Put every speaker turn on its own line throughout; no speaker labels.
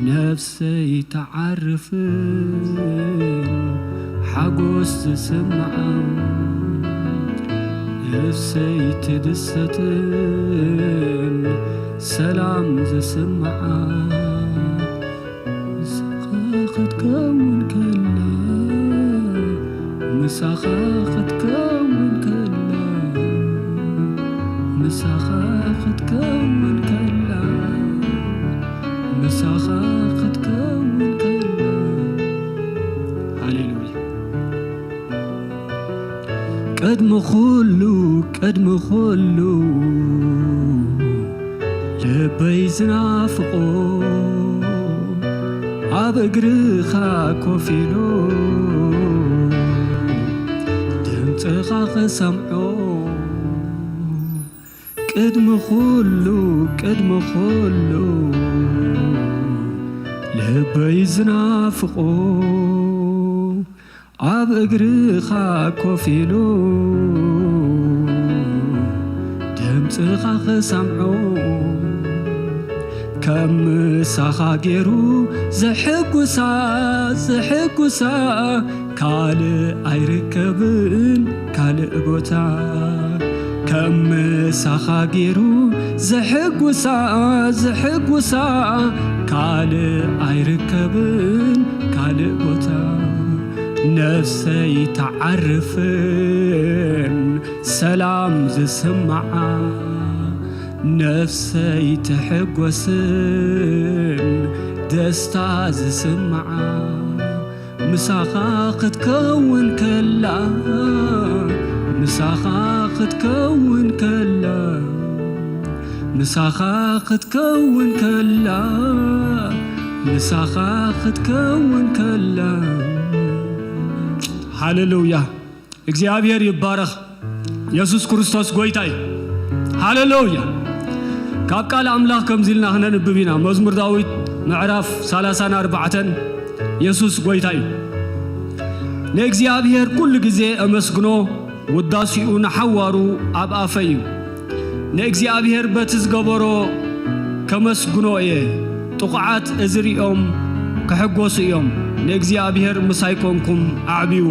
نفسي تعرف حقوس تسمع نفسي تدست سلام تسمع مساخة كون كلا مساخة كون كلا مساخة كون كلا مساخة كون كلا هاليلويا قدم خلو لبي زنافقو عبقرخا كوفيلو دمتخا سمعو قدم خلو لبي زنافقو عبقرخا كوفيلو دمتخا سمعو كم ساخاجرو زحقوسا كال ايركبن كال بوتا كم ساخاجرو زحقوسا كال ايركبن كال بوتا نفسي تعرفن سلام زسمع نفسي تحقوسن دستا زسمع مساخة كون كلا مساخة كون كلا مساخة كون كلا مساخة كون كلا هاليلويا እግዚአብሔር ይባረክ ኢየሱስ ክርስቶስ ጎይታይ هاليلويا ካብ ቃል አምላክ ከምዚልና ክነንብብና መዝሙር ዳዊት ምዕራፍ 34 ኢየሱስ ጎይታይ ለእግዚአብሔር ኩሉ ጊዜ አመስግኖ ወዳሲኡ ንሐዋሩ ኣብ አፈዩ ለእግዚአብሔር በትዝገበሮ ከመስግኖ ጥቁዓት እዝሪኦም ከሕጎሱ እዮም ለእግዚአብሔር ምሳይኮንኩም አዕቢዎ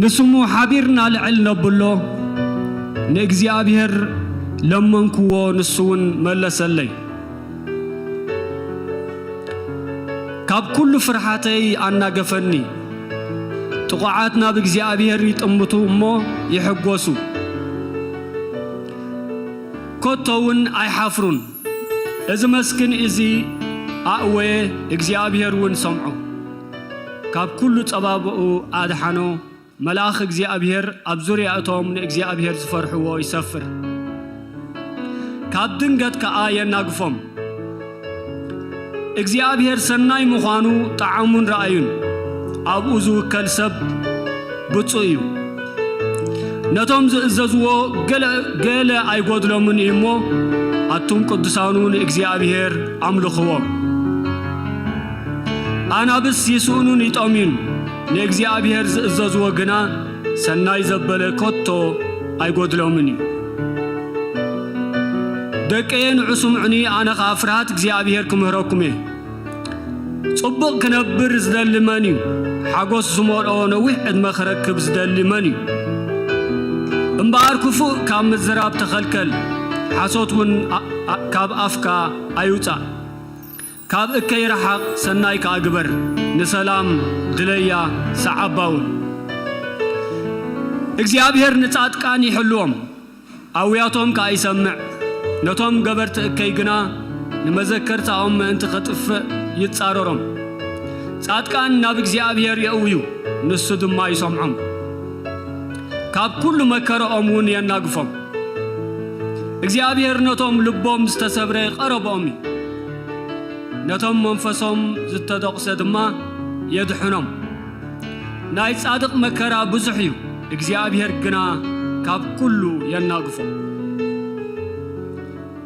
ንስሙ ሓቢርና ልዕል ነብሎ ለእግዚአብሔር ለመንኩዎ ንሱውን መለሰለይ ካብ ኩሉ ፍርሓተይ አናገፈኒ ጥቁዓት ናብ እግዚአብሔር ይጥምቱ እሞ ይሕጎሱ ኮቶውን አይሓፍሩን እዚ መስክን እዚ አእወ እግዚአብሔር ውን ሰምዖ ካብ ኩሉ ጸባብኡ አድሓኖ መልአክ እግዚአብሔር ኣብ ዙርያቶም ንእግዚአብሔር ዝፈርሕዎ ይሰፍር ካብ ድንገት ከኣ የናግፎም እግዚአብሔር ሰናይ ምዃኑ ጣዕሙን ረአዩን ኣብኡ ዝውከል ሰብ ብፁዕ እዩ ነቶም ዝእዘዝዎ ገለ ኣይጎድሎምን እሞ አቱም ቅዱሳኑ ንእግዚአብሔር አምልኽዎም አናብስ ይስኡኑን ይጦሚን ለእግዚአብሔር ዝእዘዝዎ ግና ሰናይ ዘበለ ኮቶ ኣይጎድሎምን ደቀየን ዕሱምዕኒ አነኻ ፍርሃት እግዚአብሔር ክምህረኩም ጽቡቕ ክነብር ዝደሊ መን እዩ ሓጎስ ዝመልኦ ነዊሕ ዕድመ ክረክብ ዝደሊ መን እዩ እምበኣር ክፉእ ካብ ምዝራብ ተኸልከል ሓሶትውን ካብ አፍካ አይውፃ ካብ እከይ ረሓቕ ሰናይ ካግበር ንሰላም ድለያ ሰዓባውን እግዚአብሔር ንጻድቃን ይሕልዎም አውያቶም ካይሰምዕ ነቶም ገበርቲ እከይ ግና ንመዘከርታኦም እንት ኸጥፍእ ይጻረሮም ጻድቃን ናብ እግዚአብሔር የእውዩ ንሱ ድማ ይሰምዖም ካብ ኩሉ መከረኦም ውን የናግፎም እግዚአብሔር ነቶም ልቦም ዝተሰብረ ቀረቦም ነቶም መንፈሶም ዝተደቕሰ ድማ የድሕኖም ናይ ጻድቕ መከራ ብዙሕ እዩ እግዚአብሔር ግና ካብ ኩሉ የናግፎም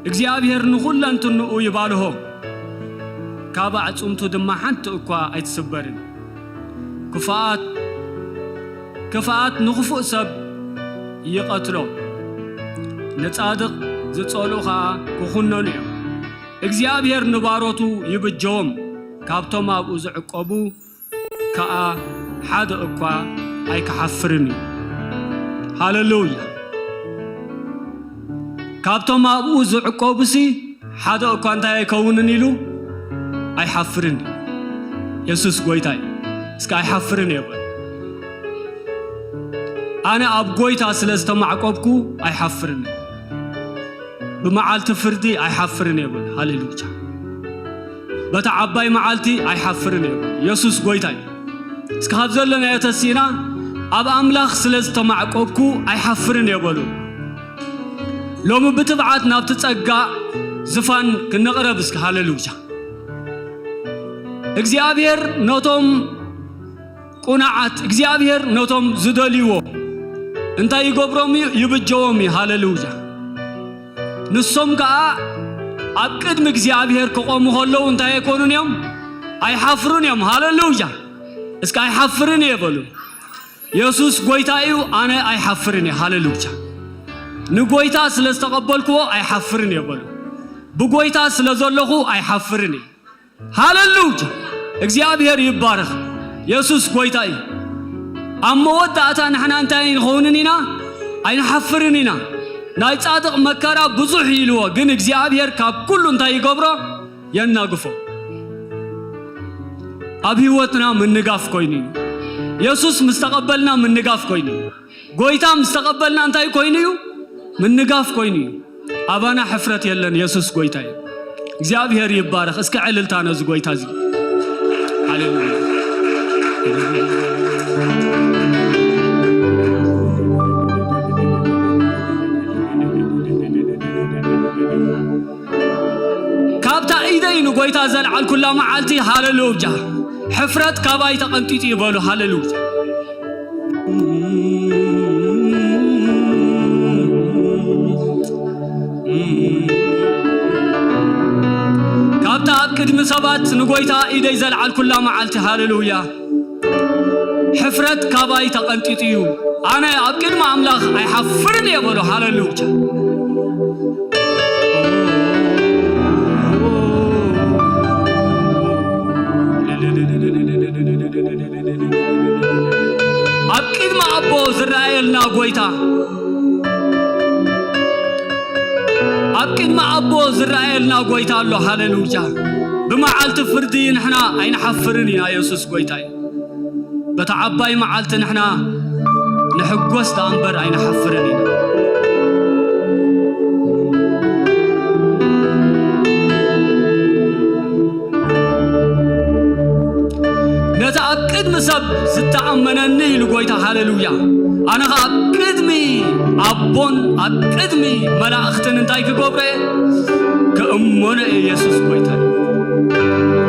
እግዚአብሔር ንኹለንትንኡ ይባልሆ ካብ አዕጹምቱ ድማ ሓንቲ እኳ ኣይትስበርን ክፋኣት ንኽፉእ ሰብ ይቐትሎ نصادق زصلو خا كخنن يوم እግዚአብሔር ንባሮቱ ይብጀዎም ካብቶም ኣብኡ ዝዕቀቡ ከኣ ሓደ እኳ ኣይከሓፍርን ሃሌሉያ ካብቶም ኣብኡ ዝዕቀቡሲ ሓደ እኳ እንታይ ኣይከውንን ኢሉ ኣይሓፍርን ኢየሱስ ጎይታይ እስከ ኣይሓፍርን ይብል ኣነ ኣብ ጎይታ ስለዝተማዕቀብኩ ኣይሓፍርን بمعالت فردي أي حفرني يقول هاليلويا بتعباي معالتي أي حفرني يقول يسوع قويتاي سكاب زلنا يتسينا أب أملاخ سلز تمعقبكو أي حفرني يقولوا لو مبتبعات نبتتسقى زفان كنقرب اسك هاليلويا እግዚአብሔር ኖቶም ቁናዓት እግዚአብሔር ኖቶም ዝደልይዎ እንታይ ይገብሮም ይብጀዎም ሃሌሉያ ንሶም ከኣ ኣብ ቅድሚ እግዚአብሔር ክቆሙ ከለው እንታይ ይኮኑን እዮም ኣይሓፍሩን እዮም ሃሌሉያ እስከ ኣይሓፍርን ይበሉ ኢየሱስ ጎይታ እዩ ኣነ ኣይሓፍርን ሃሌሉያ ንጎይታ ስለዝተቀበልክዎ ኣይሓፍርን ይበሉ ብጎይታ ስለዘለኹ ኣይሓፍርን ሃሌሉያ እግዚአብሔር ይባረክ ኢየሱስ ጎይታ እዩ ኣመወዳእታ ንሕና እንታይ ንኾንን ኢና ኣይንሓፍርን ኢና ናይ ጻድቅ መከራ ብዙሕ ይልዎ ግን እግዚአብሔር ካብ ኩሉ እንታይ ይገብሮ የናግፎ ኣብ ህይወትና ምንጋፍ ኮይኑ ኢየሱስ ምስተቀበልና ምንጋፍ ኮይኑ ጎይታ ምስተቀበልና እንታይ ኮይኑ ምንጋፍ ኮይኑ ኣባና ሕፍረት የለን ኢየሱስ ጎይታ እዩ እግዚአብሔር ይባረክ እስከ ዕልልታ ነው ጎይታ እዚ ሃሌሉያ كابتا إيدين قويتا زلعل كل معالتي هاللوجا حفرت كاباي تقنطيتي يبالو هاللوجا كابتا قدم سبات نقويتا إيدي زلعل كل معالتي هاللويا حفرت كاباي تقنطيتي أنا أبكد ما أملاخ أي حفرني يبالو هاللوجا أكيد ما أبو زرائيلنا قويتا أكيد ما أبو زرائيلنا قويتا الله هاللويا بمعالت فردي نحنا أين حفرني يا يسوس قويتاي بتعباي معالت نحنا نحقوس تأمبر أين حفرني نتأكد مسب ستأمنني لقويتا هاللويا أنا أكدمي أبون أكدمي ملاختن انتايك قبري كأمونة يسوس قويتا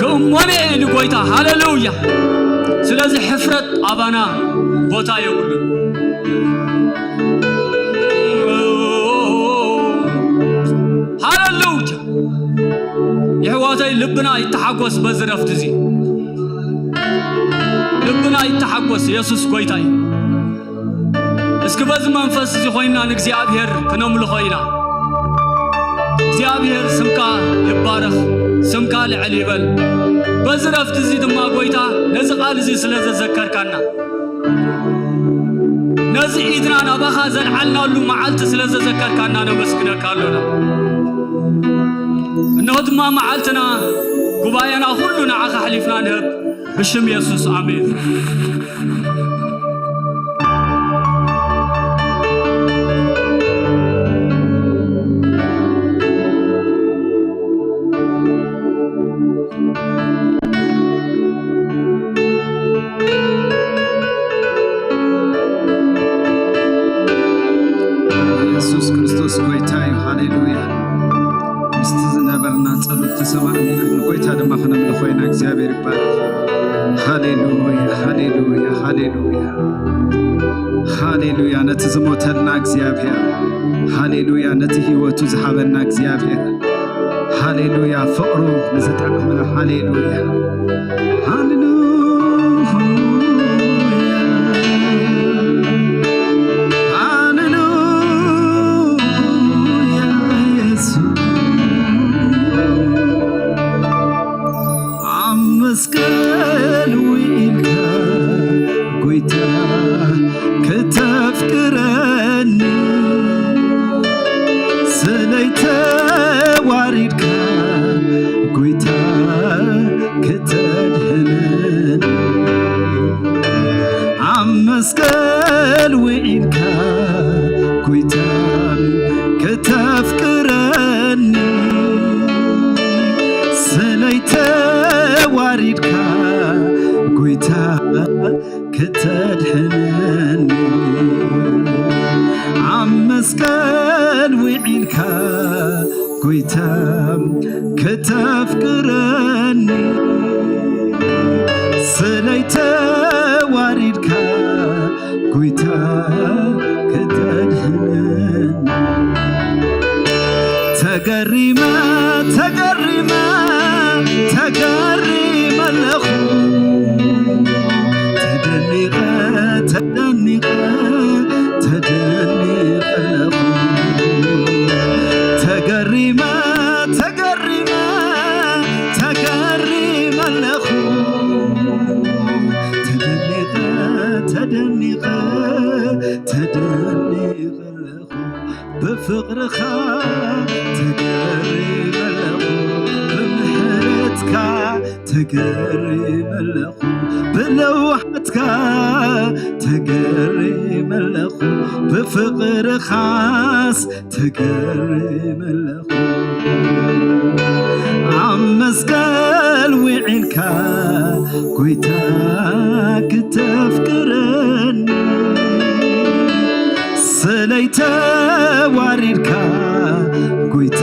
كأمونة لقويتا هاللويا سلازي حفرت أبانا بوتا يقولون هاللويا يحواتي لبنا يتحقوس بزرفت زي لبنا يتحقوس يسوس قويتاي اسك باز منفس زي خوينا نግዚአብሔር كنمل خوينا እግዚአብሔር سمكا يبارخ سمكا لعليبل بزرفت زي دما قويتا نزي قال زي ስለዘዘከርካና ነዚ ኢድና ናባኻ ዘልዓልናሉ መዓልቲ ስለዘዘከርካና ነው መስግነካሉና እነሆ ድማ መዓልትና ጉባኤና ሁሉ ንዓኻ ሓሊፍና ንህብ بشم يسوع آمين يسوع كريستوس قويتاي هاليلويا استزنا برنا ጸሎት ተሰማኒ ቆይታ ደማ خنم ለኾይና እግዚአብሔር ይባረክ هاليلويا هاليلويا هاليلويا هاليلويا نتزموتلنا እግዚአብሔር هاليلويا نتهيوتو زحابنا እግዚአብሔር هاليلويا فقرو نزتقمنا هاليلويا هاليلويا هاليلويا
ስለይተ ዋሪድካ ጎይታ ከተድህነኒ ኣብ መስቀል ውዒልካ ጎይታ ከተፍቅረኒ ስለይተ ዋሪድካ ጎይታ ከተድህነኒ ኣብ መስቀል ውዒልካ ጎይታ ከተፍቅረኒ ስለይተ ዋሪድካ ጎይታ ከተድህነኒ ተገሪመ ተገሪመ ተገሪመ ኣለኹ ተደኒቐ ተደኒቐ ተደኒቐ ኣለኹ ተገሪመ ተገሪመ ተገሪመ ኣለኹ ተደኒቐ ተደኒቐ ተደኒቐ ኣለኹ ብፍቕርኻ ተገሪመ ኣለኹ ብምሕረትካ ተገሪመ ኣለኹ ብለውሓትካ ተገሪመ ኣለኹ ብፍቕርኻስ ተገሪመ ኣለኹ ኣብ መስቀል ውዒልካ ጎይታ ከተፍቅረኒ ስለይተ ዋሪድካ ጎይታ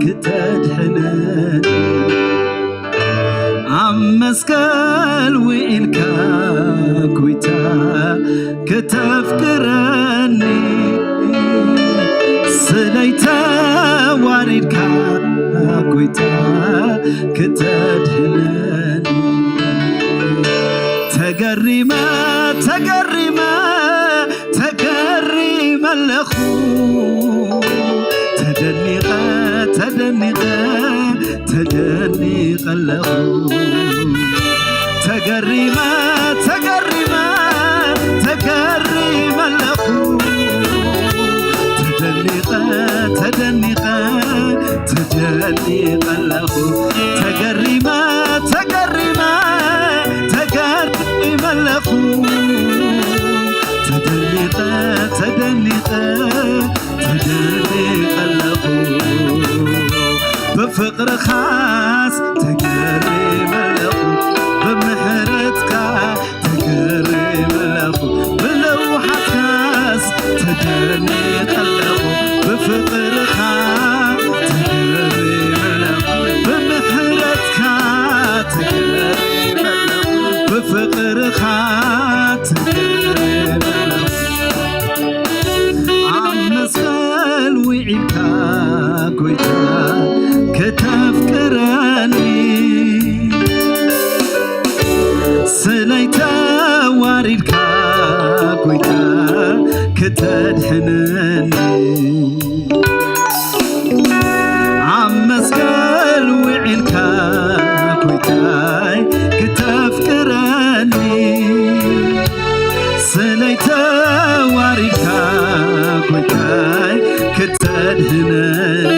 ከተድሕነኒ ኣብ መስቀል ውዒልካ ጎይታ ከተፍቅረኒ ስለይተ ዋሪድካ ጎይታ ከተድሕነኒ ተገሪመ ተገሪመ ተገሪመ ኣለኹ ተደኒቐ ተደኒቐ ተደኒቐ ኣለኹ ተገሪመ ተገሪመ ተገሪመ ኣለኹ ተደኒቐ ተደኒቐ ተደኒቐ ኣለኹ ተገሪመ ተገሪመ ተገሪመ ኣለኹ ተደኒቐ ተደኒቐ ተደኒቐ ኣለኹ ብፍቕርኻስ ተገሪመ ኣለኹ ብምሕረትካ ተገሪመ ኣለኹ ብለውሓትካስ ተደኒቐ ኣለኹ ብፍቕርኻ ተገሪመ ኣለኹ ብምሕረትካ ተገሪመ ኣለኹ ብፍቕርኻ ተገሪመ ኣለኹ ኣብ መስቀል ውዒልካ ጎይታ ከተፍቅረኒ ስለይተ ዋሪድካ ጎይታ ከተድሕነኒ ኣብ መስቀል ውዒልካ ጎይታይ ከተፍቅረኒ ስለይተ ዋሪድካ ጎይታይ ከተድሕነኒ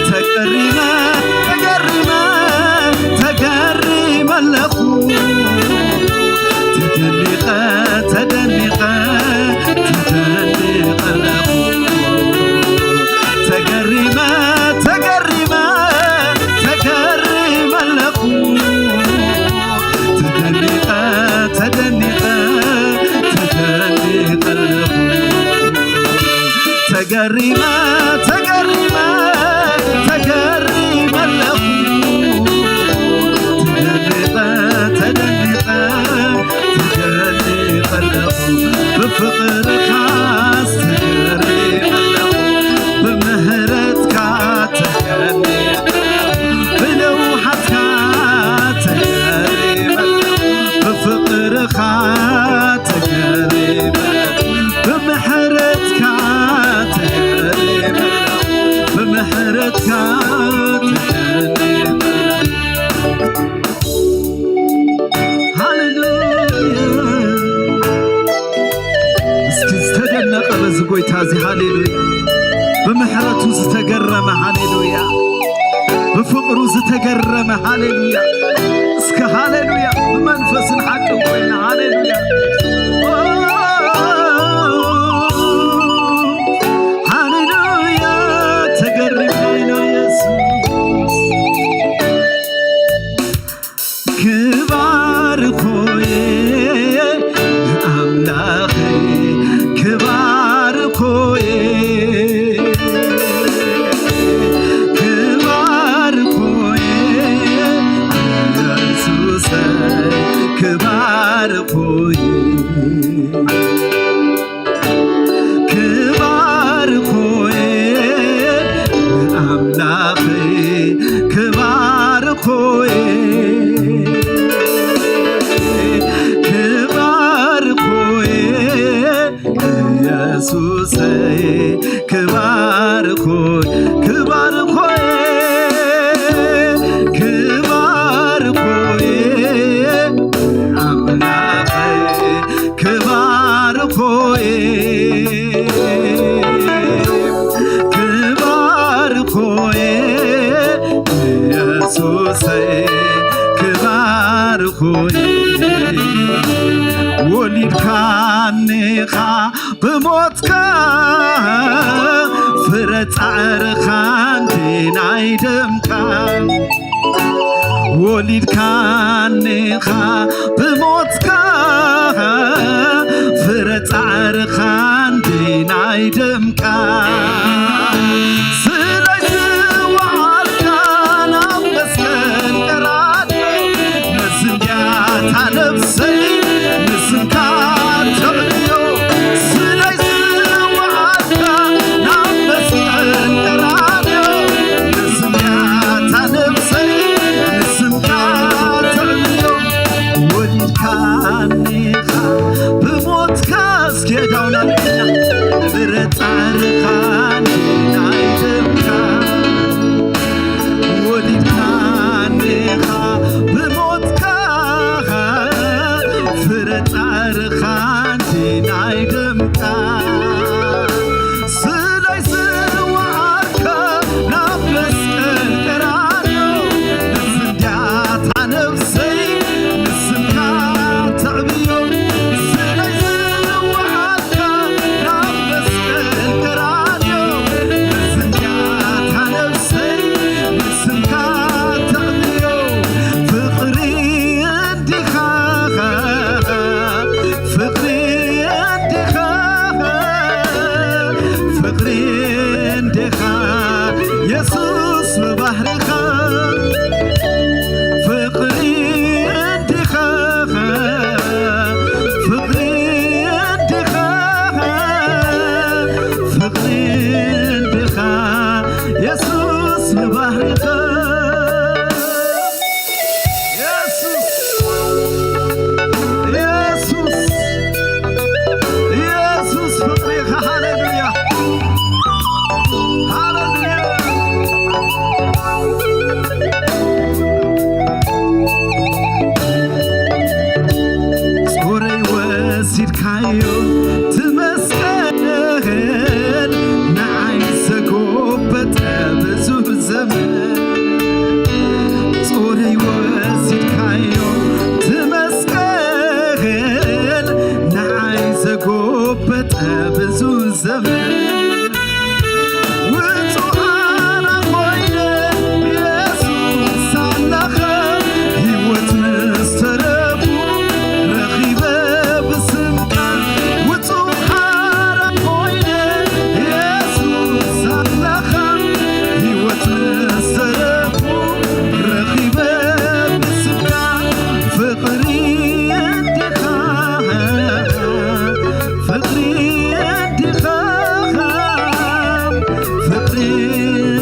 ተገሪመ ተገሪመ ተገሪመ ኣለኹ ተደኒቐ ተደኒቐ ተደኒቐ ኣለኹ ተገሪመ ተገሪመ ተገሪመ ኣለኹ ተደኒቐ ተደኒቐ ተደኒቐ ኣለኹ ተገሪመ ተገሪመ ተገሪመ ኣለኹ ተደኒቐ ተደኒቐ ተደኒቐ ኣለኹ ብፍቕርኻስ ተገሪመ ኣለኹ ብምህረትካ ተገሪመ ብለውሓትካ ተገሪመ ኣለኹ ብፍቕርኻ ተገሪመ ብምሕረትካ ተገሪመ ብምሕረትካ ተገሪመ ሃሌሉያ እስኪ ዝተደነቐ زي هاليلويا بمحرته زتجرم هاليلويا بفقره زتجرم هاليلويا اسك هاليلويا بمنفس حق وين هاليلويا هاليلويا تجرم له يسوع كبار خوي أملاخي كبار خوي كبار خوي كبار خوي أملاخي كبار خوي كبار خوي يسوع كبار خوي كبار خوي كبار خوي كبار خوي كبار خوي يسوع كبار خوي وليد كانخا بموتك فرت عرخان تنايدمك وليد كانخا بموتك فرت عرخان تنايدمك سليت وعالك نبسن قراد نسنجات نفسي نسنكات تغيو سليت وعالك نبسن قراد نسنجات نفسي نسنكات تغيو وليد كانخا بموتك اسكيدونا فرت عرخان تنايدمك وليد كانخا بموتك فرت عرخان تنايدمك سليس وعارك نفس القرانو نسنجات نفسي نسنكات تعبيو سليس وعارك نفس القرانو نسنجات نفسي نسنكات تعبيو فقري اندخا فقري اندخا فقري اندخا يسوس ببحرخا فقري اندخا فقري اندخا فقري اندخا يسوس ببحرخا يسوس يسوس يسوس فقريخا هاليلويا هاليلويا صوري وزيد كايو تمسكن نعي سكوبت بزو زمن صوري وزيد كايو تمسكن نعي سكوبت بزو زمن وتوحانا خوينة يسوس علخا هيوت مستربو رخيبة بسمكا وتوحانا خوينة يسوس علخا هيوت مستربو رخيبة بسمكا فقري اندخا فقري اندخا فقري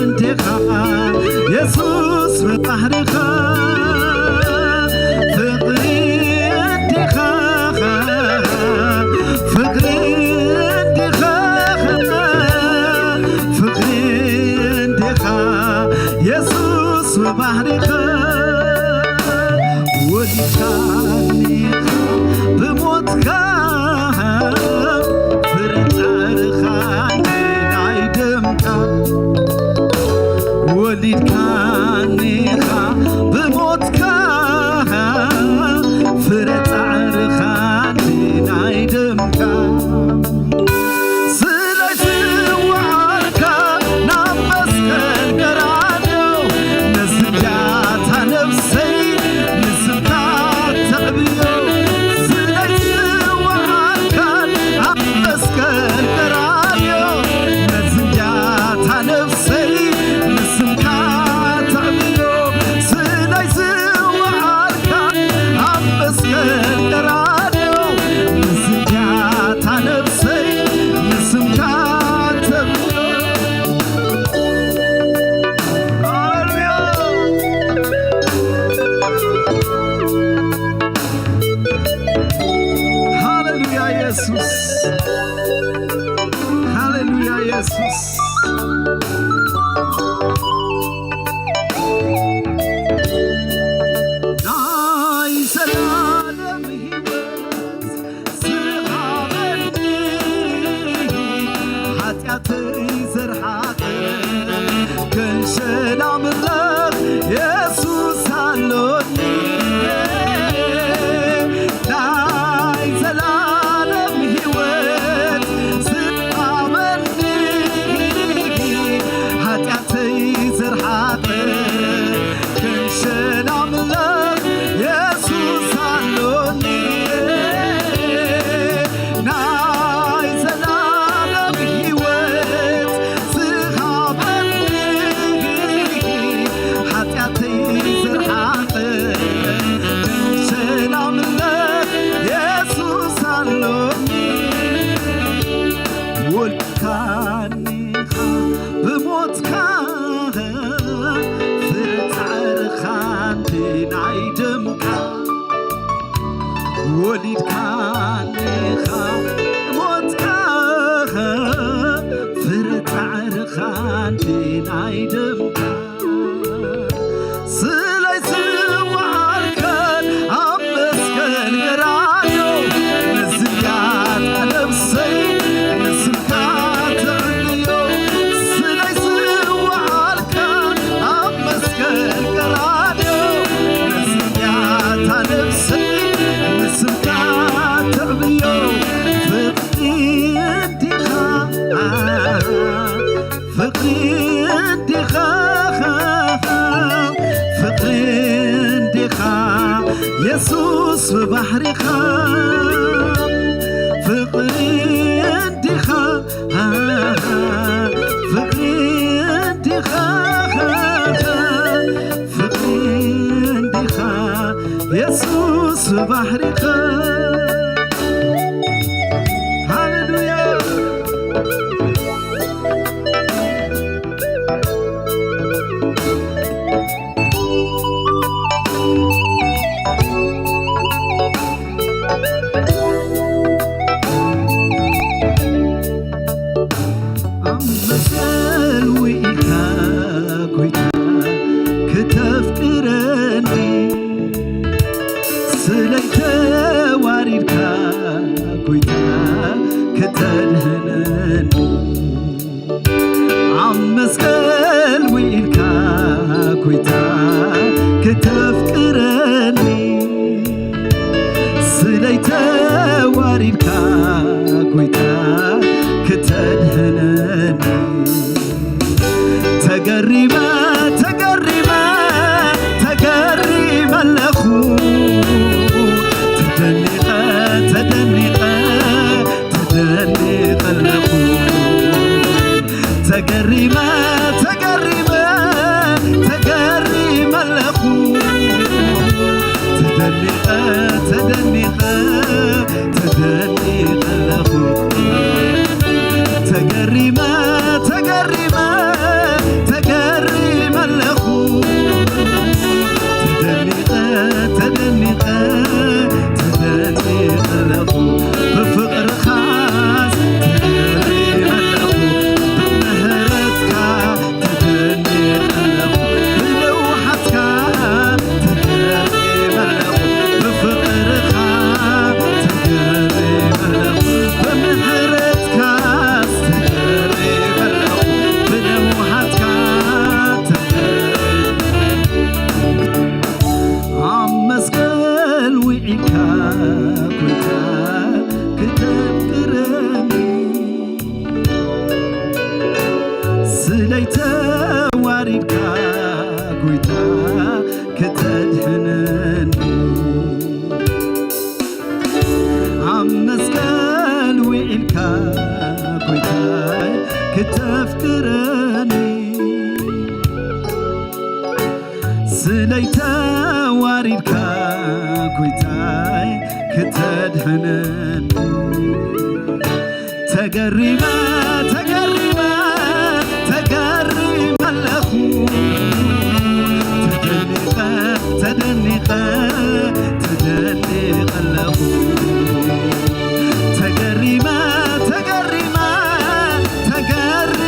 اندخا يسوس ببحرخا فقري اندخا فقري اندخا فقري اندخا يسوس ببحرخا وليد كانخا بموتك فرت عرخان ኢየሱስ ናይ ዘላለም ሕይወት ዝሃበኒ ኃጢአተይ ዘርሓቀ ከንሸላምለኽ ኢየሱስ አሎኒ ናይ ዘላለም ሕይወት ዝሃበኒ ኃጢአተይ ዘርሓቀ ከንሸላምለኽ ኢየሱስ አሎኒ ናይ ዘላለም ሕይወት ዝሃበኒ ኃጢአተይ ዘርሓቀ ከንሸላምለኽ ኢየሱስ አሎኒ ወልካኒኻ ብሞትካ ፍርፃዕርኻ ናይ ደምካ ወሊድካኒኻ ሞትካ ፍርፃዕርኻ ናይ ደምካ ስለይ ዝወዓልከን ኣብ መስቀል ገራዮ ንዝያት ነብሰይ ንስምካ ትዕልዮ ስለይ ዝወዓልከን ኣብ መስቀል ገራዮ ንዝያት ነብሰይ ንስምካ ትዕልዮ ፍቅሪ እንዲኻ ፍቅሪ እንዲኻ ፍቅሪ እንዲኻ ኢየሱስ ብባሕሪኻ ፍቅሪ እንዲኻ ፍቅሪ እንዲኻ ፍቅሪ እንዲኻ ኢየሱስ ብባሕሪኻ ሃሌሉያ መስቀል ውኢልካ ጎይታ ከተፍቅረኒ ስለይ ተዋሪድካ ጎይታ ከተድህነኒ ኣብ መስቀል ውኢልካ ጎይታ ከተፍቅረኒ ስለይ ተዋሪድካ ጎይታ ከተድህነኒ ተገሪመ ተገሪመ ተገሪመ ኣለኹ ተደኒቐ ተደኒቐ ተደኒቐ ኣለኹ ተገሪመ ተገሪመ ተገሪመ ኣለኹ ተደኒቐ ተደኒቐ ተደኒቐ ኣለኹ ተገሪመ ተገሪመ ተገሪመ ኣለኹ ተደኒቐ ተደኒቐ ተደኒቐ ኣለኹ ብፍቕርኻስ ተገሪመ ኣለኹ ብምህረትካ ተደኒቐ ኣለኹ ብልውሓትካ ተገሪመ ኣለኹ ብፍቕርኻ ተገሪመ ኣለኹ በምህረትካስ ተገሪመ ኣለኹ ብልውሓትካ ኣብ መስቀል ውዒልካ ጎይታ ከተፍቅረኒ ስለይ ተዋሪድካ ጎይታ ከተድህነኒ ኣብ መስቀል ውዒልካ ጎይታ ከተፍቅረኒ ስለይ ተዋሪድካ ጎይታ ከተድህነኒ ተገሪመ ተገሪመ ተገሪመ ኣለኹ ተደኒቐ ተደኒቐ ተደኒቐ ኣለኹ ተገሪመ ተገሪመ ተገሪመ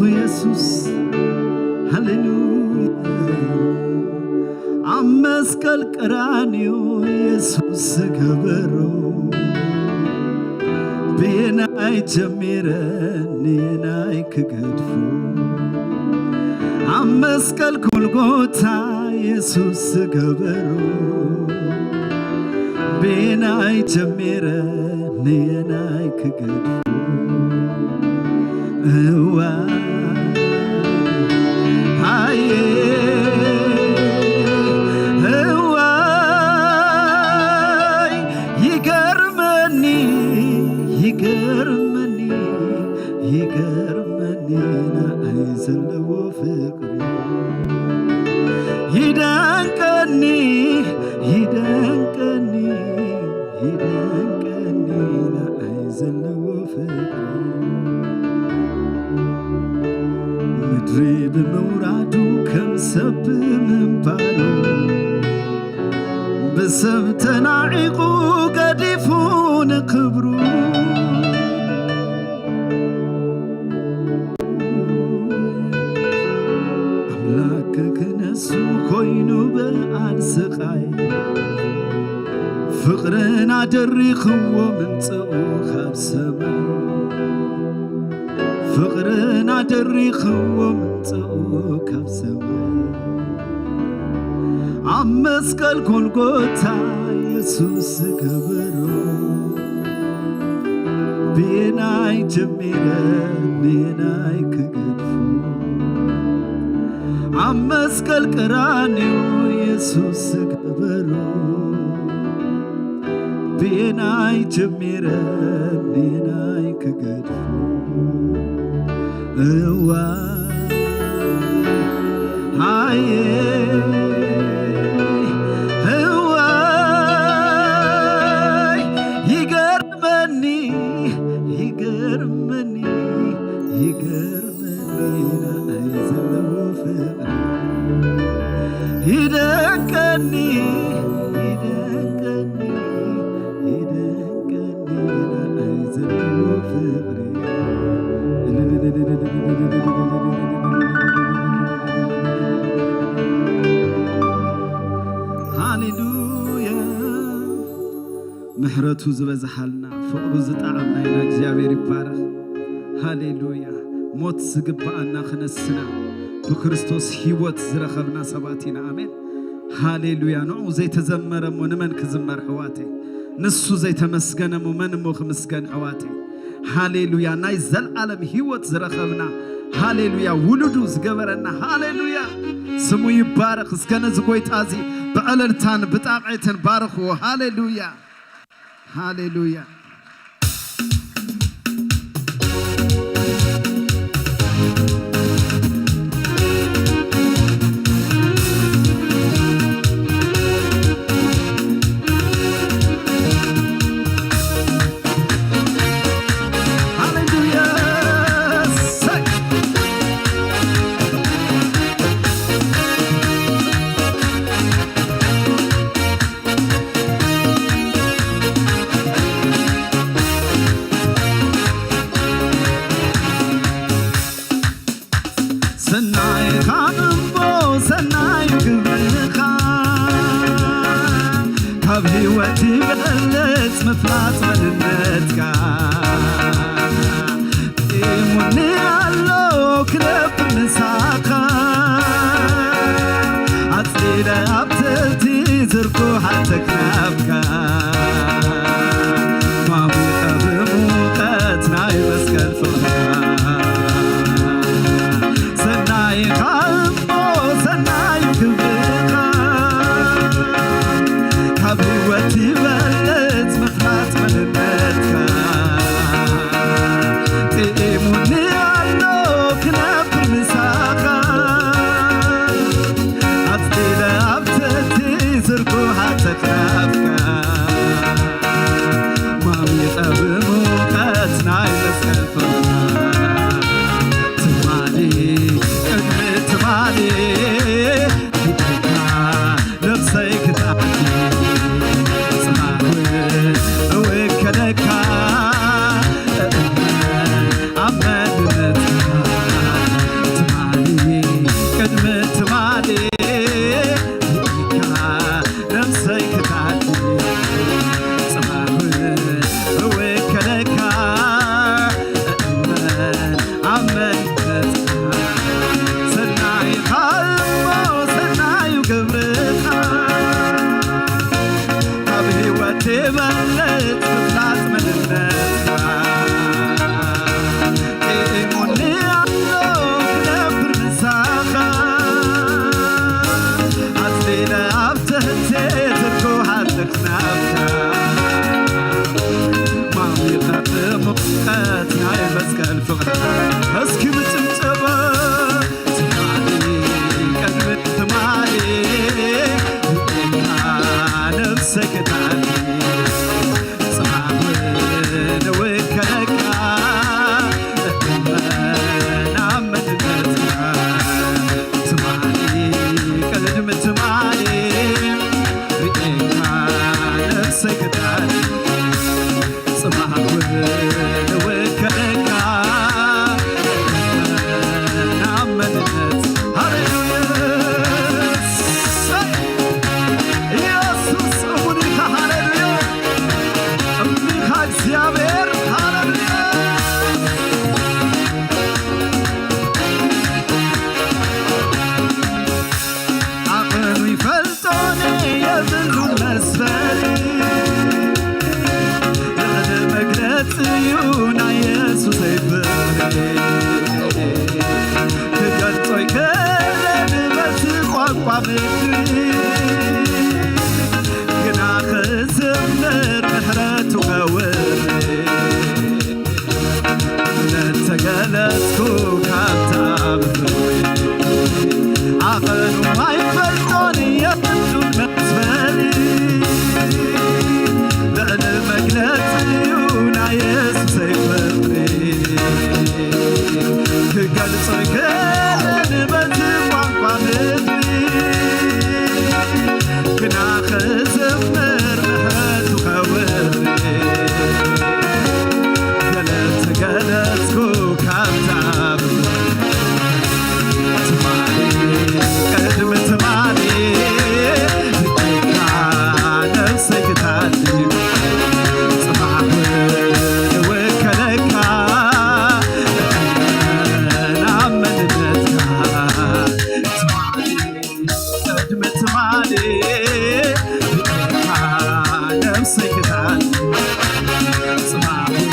ኢየሱስ ሃሌሉያ አመስቀል ቀራንዮ ኢየሱስ ገበሮ ቤናይ ጀሚረን ናይ ክገድፉ አመስቀል ጎልጎታ ኢየሱስ ገበሮ ቤናይ ጀሚረን ናይ ክገድፉ እዋ ሃዬ ይገርመኒ ናይዘለዎ ፍቅሪ ይደንቀኒ ናይዘለዎ ፍቅሪ ምድሪ ብምውራዱ ከም ሰብ ምንባሩ ብሰብ ተናዒቁ ገዲፉ ንክብሩ ከነሱ ኮይኑ በአል ስቃይ ፍቅርን አደሪኽዎ ምምፅኡ ካብ ሰማይ ፍቅርን አደሪኽዎ ምምፅኡ ካብ ሰማይ ኣብ መስቀል ጎልጎታ ኢየሱስ ገበሮ ብናይ ጀሚረን ናይ ክገድፉ ኣብ መስቀል ቀራንዮ ኢየሱስ ገበሮ ብናይ ጀሚረን ናይ ክገድፉ እዋ ሃዬ ይደንቀኒ ናይዘለዎ ፍቅሪ ሃሌሉያ ምሕረቱ ዝበዝሓልና ፍቅሩ ዝጣዕመና እግዚአብሔር ይባረክ ሃሌሉያ ሞት ዝግባአና ክነስና በክርስቶስ ሕይወት ዝረኸብና ሰባት ኢና አሜን ሃሌሉያ ንዑ ዘይተዘመረሞ ንመን ክዝመር ሕዋቴ ንሱ ዘይተመስገነሞ መን ሞ ክምስገን ሕዋቴ ሃሌሉያ ናይ ዘለዓለም ሕይወት ዝረኸብና ሃሌሉያ ውሉዱ ዝገበረና ሃሌሉያ ስሙ ይባረክ እስከነ ዝጎይታ እዚ በዕለልታን ብጣቕዒትን ባርኽዎ ሃሌሉያ ሃሌሉያ ሕይወት በለጽ መፍላት መንነትካ ኢሙኒ አሎ ክነብ ንሳኻ አጽሊለ ኣብተቲ ዝርኩ ሓተክናብካ ማሙቀ ብሙቀት ናይ መስቀል ፍቕርካ ሰናይኻ እሞ ሰናይ ክብርኻ ካብ ሕይወት ይበልጽ መፍላት تبلت بفلات مننتك إيموني عالو كنبر مساخا عزلينا عبتهتي تركو حدك نابتا مامي قد مبقات ناي بسك الفقر هسكي بتمتبا تمالي قلب تمالي نفسك تعلي صعبين وكلكا نعم تنتهى تمالي قلب تمالي نفسك تعلي صعبين وكلكا نعم تنتهى እግዚአብሔር ሃሌሉያ አቅኑ ይፈልጦኔ የብሩ መስፈሪ ያለ መግለጽ ይሁን ኢየሱስ ይፍሪ ትገልጾይ ከለድ በትቋቋ ምድሪ ግና ክዝምር ምሕረቱ ከውሪ ለተገለጽኩ ካንተ ብፍሪ አቅኑ አይፈልጦን የብዱን መስፈሪ ልዕል መግለጽ ይሁን ኢየሱስ ይፍሪ ክገልጾይ ከለን በትቋንቋ ምድሪ ግና ክዝምር ምሕረቱ ከውሪ ገለጽኩ ካንተ ትማሌ ቀድም ትማሌ ነፍሰይ ክታልይ ጽባሕን ወከለካ ናመንነትካ ትማሌ ቀድም ትማሌ ነፍሰይ ክታልይ ጽባሕን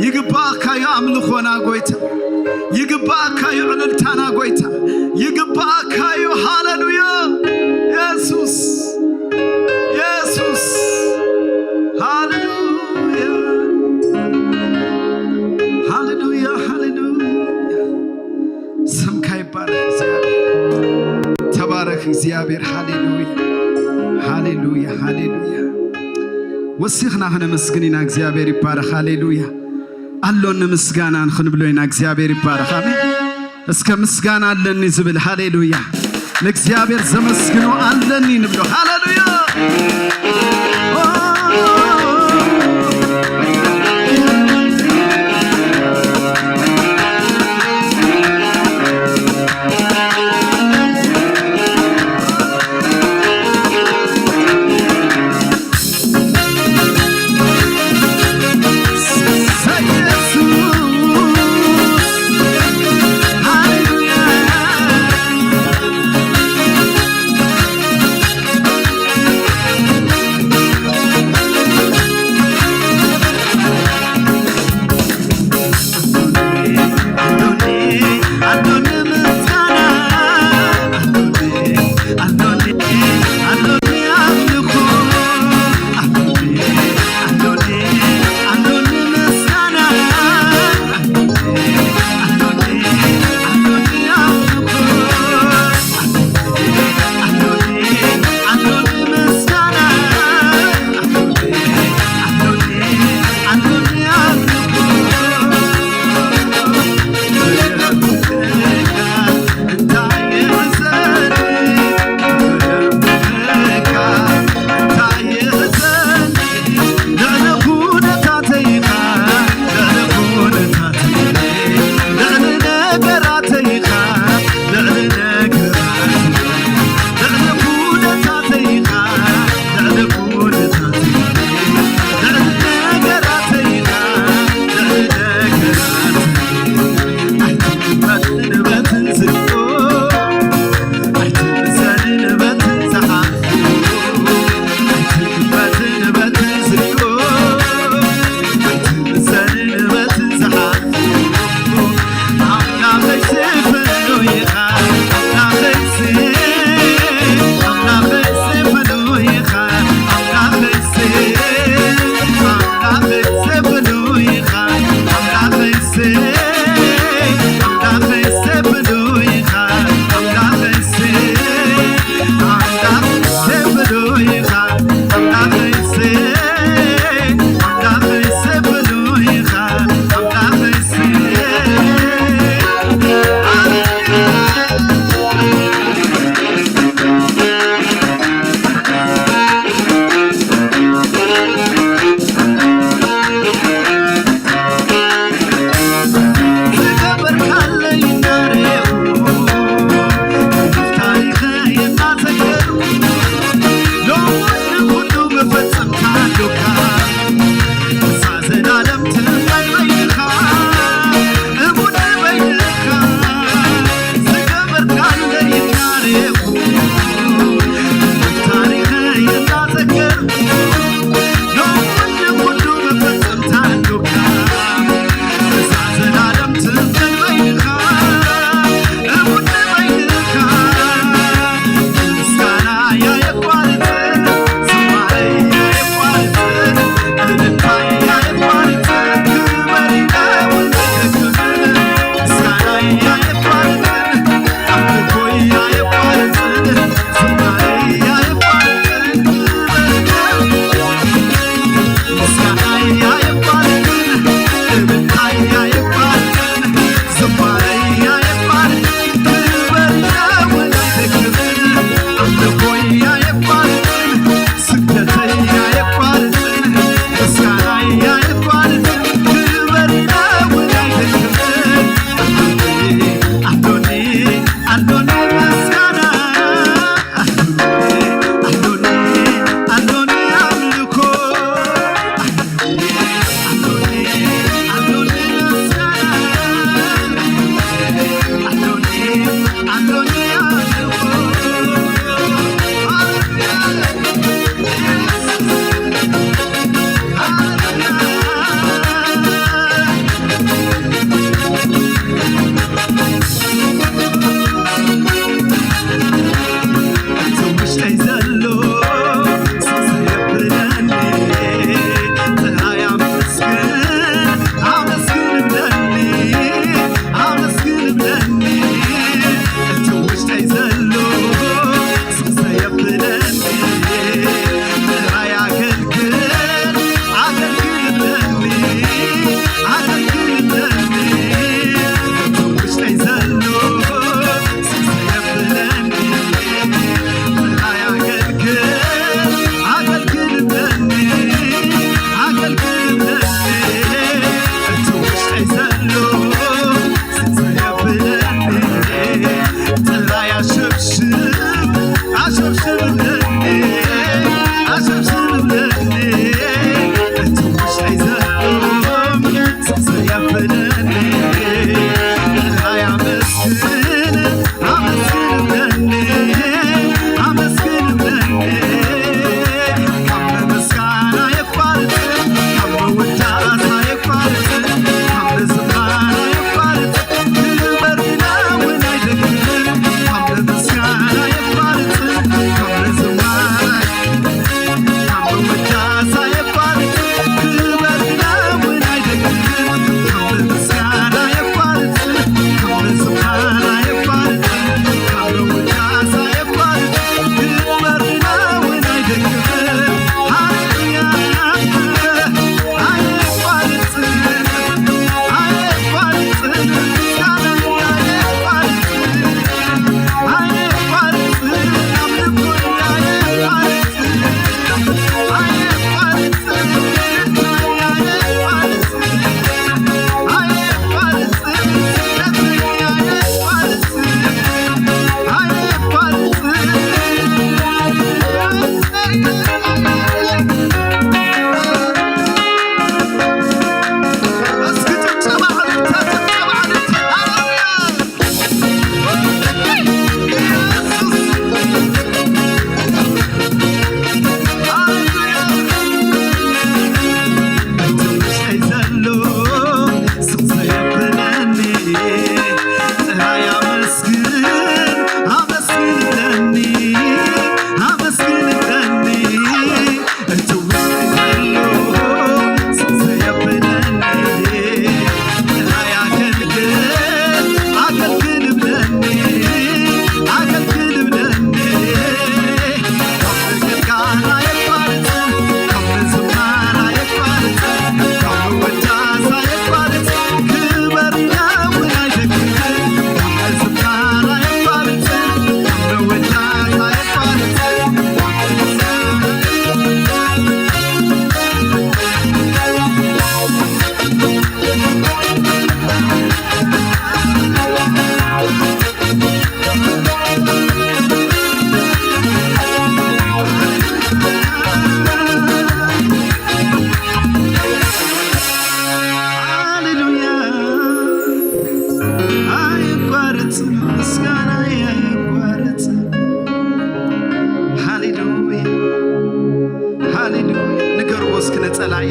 ይግባካዩ አምልኾና ጎይታ ይግባካዩ ዕልልታና ጎይታ ይግባካዩ ሃሌሉያ ኢየሱስ ኢየሱስ ሃሌሉያ ሃሌሉያ ሃሌሉያ ስምካ ይባረክ ተባረክ እግዚአብሔር ሃሌሉያ ሃሌሉያ ሃሌሉያ ወሲኽና ኽነመስግንና እግዚአብሔር ይባረክ ሃሌሉያ አሎን ምስጋና ንኽንብሎይና እግዚአብሔር ይባረክ አሜን እስከ ምስጋና አለኒ ዝብል ሃሌሉያ ለእግዚአብሔር ዘመስግኖ አለኒ ንብሎ ሃሌሉያ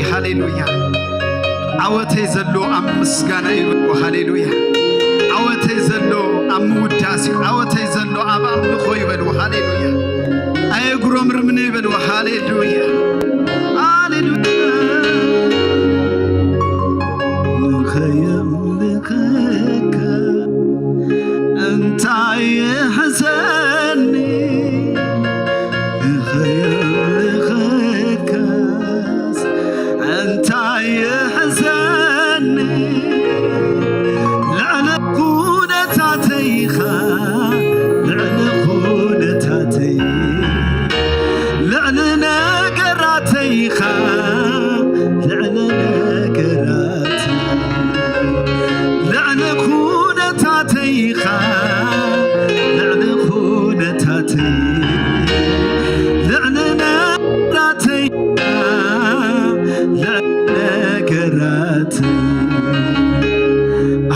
ሃሌሉያ ዓወተይ ዘሎ ኣብ ምስጋና ይብሉ ሃሌሉያ ዓወተይ ዘሎ ኣብ ምውዳስ ዓወተይ ዘሎ ኣብ ኣምልኾ ይበሉ ሃሌሉያ ኣየጉሮም ርምነ ይበሉ ሃሌሉያ ሃሌሉያ ንኸየምልኽከ እንታይ የሕዘኒ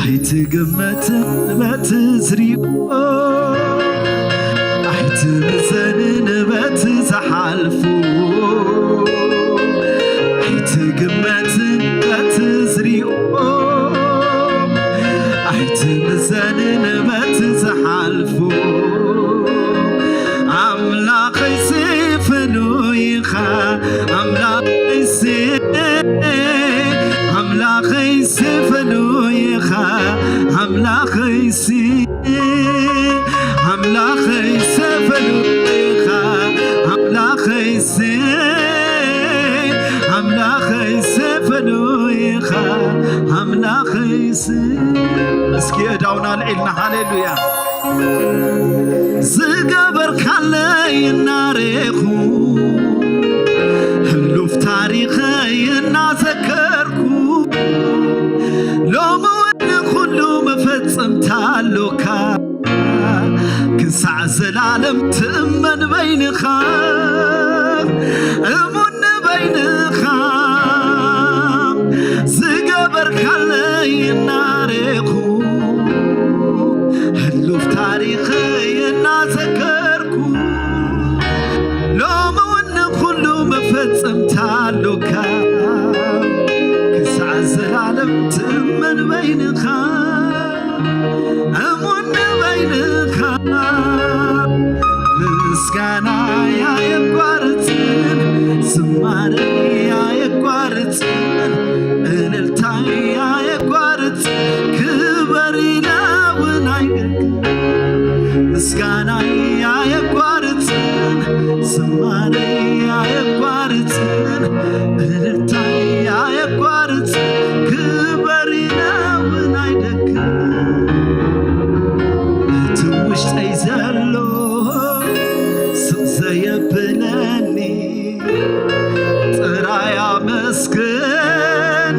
አይትግመት በትዝሪኦ አይትምዘንን በትዝሓልፉ አይትግመት በትዝሪኦ አይትምዘንን በትዝሓልፉ አምላኸይ ሲፍኑይኻ አምላኸይ ሲፍኑይኻ አምላኸይ ሲፍኑይኻ አምላኸይ ሲፍኑይኻ አምላኸይ እስኪ እዳውና ልዒልና ሃሌሉያ ዝገበርካለይ እናሬኹ ህሉፍ ታሪኸይ እናዘከርኩ ሎሚ ኩሉ መፈጸምታሎካ ክሳዕ ዘላለም ትእመን በይንኻ እሙን በይንኻ ዝገበርካለይ እናሬኹ ህሉፍ ታሪኸይ እናዘከርኩ ሎሚ ኩሉ መፈጸምታሎካ ክሳዕ ዘላለም ትእመን በይንኻ እሙን በይንኻ ምስጋና ያየቋርፅን ዝማሬ ያየቋርፅን እልልታ ያየቋርፅ ክበር ኢለውን አይገግ ምስጋና ያየቋርፅን ዝማሬ ያየቋርፅን እልልታ ያየቋርፅ ክበር ኢለውን አይደግም እቲ ውሽጠይ ዘሎ ስቕ ዘየብለኒ ጥራይ አመስግን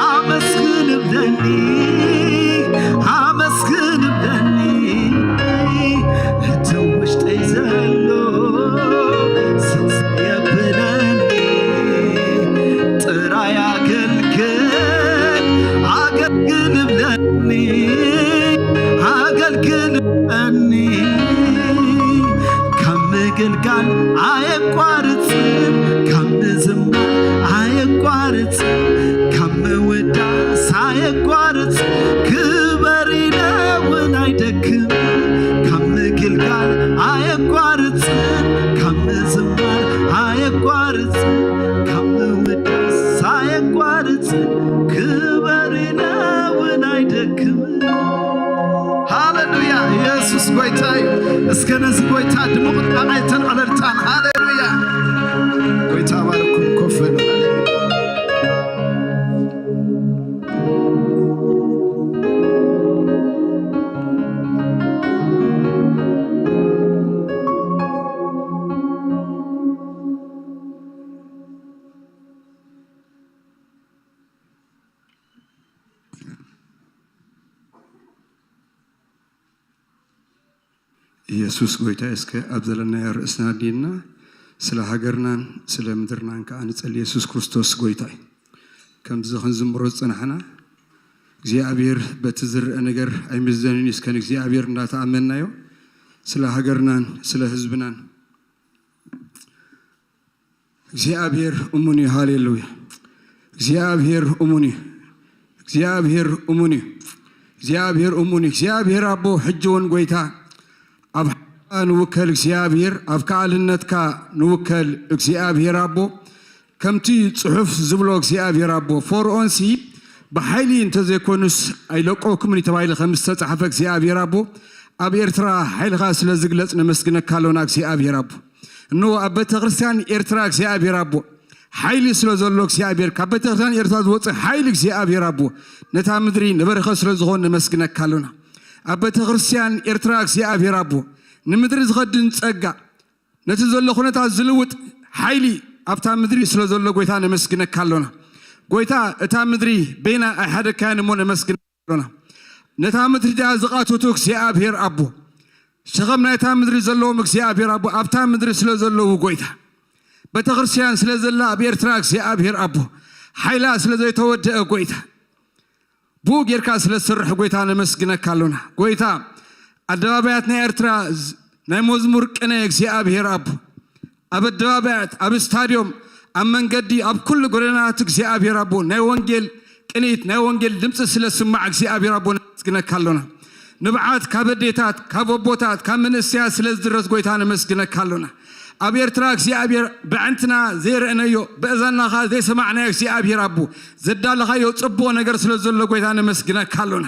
አመስግን ብለኒ አመስግን ብለኒ እቲ ውሽጠይ ዘሎ ስቕ ዘየብለኒ ጥራይ አገልግል አገልግል ብለኒ አገልግል ብለኒ ከምግልጋል አየቋርፅም ከምዝማር አየቋርፅም ከምውዳስ አየቋርፅ ክበር ኢለውን አይደክም ከምግልጋል አየቋርፅም ከምዝማር አየቋርፅም ከምውዳስ አየቋርፅ ክበር ኢለውን አይደክም ሃሌሉያ ኢየሱስ ጎይታ እዩ እስከ ነዚ ጎይታ ድሙቕ ጣዕይትን ዕለልታን ሃሌሉያ ጎይታ ባርኩም ኮፍ በሉ
ኢየሱስ ጎይታ እስከ አብዘለና ያርእስና ዲና ስለ ሀገርናን ስለ ምድርናን ከአንጸል ኢየሱስ ክርስቶስ ጎይታ ከምዝ ኸንዝምሮ ጽናሕና እግዚአብሔር በትዝርእ ነገር አይምዘንን እስከን እግዚአብሔር እንዳተአመናዮ ስለ ሀገርናን ስለ ህዝብናን እግዚአብሔር እሙኒ ሃሌሉያ እግዚአብሔር እሙኒ እግዚአብሔር እሙኒ እግዚአብሔር እሙኒ እግዚአብሔር አቦ ሕጅውን ጎይታ አብ ንውከል እግዚአብሔር አብ ከአልነትካ ንውከል እግዚአብሔር አቦ ከምቲ ጽሑፍ ዝብሎ እግዚአብሔር አቦ ፈርዖንሲ በኃይሊ እንተዘይኮኑስ አይለቆክምን የተባይለ ከምስ ተጻሕፈ እግዚአብሔር አቦ አብ ኤርትራ ኃይልኻ ስለ ዝግለጽ ነመስግነካ ኣለና እግዚአብሔር አቦ እነሆ ኣብ ቤተ ክርስቲያን ኤርትራ እግዚአብሔር አቦ ኃይሊ ስለ ዘሎ እግዚአብሔር ካብ ቤተ ክርስቲያን ኤርትራ ዝወፅእ ኃይሊ እግዚአብሔር አቦ ነታ ምድሪ ንበረኸ ስለ ዝኾን ነመስግነካ ኣለና ኣብ ቤተ ክርስቲያን ኤርትራ እግዚአብሔር አቦ ንምድሪ ዝኸድን ጸጋ ነቲ ዘሎ ኩነታት ዝልውጥ ኃይሊ ኣብታ ምድሪ ስለ ዘሎ ጎይታ ነመስግነካ ኣለና ጎይታ እታ ምድሪ ቤና ኣይሓደካያን እሞ ነመስግነካ ኣለና ነታ ምድሪ ዳ ዝቓተቱ እግዚአብሔር አቦ ሸኸም ናይታ ምድሪ ዘለዎም እግዚአብሔር አቦ ኣብታ ምድሪ ስለ ዘለዉ ጎይታ ቤተ ክርስቲያን ስለ ዘላ ኣብ ኤርትራ እግዚአብሔር አቦ ኃይላ ስለ ዘይተወድአ ጎይታ ቡ ጌርካ ስለ ዝስርሕ ጎይታ ነመስግነካ ኣለና ጎይታ አደባባያት ናይ ኤርትራ ናይ መዝሙር ቅነ እግዚአብሔር አቦ ኣብ አደባባያት ኣብ ስታዲዮም ኣብ መንገዲ ኣብ ኩሉ ጎደናት እግዚአብሔር አቦ ናይ ወንጌል ቅኒት ናይ ወንጌል ድምፂ ስለ ስማዕ እግዚአብሔር አቦ ነመስግነካ ኣለና ንብዓት ካብ ኣዴታት ካብ ኣቦታት ካብ መንእስያት ስለ ዝድረስ ጎይታ ነመስግነካ ኣለና ኣብ ኤርትራ እግዚአብሔር ብዕንትና ዘይርአነዮ ብእዛናኻ ዘይሰማዕናዮ እግዚአብሔር አቦ ዘዳለኻዮ ጽቡቕ ነገር ስለ ዘሎ ጎይታ ነመስግነካ ኣለና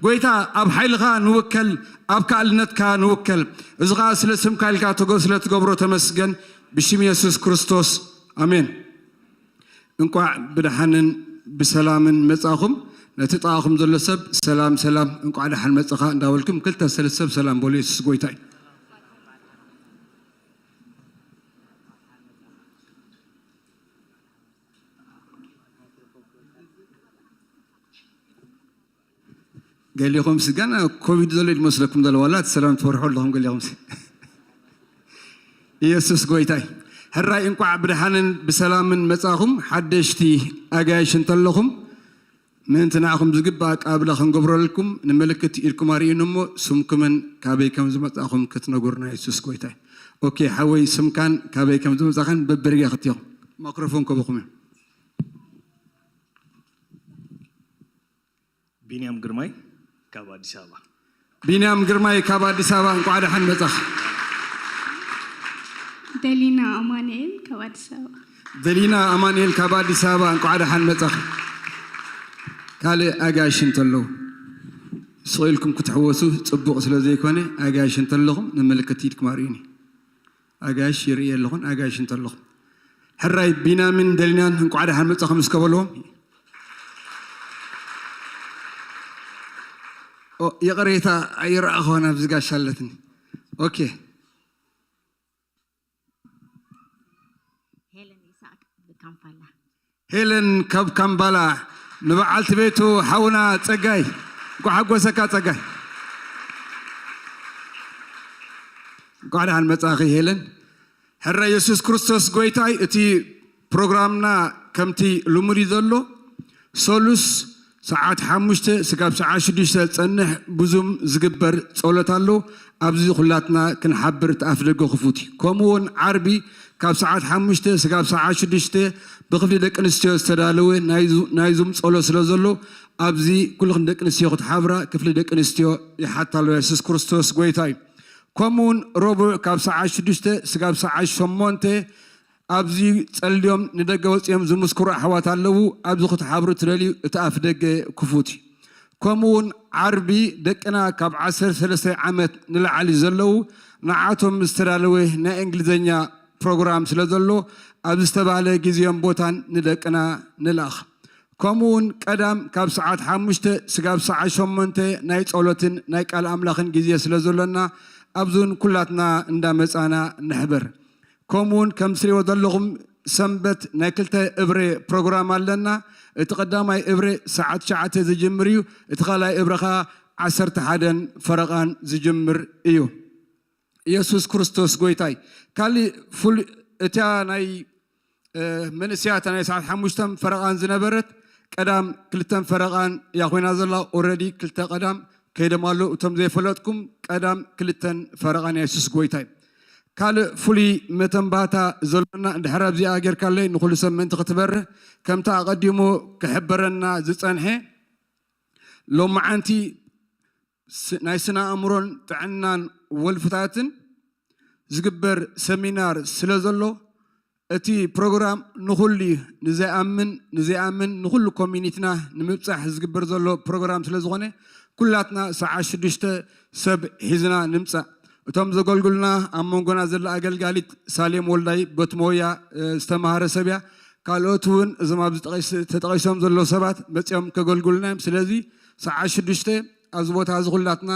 ጎይታ ኣብ ኃይልኻ ንውከል ኣብ ከኣልነትካ ንውከል እዚ ኸዓ ስለ ስምካ ኢልካ ስለ ትገብሮ ተመስገን ብሽም ኢየሱስ ክርስቶስ ኣሜን እንኳዕ ብድሓንን ብሰላምን መጻኹም ነቲ ጣኹም ዘሎ ሰብ ሰላም ሰላም እንኳዕ ድሓን መጽኻ እንዳወልኩም ክልተ ሰለስተ ሰብ ሰላም በሉ ኢየሱስ ጎይታ እዩ قال لهم سجانا كوفيد زلوا يمسلكم دلوالات سلام تفرحوا لهم قال لهم يسوس قويتاي هالرأي إنكم عبرهان بسلام من مساهم حدشتي أجايش انتلهم من تناهم زجباك قبلهم قبر لكم نملكت إلكم أرينهم سمكمن كابيكم زمتاهم كتنقرنا يسوس قويتاي أوكي حوي سمكان كابيكم زمتاهم ببرجع ختيهم ميكروفون كبخم
بينيام قرماي كابادي سابا
بينام قرماي كابادي سابا نقعد حن بزخ
دلينا أمانيل كابادي سابا
دلينا أمانيل كابادي سابا نقعد حن بزخ كالي أجايش انتلو سؤالكم كتحوسوا تصبوا أصل زي كوني أجايش انتلهم نملكتيك ماريني أجايش يريا لهم أجايش انتلهم حراي بينا من دلينا نقعد حن بزخ مسكبلهم يا قريتا يرى أخوانا بزقا شالتني أوكي هيلن كاب كامبالا نبعلت بيتو حونا تسقاي قحقو سكا تسقاي قاعد عن متاخي هيلن حرا يسوس كريستوس قويتاي اتي بروغرامنا كمتي لومري ذلو سولوس ساعات حمشته سكاب ساعات شديشة تصنح بزوم زقبر صولتالو أبزي خلاتنا كنحبر تأفلقو خفوتي كومون عربي كاب ساعات حمشته سكاب ساعات شديشة بخفلي دك نستيو استدالوه نايزوم صولو سلازلو أبزي كل خندك نستيو خد حبرة كفلي دك نستيو يحطالو يسوس كريستوس قويتاي كومون روبو كاب ساعات شديشة سكاب ساعات شمونته أبزي اليوم ندقوس يوم زمسكر حوات اللو أبزي خد حبرة ترالي تأفدق كفوتي كمون عربي دكنا كاب عصر ثلاثة عامات نلعلي زلو نعاتهم مسترالوه نا إنجليزية برنامج سلزلو أبزي استبعله جزيان بوتان ندكنا نلاخ كمون قدام كاب ساعات حمشته سكاب ساعات شمنته نايت أولتن نايك الأملاخن جزية سلزلنا أبزون كلاتنا ندمس أنا نحبر كمون كم سري ودلهم سنبت ناكلته إبرة برنامج لنا اتقدامي إبرة ساعات زجمريو اتخالا إبرخا 10 فرقان زجمر إيو ኢየሱስ ክርስቶስ ጎይታይ ካልእ ፍሉይ እታ ናይ መንእስያት ናይ ሰዓት 5 ፈረቓን ዝነበረት ቀዳም 2 ፈረቓን እያ ኮይና ዘላ ኦልሬዲ 2 ቀዳም ከይዶም ኣሎ እቶም ዘይፈለጥኩም ቀዳም 2 ፈረቓን ኢየሱስ ጎይታይ ካልእ ፍሉይ መተንባታ ዘሎና እንድሕር ኣብዚኣ ጌርካለይ ንኩሉ ሰብ ምእንቲ ክትበርህ ከምታ ኣቐዲሙ ክሕበረና ዝፀንሐ ሎማዓንቲ ናይ ስነ ኣእምሮን ጥዕናን ወልፍታትን ዝግበር ሰሚናር ስለ ዘሎ እቲ ፕሮግራም ንኩሉ ንዘይኣምን ንኩሉ ኮሚኒቲና ንምብፃሕ ዝግበር ዘሎ ፕሮግራም ስለ ዝኾነ ኩላትና ሰዓት 6 ሰብ ሒዝና ንምፃእ እቶም ዘገልግሉና ኣብ መንጎና ዘላ ኣገልጋሊት ሳሌም ወልዳይ በትሞያ ዝተማሃረ ሰብያ ካልኦት እውን እዞም ኣብዚ ተጠቒሶም ዘሎ ሰባት መፅኦም ከገልግሉና እዮም ስለዚ ሰዓት 6 ኣብዚ ቦታ እዚ ኩላትና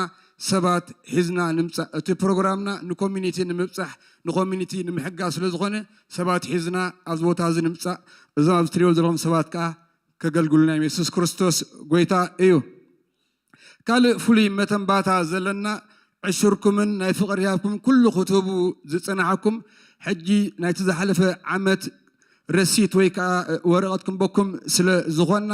ሰባት ሒዝና ንምፃእ እቲ ፕሮግራምና ንኮሚኒቲ ንምብፃሕ ንኮሚኒቲ ንምሕጋዝ ስለ ዝኾነ ሰባት ሒዝና ኣብዚ ቦታ እዚ ንምፃእ እዞም ኣብዚ ትሪኦ ዘለኹም ሰባት ከዓ ከገልግሉና እዮም ኢየሱስ ክርስቶስ ጎይታ እዩ ካልእ ፍሉይ መተንባታ ዘለና ዕሹርኩምን ናይ ፍቕሪ ሃብኩም ኩሉ ክትህቡ ዝፅናሐኩም ሕጂ ናይቲ ዝሓለፈ ዓመት ረሲት ወይ ከዓ ወረቐት ክንበኩም ስለ ዝኾንና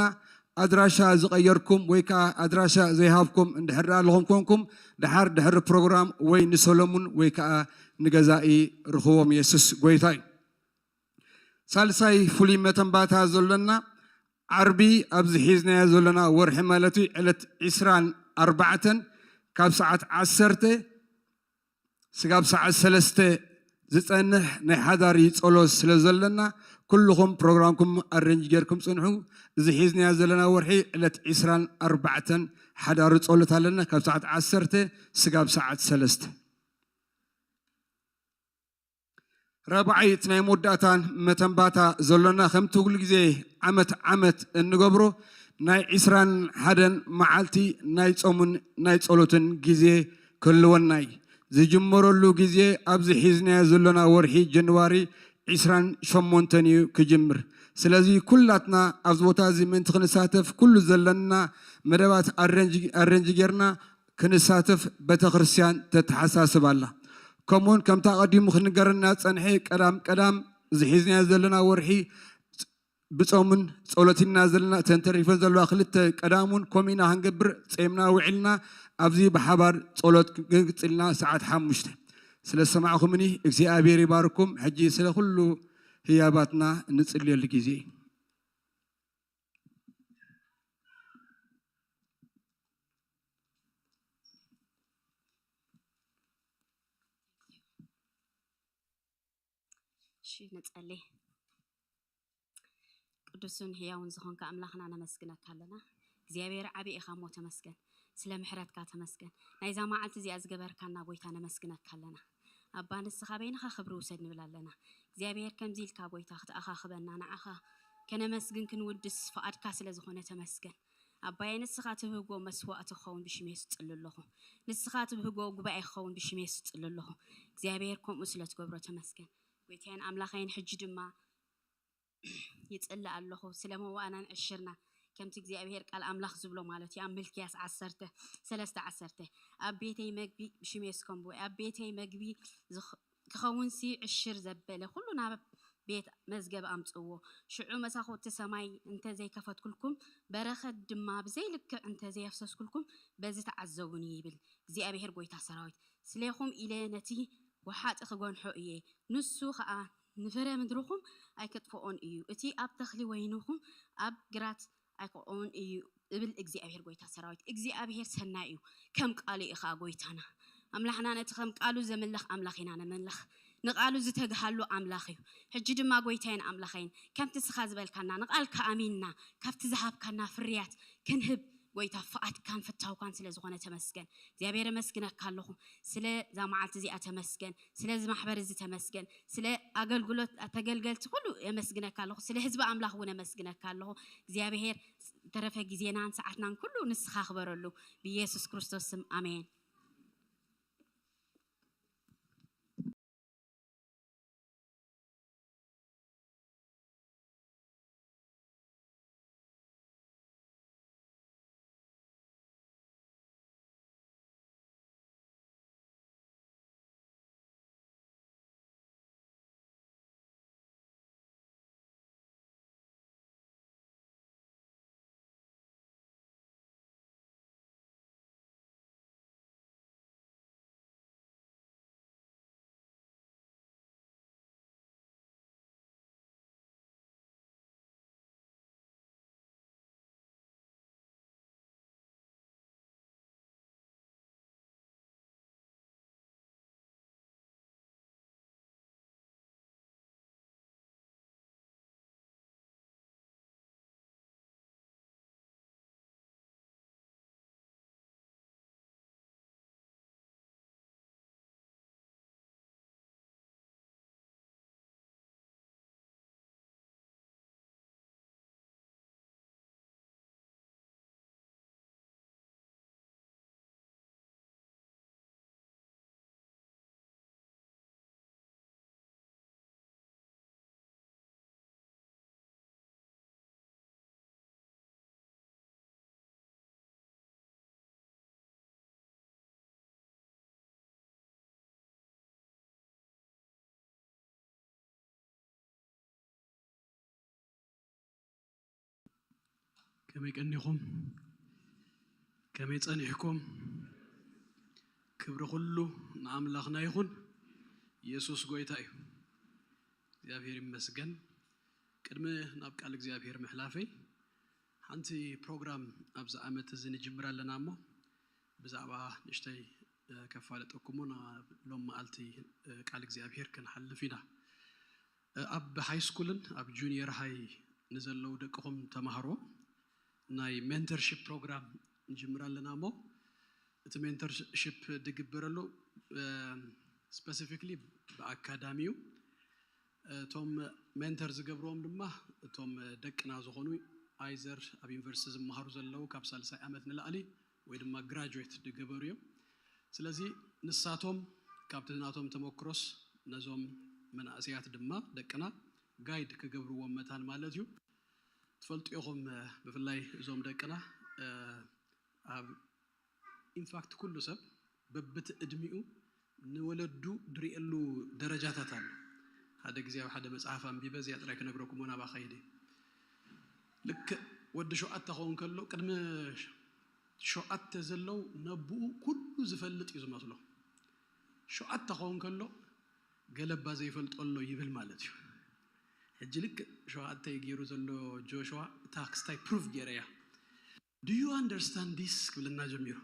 ኣድራሻ ዝቐየርኩም ወይ ከዓ ኣድራሻ ዘይሃብኩም እንድሕር ኣለኹም ኮንኩም ድሕሪ ፕሮግራም ወይ ንሰሎሙን ወይ ከዓ ንገዛኢ ርኽቦም ኢየሱስ ጎይታ እዩ ሳልሳይ ፍሉይ መተንባታ ዘለና ዓርቢ ኣብዚ ሒዝናዮ ዘለና ወርሒ ማለት እዩ ዕለት 24 ካብ ሰዓት 10 ስጋብ ሰዓት 3 ዝፀንሕ ናይ ሓዳሪ ጸሎት ስለ ዘለና ኩልኩም ፕሮግራምኩም ኣረንጅ ጌርኩም ፅንሑ እዚ ሒዝናዮ ዘለና ወርሒ ዕለት 24 ሓዳሪ ጸሎት ኣለና ካብ ሰዓት 10 ስጋብ ሰዓት 3 رابعي تناي موداتان متنباتا زلنا خمتو كل جزء عمت النجبرو ناي إسران حدن معالتي ناي تصومن ناي تصولتن جزء كلون ناي زجمرو لو جزء أبز حزنا زلنا ورحي جنواري إسران شمونتني كجمر سلازي كلاتنا أزوتازي من تخنساتف كل زلنا مربات أرنج جرنا كنساتف بتخرسيان تتحساس بالله كمون كم تقدم خنجرنا صنحي قدام زحزنا زلنا ورحي بصومن صلاتنا زلنا تنتريفن زلوا خلت قدامون كومينا هنجبر صيمنا وعلنا ابزي بحبار صلات قلنا ساعات 5 سلسمعكم مني እግዚአብሔር ይባርኩም حجي ስለ ሁሉ ህያባትና እንጽልይ ለጊዜ
شي نصلي قدسون هياون زخونك املاخنا نمسكنك كلنا እግዚአብሔር ዓቢ ኢኻ ሞ ተመስገን ስለ ምሕረትካ ተመስገን ናይ ዛማዓልት እዚ ኣዝገበርካና ጎይታ ነመስግነክ ከለና ኣባ ንስኻ በይንኻ ክብሪ ውሰድ ንብላለና እግዚአብሔር ከምዚ ኢልካ ጎይታ ክትኣኻኽበና ንዓኻ ከነመስግን ክንውድስ ፈቃድካ ስለ ዝኾነ ተመስገን ኣባዬ ንስኻ ትብህጎ መስዋዕት ክኸውን ብሽሜስ ጽልለኹ ንስኻ ትብህጎ ጉባኤ ክኸውን ብሽሜስ ጽልለኹ እግዚአብሔር ከምኡ ስለ ትገብሮ ተመስገን ጎይታዬን ኣምላኸይን ሕጂ ድማ ይጽልእ ኣለኹ ስለ መዋእናን ዕሽርና كمت እግዚአብሔር ቃል አምላኽ ዝብሎ ማለት ያ ምልክያስ 10:3 ኣብ ቤተይ መግቢ ሽሜስኩም ወይ ኣብ ቤተይ መግቢ ክኸውን ዕሽር ዘበለ ኩሉ ናብ ቤት መዝገብ ኣምጽዎ ሽዑ መሳኹት ሰማይ እንተ ዘይከፈትኩልኩም በረኸት ድማ ብዘይልክዕ እንተ ዘይፍሰስኩልኩም በዚ ተዓዘቡኒ ይብል እግዚአብሔር ጎይታ ሰራዊት ስለኹም ኢለ ነቲ ወሓጥ ክጎንሖ እየ ንሱ ከዓ ንፍረ ምድርኩም ኣይከጥፎን እዩ እቲ ኣብ ተኽሊ ወይንኩም ኣብ ግራት ኣይቆን እዩ እብል እግዚአብሔር ጎይታ ሰራዊት እግዚአብሔር ሰናይ እዩ ከም ቃሉ ኢኻ ጎይታና ኣምላኽና ነቲ ከም ቃሉ ዘመለኽ ኣምላኽና ነመለኽ ንቃሉ ዝተግሃሉ ኣምላኽ እዩ ሕጂ ድማ ጎይታዬን ኣምላኸይን ከምቲ ስኻ ዝበልካና ንቃልካ ኣሚንና ካብቲ ዝሃብካና ፍርያት ክንህብ ጎይታ ፈቃድካን ፍታውካን ስለ ዝኾነ ተመስገን እግዚአብሔር መስግነካ ኣለኹ ስለ ዛማዓልት እዚኣ ተመስገን ስለ ዝማሕበር እዚ ተመስገን ስለ ኣገልግሎት ተገልገልቲ ሁሉ የመስግነካ ኣለኹ ስለ ህዝቢ ኣምላኽ እውን የመስግነካ ኣለኹ እግዚአብሔር ተረፈ ጊዜናን ሰዓትናን ሁሉ ንስኻ ክበረሉ ብኢየሱስ ክርስቶስ ስም ኣሜን
كما يقنيكم كما يصنعكم كبر كله نعملخنا يكون يسوس غويتا እዩ እግዚአብሔር ይመስገን ቅድመ ናብ ቃል እግዚአብሔር መሕላፈይ ሓንቲ ፕሮግራም ኣብዛ ዓመት እዚ ንጅምራለና እሞ ብዛዕባ ንሽተይ ከፋለጠኩምና ሎም ማልቲ ቃል እግዚአብሔር ክንሐልፍ ኢና ኣብ ሃይ ስኩልን ኣብ ጁኒየር ሃይ ንዘለው ደቅኹም ተማሃሮ ናይ ሜንተርሺፕ ፕሮግራም ንጅምራለና እሞ እቲ ሜንተርሺፕ ድግበረሉ ስፔሲፊክሊ በአካዳሚው ቶም ሜንተር ዝገብሮም ድማ ቶም ደቅና ዝኾኑ አይዘር ኣብ ዩኒቨርሲቲ ዝመሃሩ ዘለው ካብ ሳልሳይ ዓመት ንላዕሊ ወይ ድማ ግራጁዌት ድገበሩ እዮም ስለዚ ንሳቶም ካብትናቶም ተሞክሮስ ነዞም መናእስያት ድማ ደቅና ጋይድ ክገብርዎም መታን ማለት እዩ ትፈልጥኹም ብፍላይ እዞም ደቅና ኣብ ኢንፋክት ኩሉ ሰብ በብት እድሚኡ ንወለዱ ድሪኤሉ ደረጃታት አሉ هذا جزء واحد مصحف أم بيبز يطلع كنقرأكم وأنا بخيدي لك ود شو أتخون كله قدم شو أتزلوا نبو كل زفلت يزمسله شو أتخون كله قلب بازي فلت الله يبل مالتي هجلك شو أتيجيرو زلوا جوشوا تاكس تاي proof جريا do you understand this كلنا جميع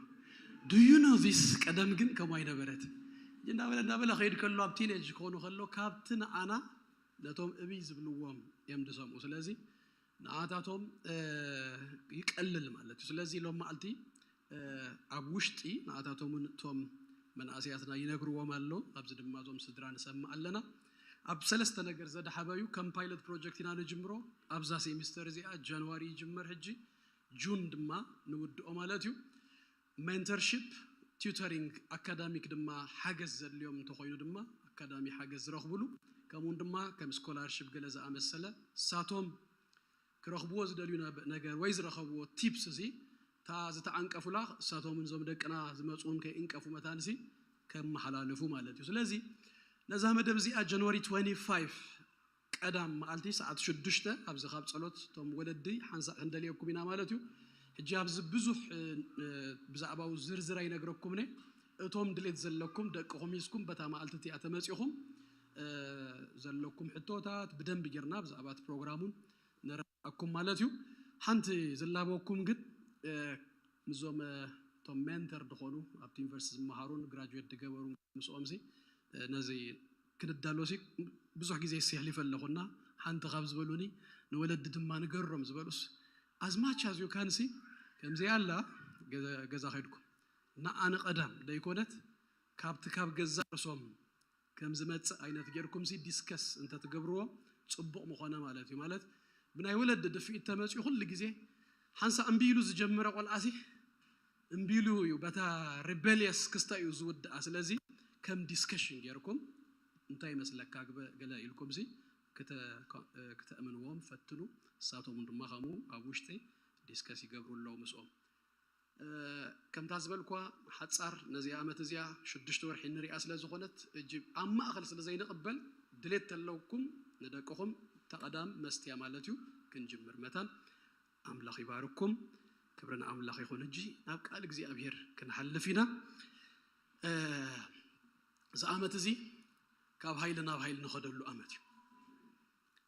do you know this قدم جن كماي نبرت نابلا خير كله أبتينج كونو خلو كابتن أنا نتوم أبيز بلوام يمدسام وسلازي نعاتهم يقلل مالتي سلازي لو مالتي أبوشتي نعاتهم من أسياسنا ينقروا مالو أبزد ما زوم سدران سمع لنا أبسلست نجر زاد حبايو كم بايلوت بروجكت هنا نجمرو أبزا سيمستر زي جانواري جمر هجي جون دما نود أمالاتيو mentorship tutoring academic دما حجز اليوم تخيلوا دما academic حجز رخبلو كمون دما كم scholarship جلزة أمثلة ساتهم كرخبوز دلينا نجار ويز رخبو tips زي تاز تعنك أفلا ساتهم من زمدك أنا زمتون كإنك أفو متانسي كم محلا نفو مالتي سلازي نزهم دبزي جانوري 25 قدام مالتي ساعات شدشته أبز خاب صلوت توم ولدي حنسا عندليكم بنا مالتيو جابز بزح بزعباو زرزراي نغركم ني اتوم دليت زلكم دقكم يسكم بتاما التتي اتمصيهم زلكم حتوتات بدنب جرنا بزعبات بروجرامون نراكم مالتيو حنت زلابوكم جد مزوم توم منتر دخونو اب يونيفرسيتي مهارون جراجويت دغبرو مسومسي نزي كندالوسي بزح غزي سيحلي فلخونا حنت خبز بلوني نولد دما نغرم زبلوس as much as you can see كم زي الله جزا خيركم نا أنا قدام ده يكونت كابت كاب جزا رسوم كم زمت أين تجركم سي discuss أنت تجبروه تصبق مخانا مالتي مالت بناي ولد دفي التماس يقول لك زي حنسا أمبيلو زجمرة والعسي أمبيلو يبتا rebellious كستا يزود أسلازي كم discussion جركم أنتي مثلا كعب جلا يلكم زي كتا أمنوهم فتنو ساتو من دماغمو أبوشتي ديسكاسي قبرو الله مسؤوم كم تازبل كوا حتصار نزي عامة زيا شدشت ورحين رئاس لازغونت جيب أما أخلص لزي نقبل دليت تلوكم نداكوهم تقدام مستيا مالتيو كنجمر متان أملاخ يبارككم كبرنا أملاخ يخون الجي نابك ألك زي أبير كنحلفينا زي عامة زي كاب هايلنا وهايل نخدر له أمتيو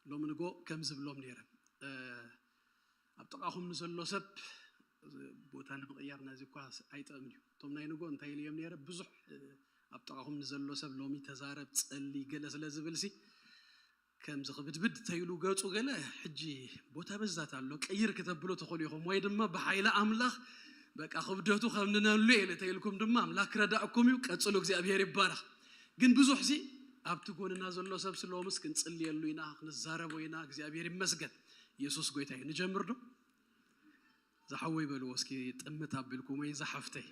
لو منقو كم زبلوم نيرم أبتقاهم نزلوا سب بوتان بغيار نازي كواس أي تأمنيو توم ناينقو انتهي اليوم نيرم بزح أبتقاهم نزلوا سب لومي تزارب تسألي قلس لازبلسي كم زغبت بد تايلو قوتو قلا حجي بوتا بزات علو كأير كتبلو تخوليهم ويدما بحيلا أملاخ بك أخو بدوتو خمنا الليلة تايلكم دما أملاك رداءكم يو كتسلوك زي أبيهر يبارخ قن بزح زي أبتقون نازلوا سب سلومس كنت تسألي اللوينا نزارب ويناك زي أبيهر يمسقت يسوس قويتاي نجمر دو زحوي بالوسكي تأمت أبلكم وين زحفتي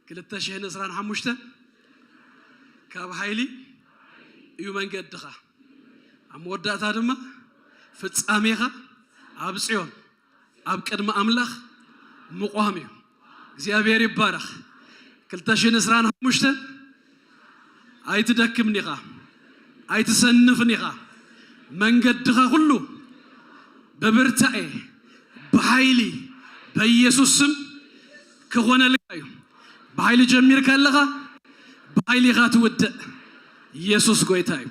كل التشهي نصران حموشته كاب حيلي يومن قدخا عم ودات هادما فتس أميخا أبسيون أبكدم أملاخ مقواميو زي أبيري بارخ كل التشهي نصران حموشته أي تدكمني خا أي تسنفني خا من قدخا كله ببرتاي بحيلي بيسوسم كهونا لكايو بحيلي جمير كاللغا بحيلي غاتود يسوس قويتايو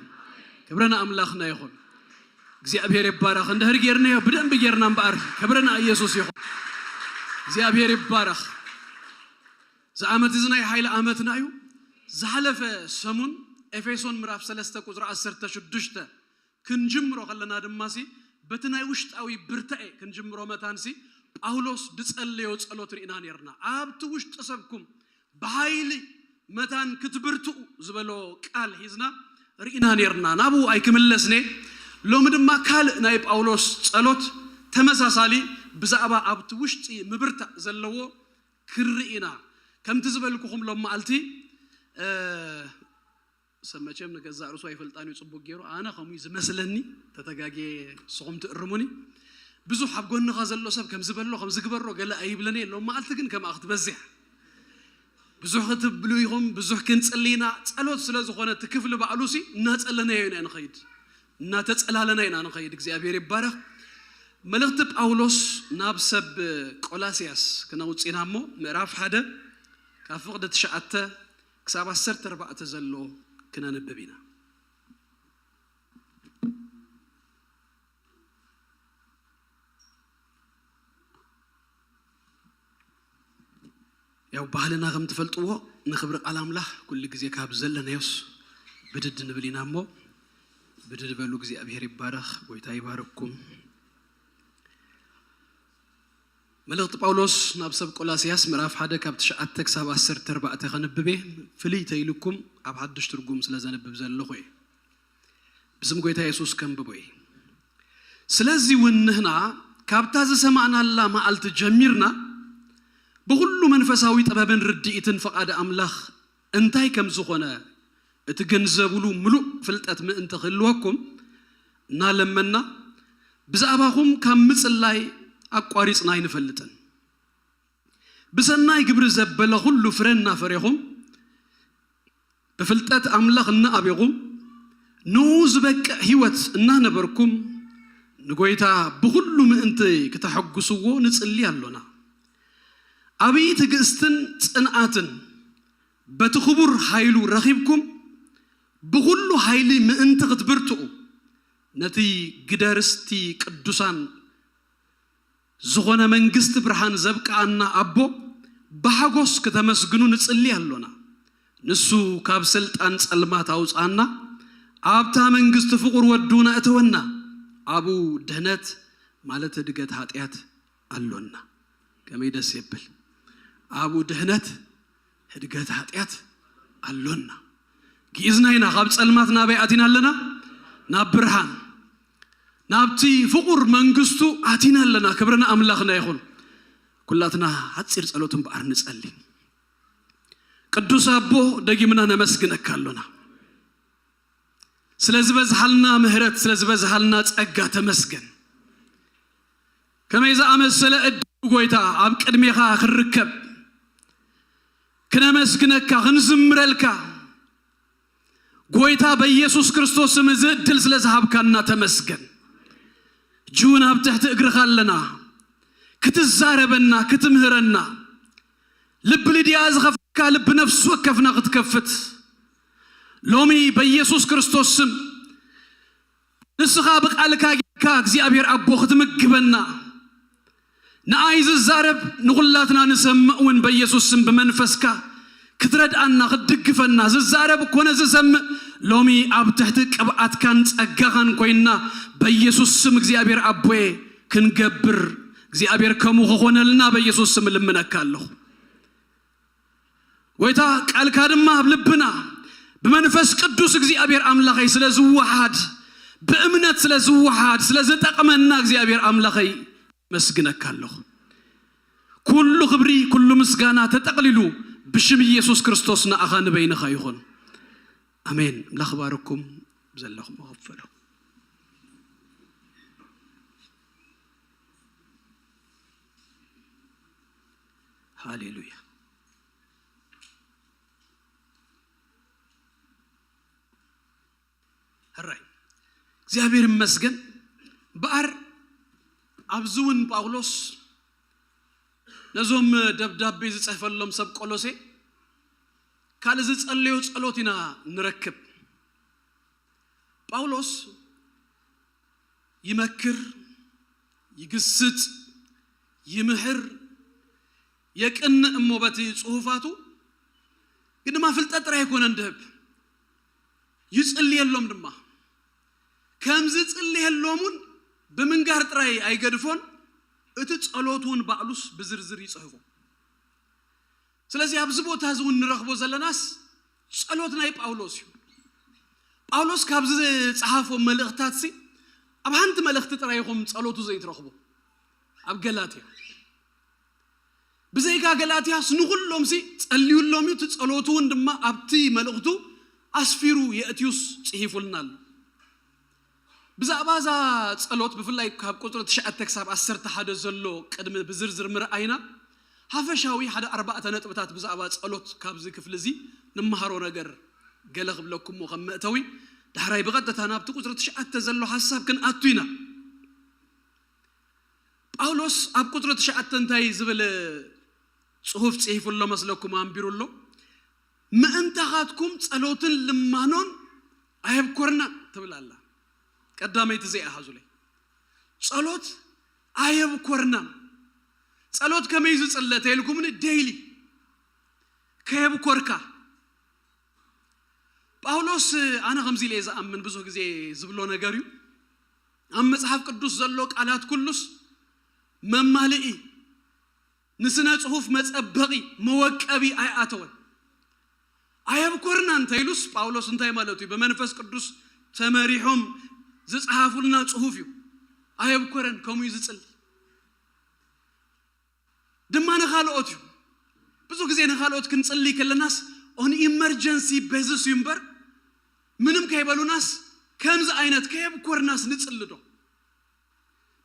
كبرنا أملاخنا يخون እግዚአብሔር ይባረክ እንደ ህርጌርና በደንብ ጌርናም ባር ከብረና ኢየሱስ ይሁን እግዚአብሔር ይባረክ ዘአመት ዝናይ ኃይለ አመት ናዩ ዘሐለፈ ሰሙን ኤፌሶን ምዕራፍ 3 ቁጥር 16 ክንጅምሮ ከለና ደማሲ በትናይ ውሽጣዊ ብርታኤ ክንጅምሮ መታንሲ ጳውሎስ ድጸልዮ ጸሎት ሪና ነርና አብቱ ውሽጥ ሰብኩም በኃይል መታን ክትብርቱ ዝበሎ ቃል ሂዝና ሪና ነርና ናቡ አይክምለስኔ ሎምድማ ካል ናይ ጳውሎስ ጸሎት ተመሳሳሊ ብዛዕባ አብቱ ውሽጥ ምብርታ ዘለዎ ክርኢና ከምቲ ዝበልኩኹም ሎማልቲ ሰመቸም ነገዛ ርሱ አይፈልጣኒ ጽቡቅ ገይሩ አና ከሙ ዝመስለኒ ተተጋጌ ሶም ትእርሙኒ ብዙ ሐብጎንኻ ዘሎ ሰብ ከም ዝበሎ ከም ዝግበሮ ገለ አይብለኒ ሎማልቲ ግን ከም አክት በዚሕ ብዙ ክትብሉ ይኹም ብዙ ክንጽሊና ጸሎት ስለዝኾነ ትክፍል ባዕሉሲ እናጸለና ይና ንኸይድ እና ተጸላለና ይና ንኸይድ እግዚአብሔር ይባረክ መልእክት ጳውሎስ ናብ ሰብ ቆላስያስ ከናውጽናሞ ምዕራፍ 1 ካፍቅደ 9 ክሳብ 14 ዘሎ ከናነበቢና ያው ባህልና ከም ተፈልጥዎ ንኽብር ቃል አምላክ ኩሉ ግዜ ካብ ዘለናዮስ ብድድ ንብሊናሞ بدل بلوك زي أبي هرب بارخ ويتاي بارككم ملغت باولوس نابسب قلاسياس مراف حدا كابتش أتك ساب أسر تربع تخنببه فلي تيلكم أب حدش ترجم سلازان ببزل لخوي بسم قويتا يسوس كم ببوي سلازي ونهنا كابتاز سمعنا الله ما قلت جميرنا بقول من فساوي تبابن رديئتن فقاد أملاخ انتاي كم زخنا اتجنزبولو ملو فلتات ما انت خلوكم نالمنا بزعباهم كم مثلاي اقواريص ناين فلتن بسناي قبر زبله كل فرنا فريهم بفلتات املاخنا ابيهم نوز بك هيوت ان نبركم نغويتا بكل ما انت كتحقسوا نصلي يالونا ابي تگستن صنعاتن بتخبر حيلو رخيبكم بقول هايلي ما أنت قدبرتو نتي قدرستي قدوسان زغنا من قست برهان زبك عنا أبو بحقوس كتمسجنون نصلي هاللونا نسو كابسلت أنس المات أوز عنا أبتا من قست فقر ودونا أتونا أبو دهنت مالت دقت هاتيات اللونا كميدا سيبل أبو دهنت دقت هاتيات اللونا كيزناينا خابص الماتنا بياتينا لنا نابرهان نابتي فقر منغستو اتينا لنا كبرنا املاخنا يخون كلاتنا حصير ጸሎትን በአር ንጸልይ ቅዱስ አቦ ደጊምና ነመስግነክ አለና ስለዚህ በዝሐልና ምህረት ስለዚህ በዝሐልና ጸጋ ተመስገን ከመይዛ አመሰለ እድሉ ጎይታ አብ ቅድሜኻ ክርከብ ከነመስግነካ ክንዝምረልካ ጎይታ በኢየሱስ ክርስቶስ ስም ዝድል ስለዛብካና ተመስገን ጁና ብትሕት እግርኻለና ክትዛረበና ክትምህረና ልብ ልዲያ ዝኸፍካ ልብ ነፍስ ወከፍና ክትከፍት ሎሚ በኢየሱስ ክርስቶስ ስም ንስኻ በቃልካ ጌካ እግዚአብሔር አቦ ክትምግበና نعايز الزارب نقولاتنا نسمعون بيسوع سم بمنفسك كترد أنا خدقفنا الزارب كون زسم لومي أب تحتك أبعت كانت أجعان كوينا بيسوع سم زيابير أبوي كنجبر زيابير كمو خون لنا بيسوع سم لمنا كله ويتا قال كادما بلبنا بمنفس قدوس زيابير أملاخي سلازوحاد بأمنة سلازوحاد سلازتقمنا زيابير أملاخي مسجنك الله كل خبري كل مسجنا تتقللوا بشم يسوع كريستوسنا أخان بين خيخون آمين لخباركم بزلهم مغفرة هاليلويا هراي زيابير مسجن بار አብዙውን ጳውሎስ ነዞም ደብዳቤ ዝጽፈሎም ሰብ ቆሎሴ ካልዝ ጸልዮ ጸሎቲና ንረክብ ጳውሎስ ይመክር ይግስጽ ይምህር የቅን እሞበት ጽሁፋቱ ግን ማፍልጠት ጥራ ይኮነ እንደብ ይጽልየሎም ድማ ከምዝ ጽልየሎሙን በመንጋር ጥራይ አይገድፎን እቲ ጸሎቱን ባዕሉስ በዝርዝር ይጽህፉ ስለዚህ አብዝ ቦታ ዝውን ንረኽቦ ዘለናስ ጸሎት ናይ ጳውሎስ ጳውሎስ ካብዝ ጸሐፎ መልእኽታት ሲ ኣብ ሃንቲ መልእኽት ጥራይኹም ጸሎቱ ዘይትረኽቡ ኣብ ገላትያ ብዘይካ ገላትያ ስንኹሎም ሲ ጸልዩሎም እዩ ጸሎቱን ድማ ኣብቲ መልእኽቱ አስፊሩ የእትዩስ ጽሒፉልናል ብዛዕባ ዛ ጸሎት ብፍላይ ካብ ቁጥር 9 ክሳብ 11 ዘሎ ቅድም ብዝርዝር ምርአይና ሓፈሻዊ ሓደ 4 ነጥብታት ብዛዕባ ጸሎት ካብዚ ክፍል እዚ ንመሃሮ ነገር ገለ ክብለኩም ከም መእተዊ ዳሕራይ ብቐጥታ ናብቲ ቁጥር 9 ዘሎ ሐሳብ ክንኣቱይና ጳውሎስ ኣብ ቁጥር 9 እንታይ ዝብል ጽሑፍ ጽሒፉሎ መስለኩም አንቢሩሎ ምእንታኻትኩም ጸሎትን ልማኖን አይብኮርና ትብላላ ቀዳመይት ዘይ አሐዙለይ ጸሎት አይብኮርና ጸሎት ከመይዝ ጸለተ ይልኩምን ዴይሊ ከይብኮርካ ጳውሎስ አና ከምዚ ለዛ አምን ብዙ ጊዜ ዝብሎ ነገርዩ አም መጽሐፍ ቅዱስ ዘሎ ቃላት ኩሉስ መማልኢ ንስነ ጽሑፍ መጸበቂ መወቀቢ አይአተወን አይብኮርና እንታይሉስ ጳውሎስ እንታይ ማለቱ በመንፈስ ቅዱስ ተመሪሖም ዝጽሐፉልና ጽሑፍ እዩ አይብኮረን ከመ ይዝጽል ድማ ነኻልኦት እዩ ብዙ ጊዜ ነኻልኦት ክንጽልይ ከለናስ ኦን ኢመርጀንሲ ቤዝስ ይምበር ምንም ከይበሉናስ ከምዝ አይነት ከይብኮርናስ ንጽልዶ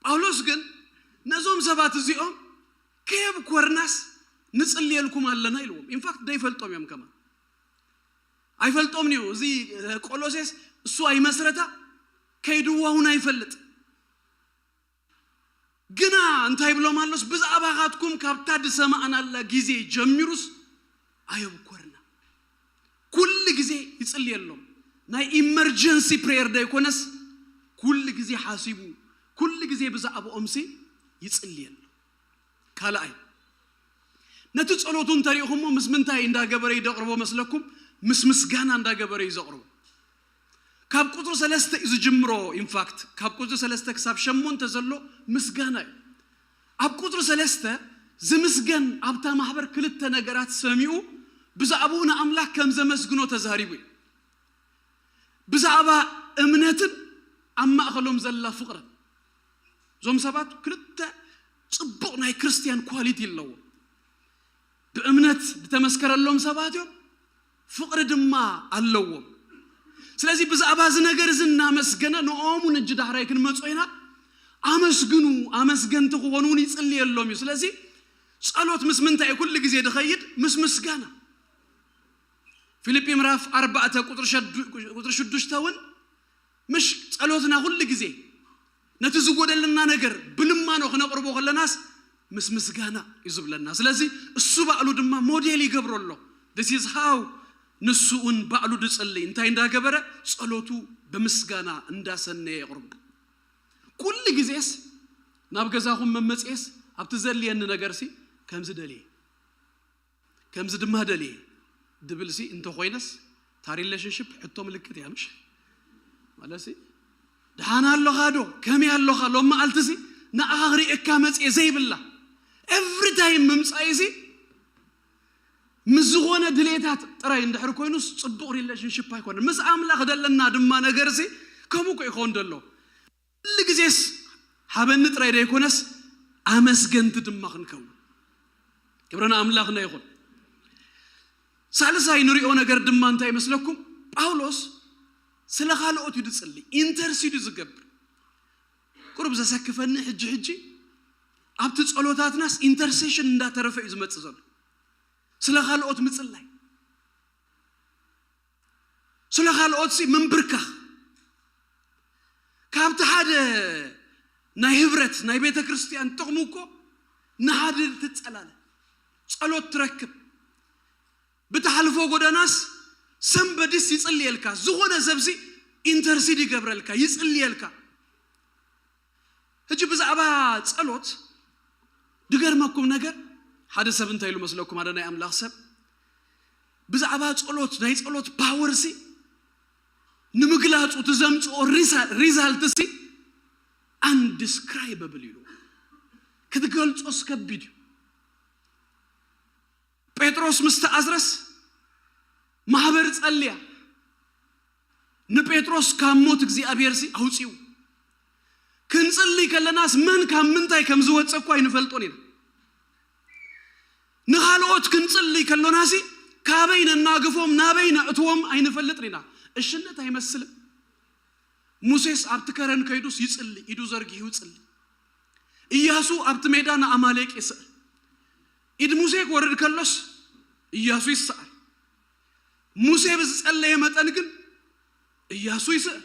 ጳውሎስ ግን ነዞም ሰባት እዚኦም ከይብኮርናስ ንጽልየልኩም አለና ይልዎም ኢንፋክት ደይፈልጦም እዮም ከማ አይፈልጦም ነው እዚ ቆሎሴስ እሱ አይመስረታ ከይዱዋውን አይፈልጥ ግና እንታይ ብሎ ማለስ ብዛዕባኻትኩም ካብታድ ሰማዕናላ ጊዜ ጀሚሩስ አይብኮርና ኩል ጊዜ ይጽልየሎም ናይ ኢመርጀንሲ ፕሬየር ዳይኮነስ ኩል ጊዜ ሐሲቡ ኩል ጊዜ ብዛዕባኦምሲ ይጽልየሎም ካልአይ ነቱ ጸሎቱን ተሪኹሞ ምስምንታይ እንዳገበረ ይደቅርቦ መስለኩም ምስጋና እንዳገበረ ይዘቅርቦ ካብ ቁጥር 3 ዝጅምሮ ኢንፋክት ካብ ቁጥር 3 ክሳብ 8 ዘሎ ምስጋና ኣብ ቁጥር 3 ዝምስገን ኣብታ ማህበር ክልተ ነገራት ሰሚኡ ብዛዕባውና አምላክ ከም ዘመስግኖ ተዛሪቡ ብዛዕባ እምነትን አማእኸሎም ዘላ ፍቅር ዞም ሰባት ክልተ ጽቡቕ ናይ ክርስቲያን ኳሊቲ ይለው በእምነት በተመስከረሎም ሰባት እዮም ፍቅር ድማ አለዎም ስለዚህ ብዛዕባ ዝነገር ዝና መስገነ ነኦሙን እጅ ዳህራይ ክንመጾይና አመስግኑ አመስገንት ሆኑን ይጽልየሎም እዩ ስለዚህ ጸሎት ምስምንታይ ኩል ጊዜ ደኸይድ ምስጋና ፊልጵ ምዕራፍ 4 ቁጥር 6 ውን ምሽ ጸሎትና ኩል ጊዜ ነቲ ዝጎደልና ነገር ብልማ ነው ከነቅርቦ ከለናስ ምስጋና ይዝብለና ስለዚህ እሱ ባዕሉ ድማ ሞዴል ይገብረሎ this is how ንሱኡን ባዕሉ ድጽልይ እንታይ እንዳገበረ ጸሎቱ በምስጋና እንዳሰነ ይቅርብ ኩል ጊዜስ ናብ ገዛኹም መመጽስ ኣብቲ ዘልየን ነገርሲ ከምዝ ደልየ ከምዝ ድማ ደልየ ድብልሲ እንተ ኮይነስ ታ ሪሌሽንሺፕ ሕቶ ምልክት ያምሽ ማለሲ ደሃና አለኻዶ ከመ ያለኻ ሎማ አልትሲ ናአኽሪ እካ መጽ ዘይብላ every time መምጻይሲ ምዝኾነ ድሌታት ጥራይ እንድሕር ኮይኑስ ጽቡቕ ሪሌሽንሺፕ አይኮን ምስ አምላኽ ደለና ድማ ነገርሲ ከመ ይኾን ደሎ ለጊዜስ ሐበን ጥራይ ደይኮነስ አመስገንት ድማ ክንከው ክብረና አምላኽና ይኹን ሳልሳይ ንሪኦ ነገር ድማ እንታይ መስለኩም ጳውሎስ ስለ ካልኦት ይድጽልይ ኢንተርሲድ ዝገብር ቁርብ ዘሰክፈኒ ሕጂ ኣብቲ ጸሎታትናስ ኢንተርሴሽን እንዳተረፈ ይዝመጽእ ዘሎ ስለ ካልኦት ምጽላይ ስለ ካልኦት ሲ መንብርካ ካብቲ ሓደ ናይ ህብረት ናይ ቤተ ክርስቲያን ጥቅሙ እኮ ንሓድር ትጸላለ ጸሎት ትረክብ ብተሐልፎ ጎዳናስ ሰንበዲስ ይጽልየልካ ዝሆነ ሰብሲ ኢንተርሲድ ይገብረልካ ይጽልየልካ እጅ ብዛዕባ ጸሎት ድገርመኩም ነገር ሓደ ሰብ እንታይ ኢሉ መስለኩም ሓደ ናይ አምላኽ ሰብ ብዛዕባ ጸሎት ናይ ጸሎት ፓወርሲ ንምግላጹ ተዘምጽኦ ሪዛልትሲ undescribable ይሉ ክትገልጾስ ከቢድ ጴጥሮስ ምስተአዝረስ ማህበር ጸልያ ንጴጥሮስ ካሞት እግዚአብሔር ሲ አውጪው ክንጽልይ ከለናስ መን ካምንታይ ከምዝወጸ እኮ አይንፈልጦን ኢና ንኻልኦት ክንጽልይ ከለናሲ ካበይና ናግፎም ናበይና እትዎም አይንፈልጥና እሽነት አይመስልም ሙሴስ አብት ከረን ከይዱስ ይጽልይ ኢዱ ዘርጊ ይጽልይ ኢያሱ አብት ሜዳና አማሌቅ ይስል ኢድ ሙሴ ወርድ ከሎስ ኢያሱ ይስል ሙሴ በጸለየ መጠን ግን ኢያሱ ይስል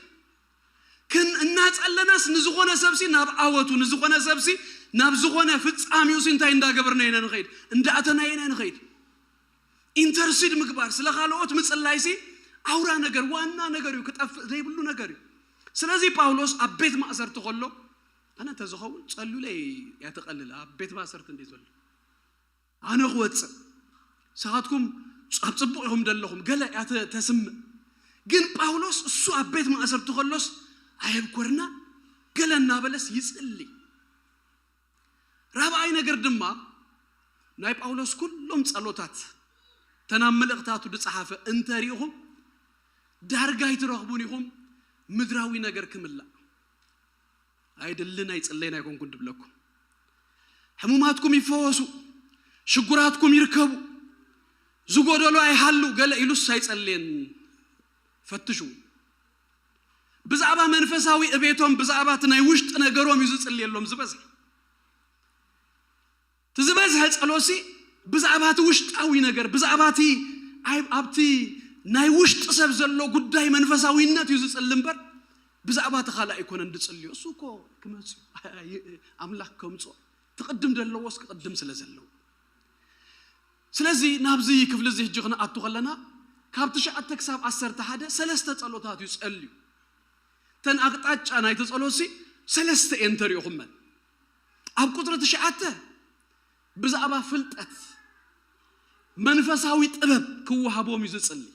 كن الناس ألناس نزخونا سبسي ناب عوتو نزخونا سبسي ناب زخونا فتصاميو سنتا إندا قبرنا ينا نخيد إندا أتنا ينا نخيد إنترسيد مكبار سلخالوت متصلايسي أورا نجر وانا نجريو كتأف زي بلو نجريو سلازي باولوس أبيت ما أسرت خلو أنا تزخون صلوا لي يتقلل أبيت ما أسرت ندي زول أنا قوت ساعتكم أبصبوهم دلهم قلا تسم جن باولوس سو أبيت ما أسرت خلوس أيب كورنا قلنا بلس يسألي رابع أين قردما نايب أولوس كلهم صلوتات تنامل اغتاتو دصحافة انتريهم دارقاي ترغبونيهم مدراوي نقر كملا هيدلنا يتصلينا يكون كنت بلكم حموماتكم يفوسوا شقراتكم يركبوا زقودولو يحلوا قال إلوس هيتصلين فتشوا بزعبا منفساوي ابيتهم بزعبا تناي وشط نغروم يزصلي يلوم زبزح تزبزح صلوسي بزعبات وشطاوي نغر بزعباتي ابتي ناي وشط سب زلو غداي منفساويነት يزصلنبر بزعبات خلا يكون اندصليو سوكو كمص املاك كمصو تقدم دلوس قدم سلازلو سلازي نابزي كفل زي جخنا اتو خلنا كابتش اتكساب 10 حدا ثلاثه صلوتات يصليو تن أقطعت أنا يتصلوسي ثلاثة إنتريو خمن أب قدرة شعته بزعبا فلتت منفساوي طبب كوهابوم يزصلي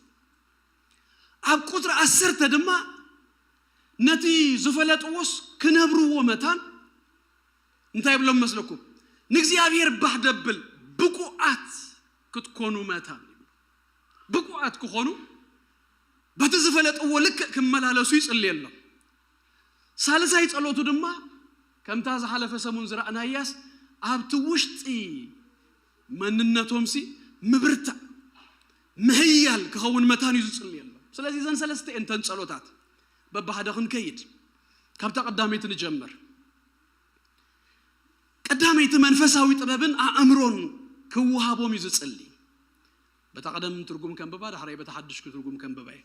أب قدرة أسرت دما نتي زفلت وس كنبرو متان انتي بلوم مسلكم نغزيابير بحدبل بقوات كتكونوا متان بقوات كخونوا بتزفلت أولك كملالسو يصلي الله سالساي ጸሎቱ ድማ ከምታ ዝሐለፈ ሰሙን ዝራእና ያስ ኣብቲ ውሽጢ መንነቶምሲ ምብርታ መህያል ከኸውን መታን ይዝጽል የለ ስለዚህ ዘን ሰለስተ እንተን ጸሎታት በባህደኹን ከይድ ካብታ ቀዳሜት ንጀምር ቀዳሜት መንፈሳዊ ጥበብን አእምሮን ክውሃቦም ይዝጽል በተቀደም ትርጉም ከንበባ ዳህራይ በተሐድሽ ትርጉም ከንበባይ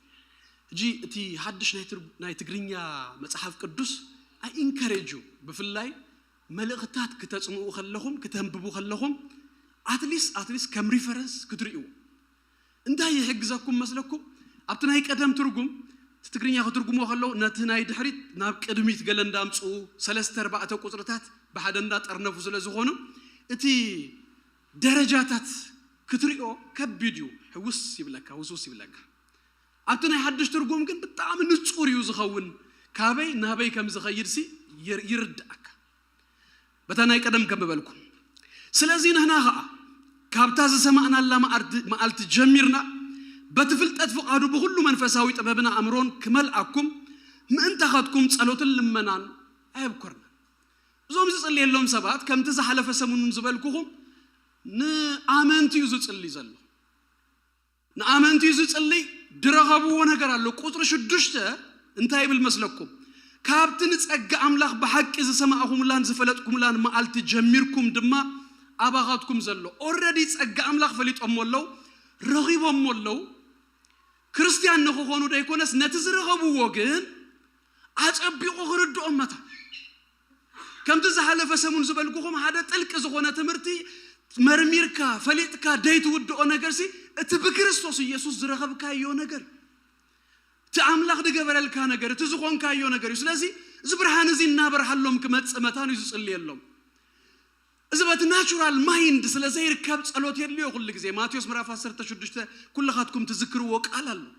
جي تي حدش ناي تجرينيا مصحف قدوس اي انكاريجو بفلاي ملغتات كتصمو خلهم كتنببو خلهم اتليست كم ريفرنس كتريو اندا يحجزكم مسلكم ابتناي قدم ترغم تجرينيا ترغمو خلو نتناي دحريت ناب قدميت قال اندامصو 3 4 قطرታት بحد اندا طرنفو ስለዝሆኑ እቲ ደረጃታት كتريو كبيديو حوس يبلك حوس يبلك أتنا يحدش ترجم كن بتعم نتصور يوزخون كابي نابي كم زخير سي يردك بتنا يقدم كم ببالكم سلازين هنا كابتاز سمعنا الله ما قلت جميرنا بتفلت أدفق عدو بغلو منفساوي تبابنا أمرون كمال أكم ما انت خدكم تصلوت اللمنان أبكرنا زوم زصلي اللهم سبات كم تزحل فسمون زبالكم نآمنتي يزصلي زلو نآمنتي يزصلي درغبو ونهجر الله قطر شدشته انتهي بالمسلكم كابتن تصق املاح بحق اذا سمعهم لان زفلتكم لان ما قلت جميركم دما اباغاتكم زلو اوريدي تصق املاح فليطم ولو رغيبهم ولو ክርስቲያን ነው ሆኖ ደይኮነስ ነትዝረغبو ወገን አጨቢቆ ግርዶ እመታ كم تزحلف سمون زبلكم هذا تلك زخونة تمرتي مرميركا فليتكا ديت ودو نجرسي تبكريستوس يسوع زرخب كايو نجر تأملاخ دقبر الكا نجر تزخون كايو نجر سلازي زبرهان زين نابر حلهم كمت متان يصلي لهم زبات ناتشورال مايند سلازي ركاب صلوت يليو كل زي ماتيوس مراف 10 تشدشته كل خاتكم تذكروا وقال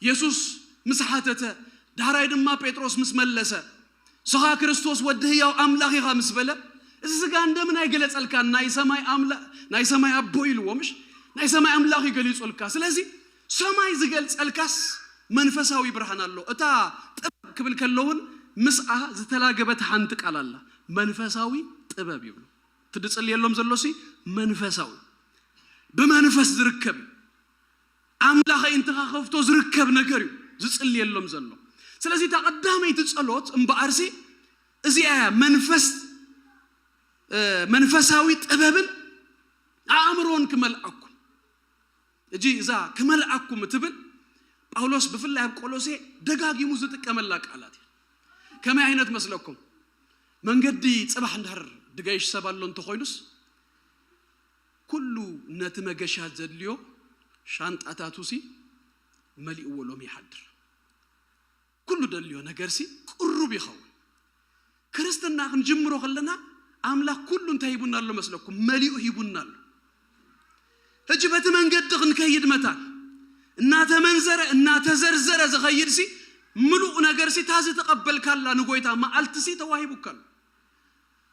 يسوع مسحاتته دهراي دما بيتروس مسملسه سخا كريستوس ودهياو املاخي خامس بلا زغا እንደምን አይገለጸልካ ናይ ሰማይ አቦ ይልዎምሽ ናይ ሰማይ አምላኽ ይገልጹልካ ስለዚህ ሰማይ ዝገልጸልካስ መንፈሳዊ ብርሃን አለው እታ ጥበብ ክብል ከለውን ምስአ ዝተላገበት ሓንቲ ቃል አለ መንፈሳዊ ጥበብ ይብሉ ትድጽል የሎም ዘሎሲ መንፈሳዊ በመንፈስ ዝርከብ አምላኽ እንትኻ ከፍቶ ዝርከብ ነገር እዩ ዝጽል የሎም ዘሎ ስለዚህ ተቀዳመይ ትጸሎት እምባአርሲ እዚያ መንፈሳዊ ጥበብን አእምሮን ከመልአኩም እጂ እዛ ከመልአኩም ትብል ጳውሎስ በፍላይ ቆሎሴ ደጋጊሙ ዝጥቀመላ ቃላት ከመይ አይነት መስለኩም መንገዲ ጽባህ እንዳር ድጋይሽ ሰባሎን ተኾይኑስ ኩሉ ነት መገሻ ዘልዮ ሻንጣታቱሲ መሊኡ ወሎም ይሐድር ኩሉ ደልዮ ነገርሲ ቁሩብ ይኸው ክርስትና ክንጅምሮ ከለና አምላክ ኩሉ እንታይቡና አለ መስለኩም መሊኡ ይቡናል እጅበት መንገድ ክንከይድ መታል እናተ መንዘረ እናተ ዘርዘረ ዘኸይድሲ ምሉኡ ነገርሲ ታዝ ተቀበልካላ ንጎይታ ማአልትሲ ተዋሂቡካል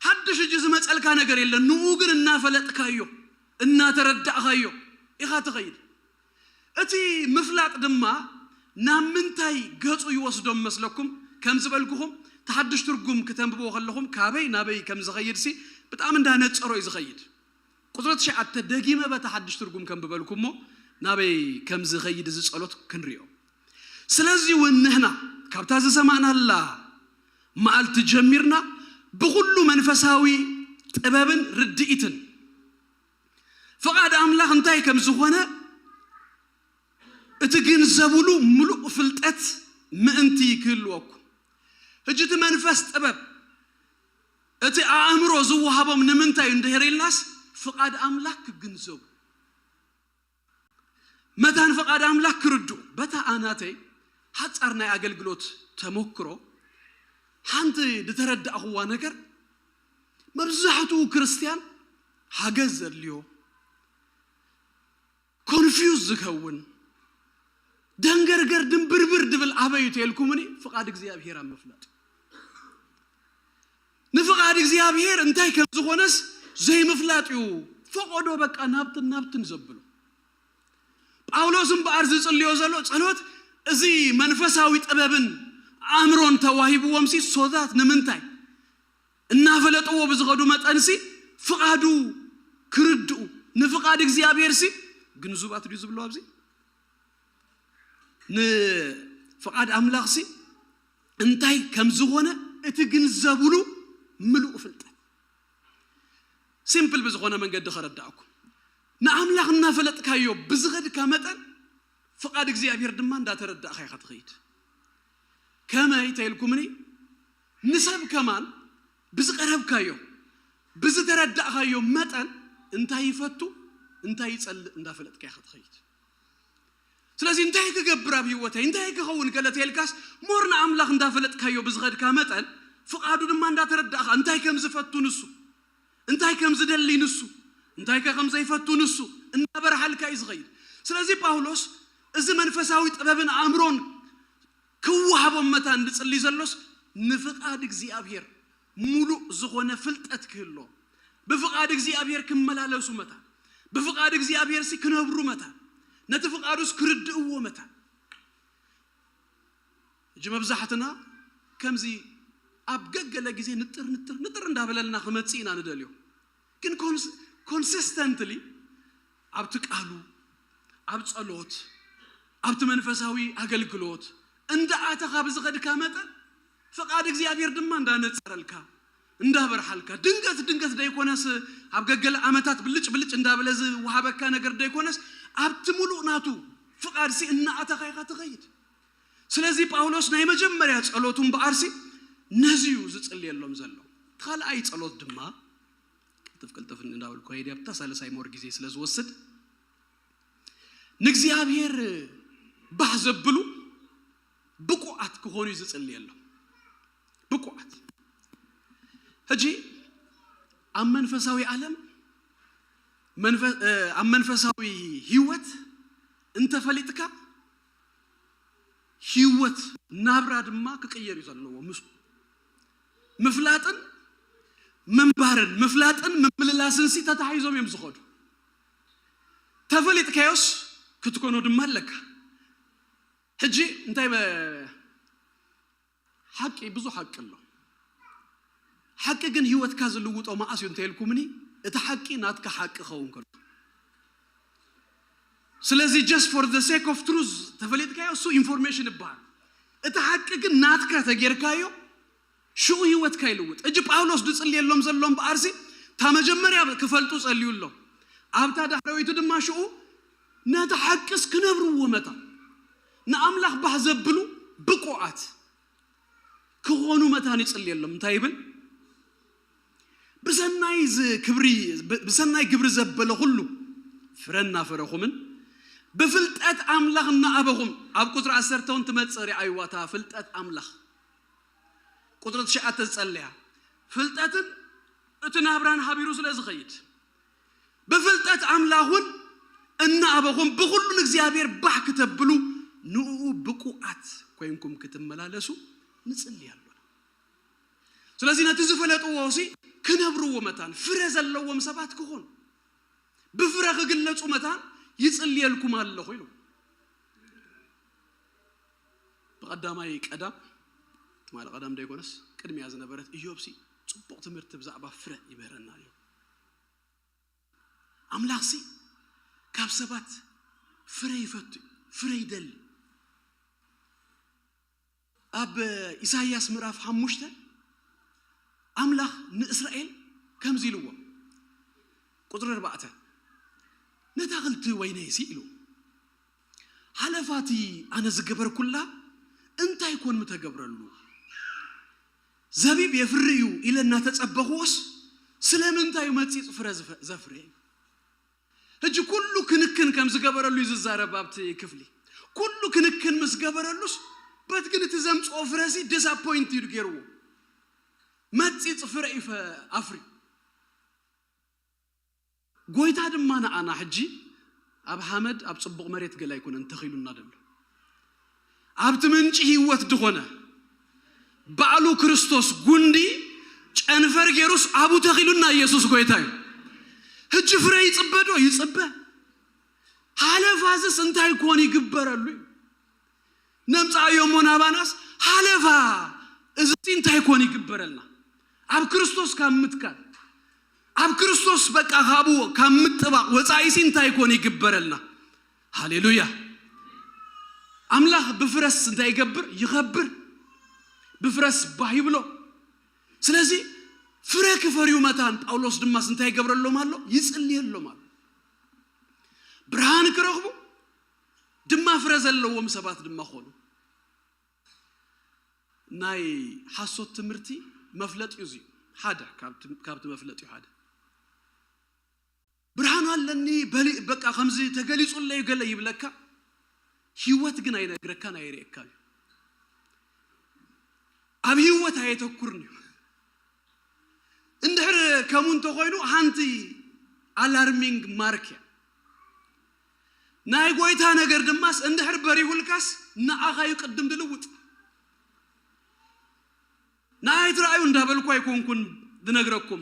ሐድሽ እጅ ዝመጸልካ ነገር የለ ንኡ ግን እናፈለጥካዮ እናተረዳእካዮ ኢኻ ተኸይድ እቲ ምፍላጥ ድማ ናምንታይ ገጹ ይወስዶም መስለኩም ከም ዝበልኩኹም ተሐድሽ ትርጉም ከተንብቦ ከለኹም ካበይ ናበይ ከም ዝኸይድሲ በጣም እንዳነጸሮ ይዝኸይድ ቁጥረት ሸዓተ ደጊመ በተሐድሽ ትርጉም ከም በበልኩሞ ናበይ ከም ዝኸይድ ዝጸሎት ክንሪዮ ስለዚህ ወንህና ካብታ ዝሰማናላ ማልት ጀሚርና በሁሉ መንፈሳዊ ጥበብን ርድኢትን ፈቃድ አምላኽ እንታይ ከም ዝሆነ እትግን ዘብሉ ሙሉእ ፍልጠት ምእንቲ ይክልወኩ እጅት መንፈስ ጥበብ እቲ አእምሮ ዝወሃቦም ንምንታይ እንደሄረላስ ፈቃድ አምላክ ግንዘቡ መታን ፈቃድ አምላክ ክርዱ በታ አናተይ ሐጻርናይ አገልግሎት ተሞክሮ ሓንቲ ድተረዳእኹዋ ነገር መብዛሕቱ ክርስቲያን ሓገዝ ዘልዮ ኮንፊውዝ ዝከውን ደንገርገር ድንብርብር ድብል አበይቱ የልኩምኒ ፈቃድ እግዚአብሔር አመፍለጥ ንፈቃድ እግዚአብሔር እንታይ ከዝኾነስ ዘይ መፍላጥዩ ፈቆዶ በቃ ናብትን ዘብሉ ጳውሎስም በአርዝ ጽልዮ ዘሎ ጸሎት እዚ መንፈሳዊ ጥበብን አእምሮን ተዋሂብዎም ሲ ሶዛት ንምንታይ እናፈለጥዎ ብዝኸዱ መጠንሲ ፈቃዱ ክርድኡ ንፈቃድ እግዚአብሔር ሲ ግንዙባት ዲዩ ዝብሉ ኣብዚ ንፈቃድ አምላኽ ሲ እንታይ ከም ዝሆነ እቲ ግንዘብሉ ምሉእ ፍልጠት ሲምፕል በዝኾነ መንገድ ተረዳእኩም ንአምላኽ እናፈለጥካዮ ብዝኸድካ መጠን ፈቃድ እግዚአብሔር ድማ እንዳተረዳእካ ኢኻ ትኸይድ ከመይ ተይልኩምኒ ንሰብ ከማን ብዝቀረብካዮ ብዝተረዳእካዮ መጠን እንታይ ይፈቱ እንታይ ይጸልእ እንዳፈለጥካ ኢኻ ትኸይድ ስለዚህ እንታይ ክገብር ኣብ ህይወተይ እንታይ ክኸውን ከለተልካስ ሞርና አምላኽ እንዳፈለጥካዮ ብዝኸድካ መጠን ፈቃዱ ድማ እንዳተረዳእካ እንታይ ከም ዝፈቱ ንሱ እንታይ ከም ዝደሊ ንሱ እንታይ ከም ዘይፈቱ ንሱ እንዳበርሐልካ ይዝኸይድ ስለዚህ ጳውሎስ እዚ መንፈሳዊ ጥበብን አእምሮን ክዋሃቦም መታ እንድጽሊ ዘሎስ ንፈቃድ እግዚአብሔር ሙሉእ ዝኾነ ፍልጠት ክህሎ በፈቃድ እግዚአብሔር ክመላለሱ መታ በፈቃድ እግዚአብሔር ሲ ክነብሩ መታ ነቲ ፈቃዱስ ክርድእዎ መታ እጅ መብዛሕትና ከምዚ ኣብ ገገለ ጊዜ ንጥር እንዳበለልና ክመጽኢና ንደልዮ ግን ኮንሲስተንትሊ ኣብቲ ቃሉ ኣብ ጸሎት ኣብቲ መንፈሳዊ አገልግሎት እንደ አተኻ ብዝኸድካ መጠን ፈቃድ እግዚአብሔር ድማ እንዳነጸረልካ እንዳበርሐልካ ድንገት ደይኮነስ ኣብ ገገለ ዓመታት ብልጭ እንዳበለዝ ወሃበካ ነገር ደይኮነስ ኣብቲ ሙሉእ ናቱ ፈቃድ ሲ እና አተኻ ኢኻ ትኸይድ ስለዚህ ጳውሎስ ናይ መጀመርያ ጸሎቱን በአርሲ ነዚዩ ዝጽልየሎም ዘሎ ካልኣይ ጸሎት ድማ ቅልጥፍ እንዳብል ኮይዲ ኣብታ ሳልሳይ ሞር ጊዜ ስለዝወስድ ንእግዚአብሔር ባህ ዘብሉ ብቁዓት ክኾኑ ይዝጽልየለው ብቁዓት ሕጂ ኣብ መንፈሳዊ ዓለም ኣብ መንፈሳዊ ህይወት እንተ ፈሊጥካ ህይወት ናብራ ድማ ክቅየር ይዘለዎ ምስ ምፍላጥን መንባርን ምፍላጥን ምምልላስን ሲ ተታሂዞም እዮም ዝኸዱ ተፈሊጥካዮስ ክትኮኑ ድማ ኣለካ ሕጂ እንታይ ሓቂ ብዙ ሓቂ ኣሎ ሓቂ ግን ህይወትካ ዝልውጦ ማእስዩ እንተይልኩምኒ እቲ ሓቂ ናትካ ሓቂ ኸውን ከሎ ስለዚ just for the sake of truth ተፈሊጥካዮ እሱ ኢንፎርሜሽን ይባል እቲ ሓቂ ግን ናትካ ተጌርካዮ ሽኡ ህይወትካ ይልውጥ እጂ ጳውሎስ ድጽልየሎም ዘሎም በአርሲ ታመጀመሪያ ክፈልጡ ጸልዩሎም ኣብታ ዳሕረዊቱ ድማ ሽኡ ናታ ሓቅስ ክነብርዎ መታ ንኣምላኽ ባህ ዘብሉ ብቁዓት ክኾኑ መታን ይጽልየሎም እንታይ ይብል بسناي كبر زبله كله فرنا فرخمن بفلتات أملاخنا أبهم أب قدر عسرتون تمتصري أيواتا فلتات أملاخ قدرة شاءت تصليها فلتات اتنابران حبيروس لازغيد بفلتات أملاخون أن أبهم بكل نجزيابير بحك تبلو نو بقوات كوينكم كتملالسو نصليها ስለዚህ ነትዝፈለጡ ወሲ ከነብሩው መታን ፍረዝ አለውም ሰባት ከሆነ በፍረህ ግለጹ መታን ይጽልየልኩም አለሁ ይሉ በቀዳማይ ቀዳም ማለት ቀዳም ዳይኮነስ ቅድም ያዝ ነበረት ኢዮብሲ ጽቡቅ ትምርት ብዛዕባ ፍረ ይበረና እዩ አምላክሲ ካብ ሰባት ፍረ ይፈቱ ፍረ ይደል አብ ኢሳይያስ ምዕራፍ 5 أملاخ نإسرائيل كم زيلوا قدر 4 نتاغلت ويني سيلو حلفاتي أنا زجبر كلها أنت يكون متجبر له زبيب يفريو إلى الناس تسبخوس سلام أنت يوم تسيط فرز زفري هجي كله كنكن كم زجبر له يززار بابتي كفلي كله كنكن مسجبر له بس كنت تزمت أفرزي disappointed يرجعوا ما تصير فرق في أفري قويت هذا ما أنا حجي أب حمد أب صبغ مريت قال يكون انتخيلوا النادل أب تمنشي هوت دخنا بعلو كريستوس جندي أن فرق يروس أبو تخيلوا النا يسوع قويت هاي هجي فرق يصبدوا يصبه حاله فازس انت يكون يكبر اللي نمسع يومنا بناس حاله فا إذا انت يكون يكبر لنا أب كريستوس كمتكال أب كريستوس بك أخابو كمتبع وصايسين تايكون يكبر لنا هاليلويا أملاخ بفرس انت يخبر بفرس بايبلو سلازي فرق فريو متان باولوس دماس انت يكبر له مالو يصلي له مال برهان كرخبو دما فرز لهم سبات دما خونو ناي حسوت تمرتي مفلط يزي حدا كابت مفلط يحدا برهان لني بلي بقى خمسي تغليص الله يغلى يبلكا ህይወት ግን አይነግረካን አይረካል አብ ህይወት አይተኩርኒ እንደር ከሙን ተቆይኑ አንቲ አላርሚንግ ማርኪያ ናይ ጎይታ ነገር ድማስ እንደር በሪሁልካስ ናአኻዩ ቅድም ድልውጥ ናይ ትራዩ እንዳበልኩ አይኮንኩን ድነግረኩም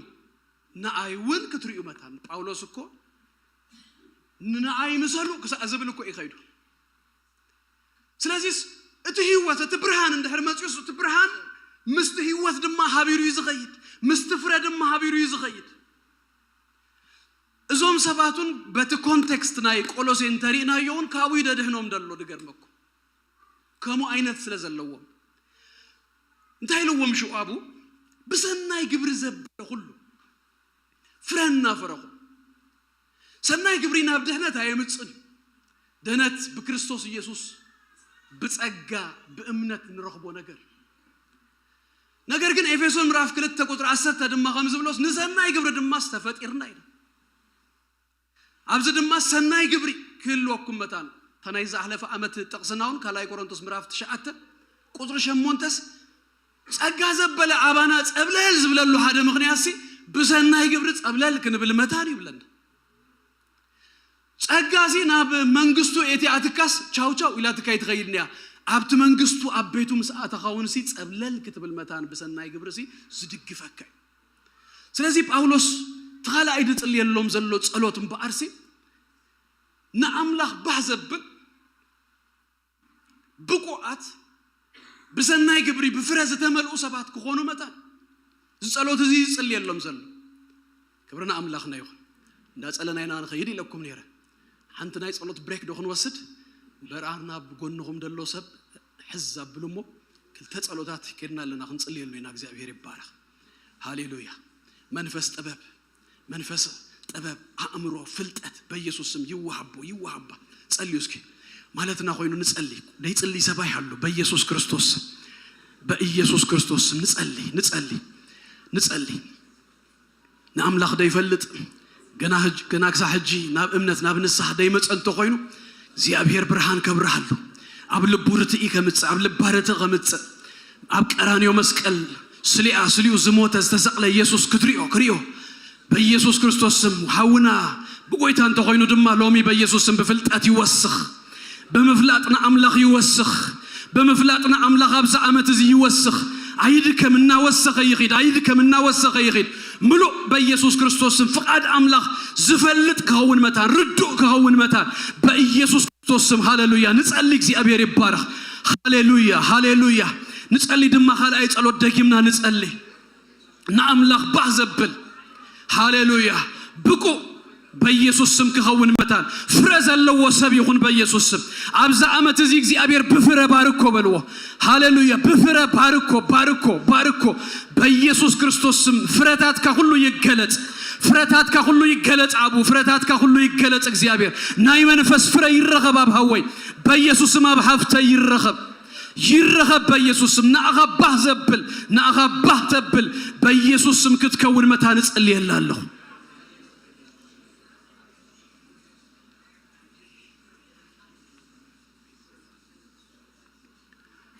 ናአይውን ክትሪዩ መታን ጳውሎስ እኮ ናአይ መሰሉ ከዛብልኩ ይኸይዱ ስለዚህ እቲ ህይወት እቲ ብርሃን እንደር መጽዩስ እቲ ብርሃን ምስቲ ህይወት ድማ ሀቢሩ ይዝኸይድ ምስቲ ፍረ ድማ ሀቢሩ ይዝኸይድ እዞም ሰባቱን በት ኮንቴክስት ናይ ቆሎሴን ተሪና ይውን ካቡ ይደድህኖም ደሎ ድገርመኩ ከሙ አይነት ስለዘለዎ እንታይለውም ሹአቡ በሰናይ ግብር ዘበለ ሁሉ ፍረና ፈረኹ ሰናይ ግብሪና በደህነት አይምጽን ደህነት በክርስቶስ ኢየሱስ بتصقى بأمنة نرخبو نجر ነገር ግን ኤፌሶን ምዕራፍ 2 ቁጥር 10 ድማ ከምዝ ብሎስ ንሰናይ ግብሪ ድማ ተፈጢርና ይላል ኣብዚ ድማ ሰናይ ግብሪ ክህልወኩም መታን ተናይ ዝኣሕለፈ ዓመት ጥቕስናውን ካላይ ቆሮንቶስ ምዕራፍ 9 ቁጥር 8 ጸጋ ዘበለ አባና ጸብለል ዝብለሉ ሓደ ምኽንያት ብሰናይ ግብሪ ጸብለል ክንብል መታን ይብለና ጸጋሲ ናብ መንግስቱ ኤቲአትካስ ቻው ቻው ኢላ ተካይት ኸይድንያ ኣብቲ መንግስቱ አቤቱ ምስአተኻውን ጸብለል ክትብል መታን ብሰናይ ግብሪ ዝድግፈካ ስለዚህ ጳውሎስ ተኻላይ ድጽልየሎም ዘሎ ጸሎትን በአርሲ ንአምላኽ ባሕዘብል ብቁዓት ብሰናይ ግብሪ ብፍረ ዝተመልኡ ሰባት ክኾኑ መታን ዝጸሎት እዚ ይጽልየሎም ዘሎ ክብርና አምላኽና ይኹን እንዳጸለና ኢና ንኸይድ ኢለኩም ነይረ ሓንቲ ናይ ጸሎት ብሬክ ዶ ክንወስድ በርአና ብጎንኹም ደሎ ሰብ ሕዛብ ብልሞ ክልተ ጸሎታት ከድና ለና ክንጽልየሉ ኢና እግዚአብሔር ይባረክ ሃሌሉያ መንፈስ ጥበብ አእምሮ ፍልጠት በኢየሱስ ስም ይዋሃባ ጸልዩ እስኪ ማለትና ሆይኑ ንጸልይ ለይጽልይ ሰባይ አሉ በኢየሱስ ክርስቶስ ንጸልይ ንአምላኽ ደይፈልጥ ገና ክሳሕጂ ናብ እምነት ናብ ንስሐ ደይመጸንቶ ሆይኑ እግዚአብሔር ብርሃን ከብርሃሉ ኣብ ልቡ ርትኢ ከምጽ ኣብ ልባረተ ከምጽ ኣብ ቀራንዮ መስቀል ስሊኡ ዝሞተ ዝተሰቅለ ኢየሱስ ክሪኦ በኢየሱስ ክርስቶስ ስም ሐውና በጎይታ እንተ ሆይኑ ድማ ሎሚ በኢየሱስ ስም በፍልጣት ይወስኽ በመፍላጥና አምላኽ ይወስኽ በመፍላጥና አምላኽ ኣብዛ ዓመት እዚ ይወስኽ አይድከምና ወሰኸ ይኺድ ምሉ በኢየሱስ ክርስቶስ ስም ፍቃድ አምላኽ ዝፈልጥ ከውን መታን ርዱእ ከውን መታን በኢየሱስ ክርስቶስ ስም ሃሌሉያ ንጸልይ እግዚአብሔር ይባረክ ሃሌሉያ ንጸልይ ድማ ኻልኣይ ጸሎት ደጊምና ንጸልይ ንአምላኽ ባሕዘብል ሃሌሉያ ብቁ በኢየሱስ ስም ከውን መታን ፍረ ዘለዎ ሰብ ይኹን በኢየሱስ ስም ኣብዛ ዓመት እዚ እግዚአብሔር ብፍረ ባርኮ በልዎ ሃሌሉያ ብፍረ ባርኮ በኢየሱስ ክርስቶስ ስም ፍረታትካ ሁሉ ይገለጽ አቡ ፍረታትካ ሁሉ ይገለጽ እግዚአብሔር ናይ መንፈስ ፍረ ይረኸብ ኣብ ሃወይ በኢየሱስ ስም ኣብ ሃፍተ ይረኸብ በኢየሱስ ስም ናአኻ ባህ ተብል በኢየሱስ ስም ክትከውን መታን ጸልየላለሁ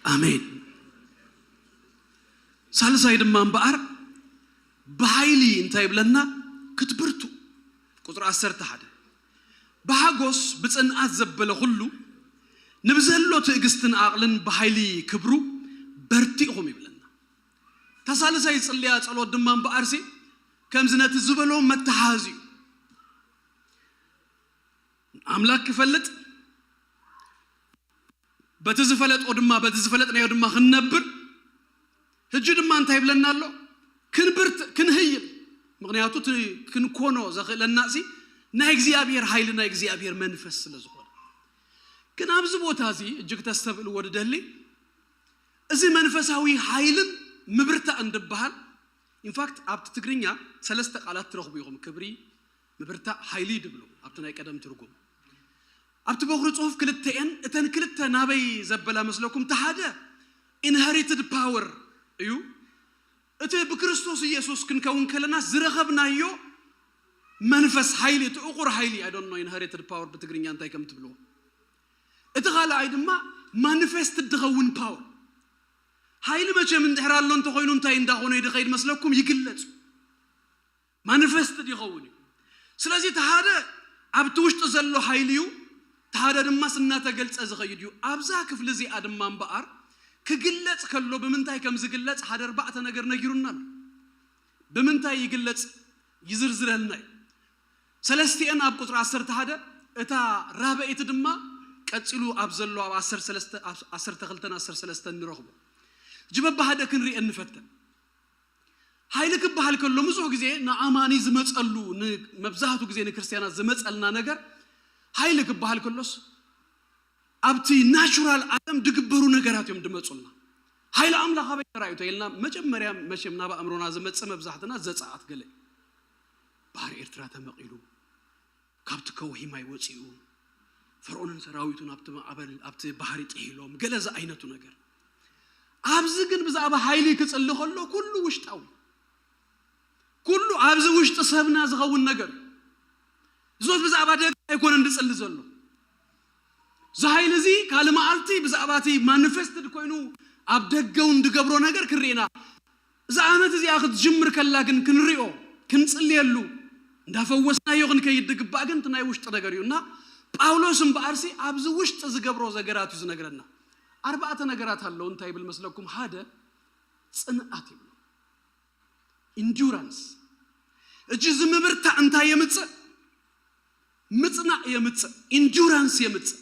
አሜን ሳልሳይ ድማ እምበኣር በኃይሊ እንታይ ብለና ክትብርቱ ቁጥር 11 በሃጎስ ብጽንዓት ዘበለ ሁሉ ንብዘሎ ትዕግስትን አቅልን በኃይሊ ክብሩ በርቲኹም ይብለና ተሳልሳይ ጽልያ ጸሎት ድማ እምበኣርሲ ከምዝነት ዝበሎ መተሓዚ አምላክ ክፈልጥ በተዝፈለጥ ወድማ በተዝፈለጥ ነው ድማ ክንነብር ህጅ ድማ እንታይ ብለናሎ ክንህይል ምክንያቱ ክንኮኖ ዘኽለናሲ ናይ እግዚአብሔር ኃይል ናይ እግዚአብሔር መንፈስ ስለዝኾነ ግን ኣብዚ ቦታ እዚ እጅግ ተስተብሉ ወደደሊ እዚ መንፈሳዊ ኃይልን ምብርታ እንድበሃል ኢንፋክት ኣብቲ ትግርኛ ሰለስተ ቃላት ትረኽቡ ኢኹም ክብሪ ምብርታ ኃይሊ ድብሉ ኣብቲ ናይ ቀደም ትርጉም ኣብቲ በኽሪ ጽሑፍ ክልተን እተን ክልተ ናበይ ዘበላ መስለኩም ተሓደ ኢንሄሪትድ ፓወር እዩ እቲ ብክርስቶስ ኢየሱስ ክንከውን ከለና ዝረኸብናዮ መንፈስ ኃይሊ ትዕቁር ኃይሊ I don't know inherited power በትግርኛ እንታይ ከም ትብሉ እቲ ኻልኣይ ድማ ማኒፌስትድ ድኸውን ፓወር ኃይሊ መቼም እንድሕራሎ እንተ ኾይኑ እንታይ እንዳኾነ ይድኸይድ መስለኩም ይግለጽ ማኒፌስትድ ይኸውን ስለዚህ ተሓደ ኣብቲ ውሽጢ ዘሎ ኃይሊ እዩ ተሓደ ድማ ስናተገልጸ ዝኸይድ እዩ ኣብዛ ክፍሊ እዚኣ ድማ እምበኣር ክግለጽ ከሎ ብምንታይ ከም ዝግለጽ ሓደ ኣርባዕተ ነገር ነጊሩና ብምንታይ ይግለጽ ይዝርዝረልና ሰለስቲአን ኣብ ቁጥር 11 እታ ራብዒት ድማ ቀጽሉ ኣብ ዘሎ ኣብ 12 ንረኽቦ ጅበባ ሓደ ክንሪእ እንፈተን ኃይሊ ክበሃል ከሎ ብዙሕ ግዜ ንኣማኒ ዝመጸሉ መብዛሕቱ ግዜ ንክርስቲያናት ዝመጸልና ነገር ኃይሊ ክበሃል ከሎስ ኣብቲ ናቹራል ዓለም ድግበሩ ነገራት እዮም ድመጹልና ኃይሊ አምላኽ ኣበይ ተራእዩ ኢልና መጀመርያ መቼም ናብ ኣእምሮና ዝመጽ መብዛሕትና ዘጻኣት ገለ ባህር ኤርትራ ተመቂሉ ካብቲ ከውሒ ማይ ወፂኡ ፈርዖንን ሰራዊቱን ኣብቲ ባህሪ ጥሂሎም ገለ ዛ ዓይነቱ ነገር ኣብዚ ግን ብዛዕባ ሓይሊ ክጽልይ ከሎ ኩሉ ውሽጣዊ ኩሉ ኣብዚ ውሽጢ ሰብና ዝኸውን ነገር ዞት ብዛዕባ ደግ ኣይኮነ እንድጽልይ ዘሎ ዝሃይል እዚ ካልማዓልቲ ብዛዕባቲ ማኒፌስትድ ኮይኑ ኣብ ደገው እንድገብሮ ነገር ክርኢና እዛ ዓመት እዚኣ ክትጅምር ከላ ግን ክንሪኦ ክንጽልየሉ እንዳፈወስናዮ ክንከይድ ግባእ ግን ናይ ውሽጢ ነገር እዩና ጳውሎስን በአርሲ ኣብዚ ውሽጢ ዝገብሮ ዘገራት እዩ ዝነግረና አርባዕተ ነገራት አለው እንታይ ብል መስለኩም ሓደ ጽንዓት ይብሉ ኢንዱራንስ እጂ ዝምብርታ እንታይ የምጽእ ምጽናዕ የምጽእ ኢንዱራንስ የምጽእ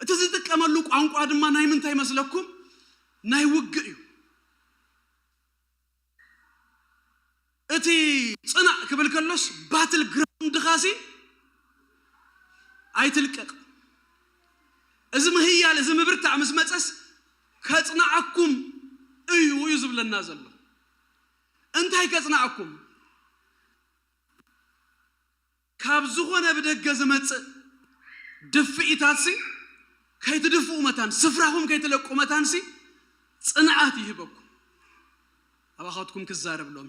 እቲ ዝጥቀመሉ ቋንቋ ድማ ናይ ምንታይ መስለኩም ናይ ውግእ እዩ እቲ ጽናዕ ክብል ከሎስ ባትል ግራውንድ ኻሲ ኣይትልቀቅ እዚ ምህያል እዚ ምብርታዕ ምስ መጸስ ከጽናዓኩም እዩ ዝብለና ዘሎ እንታይ ከጽናዓኩም ካብ ዝኾነ ብደገ ዝመጽእ ድፍኢታትሲ ከይትድፍኡ መታን ስፍራኹም ከይትለቁ መታንሲ ጽንዓት ይህበኩም ኣባኻትኩም ክዛረብ ሎሚ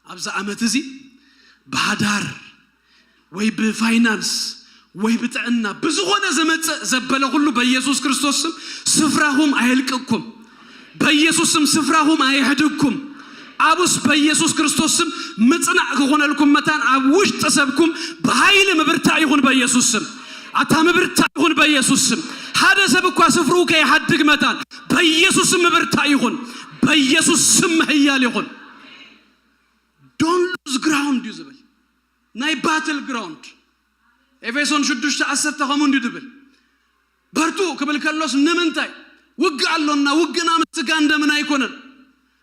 ኣብዛ ዓመት እዚ ባዳር ወይ ብፋይናንስ ወይ ብጥዕና ብዙኾነ ዘመጽእ ዘበለ ሁሉ በኢየሱስ ክርስቶስ ስም ስፍራኹም አይልቅኩም በኢየሱስ ስም ስፍራኹም አይሕድኩም አቡስ በኢየሱስ ክርስቶስ ስም ምጽናዕ ከሆነልኩም መታን ኣብ ውሽጥ ሰብኩም በኃይል ምብርታ ይሁን በኢየሱስ ስም አታ ምብርታ ይሁን በኢየሱስ ስም ሓደ ሰብ እኳ ስፍሩ ከይሐድግ መታን በኢየሱስ ስም ምብርታ ይሁን በኢየሱስ ስም ህያል ይሁን don't lose ground ይዝብል ናይ battle ground ኤፌሶን 6:10 ከመንዱ ድብል በርቱ ክብል ከሎስ ንምንታይ ውግ አሎና ውግና ምስጋ እንደምን አይኮነን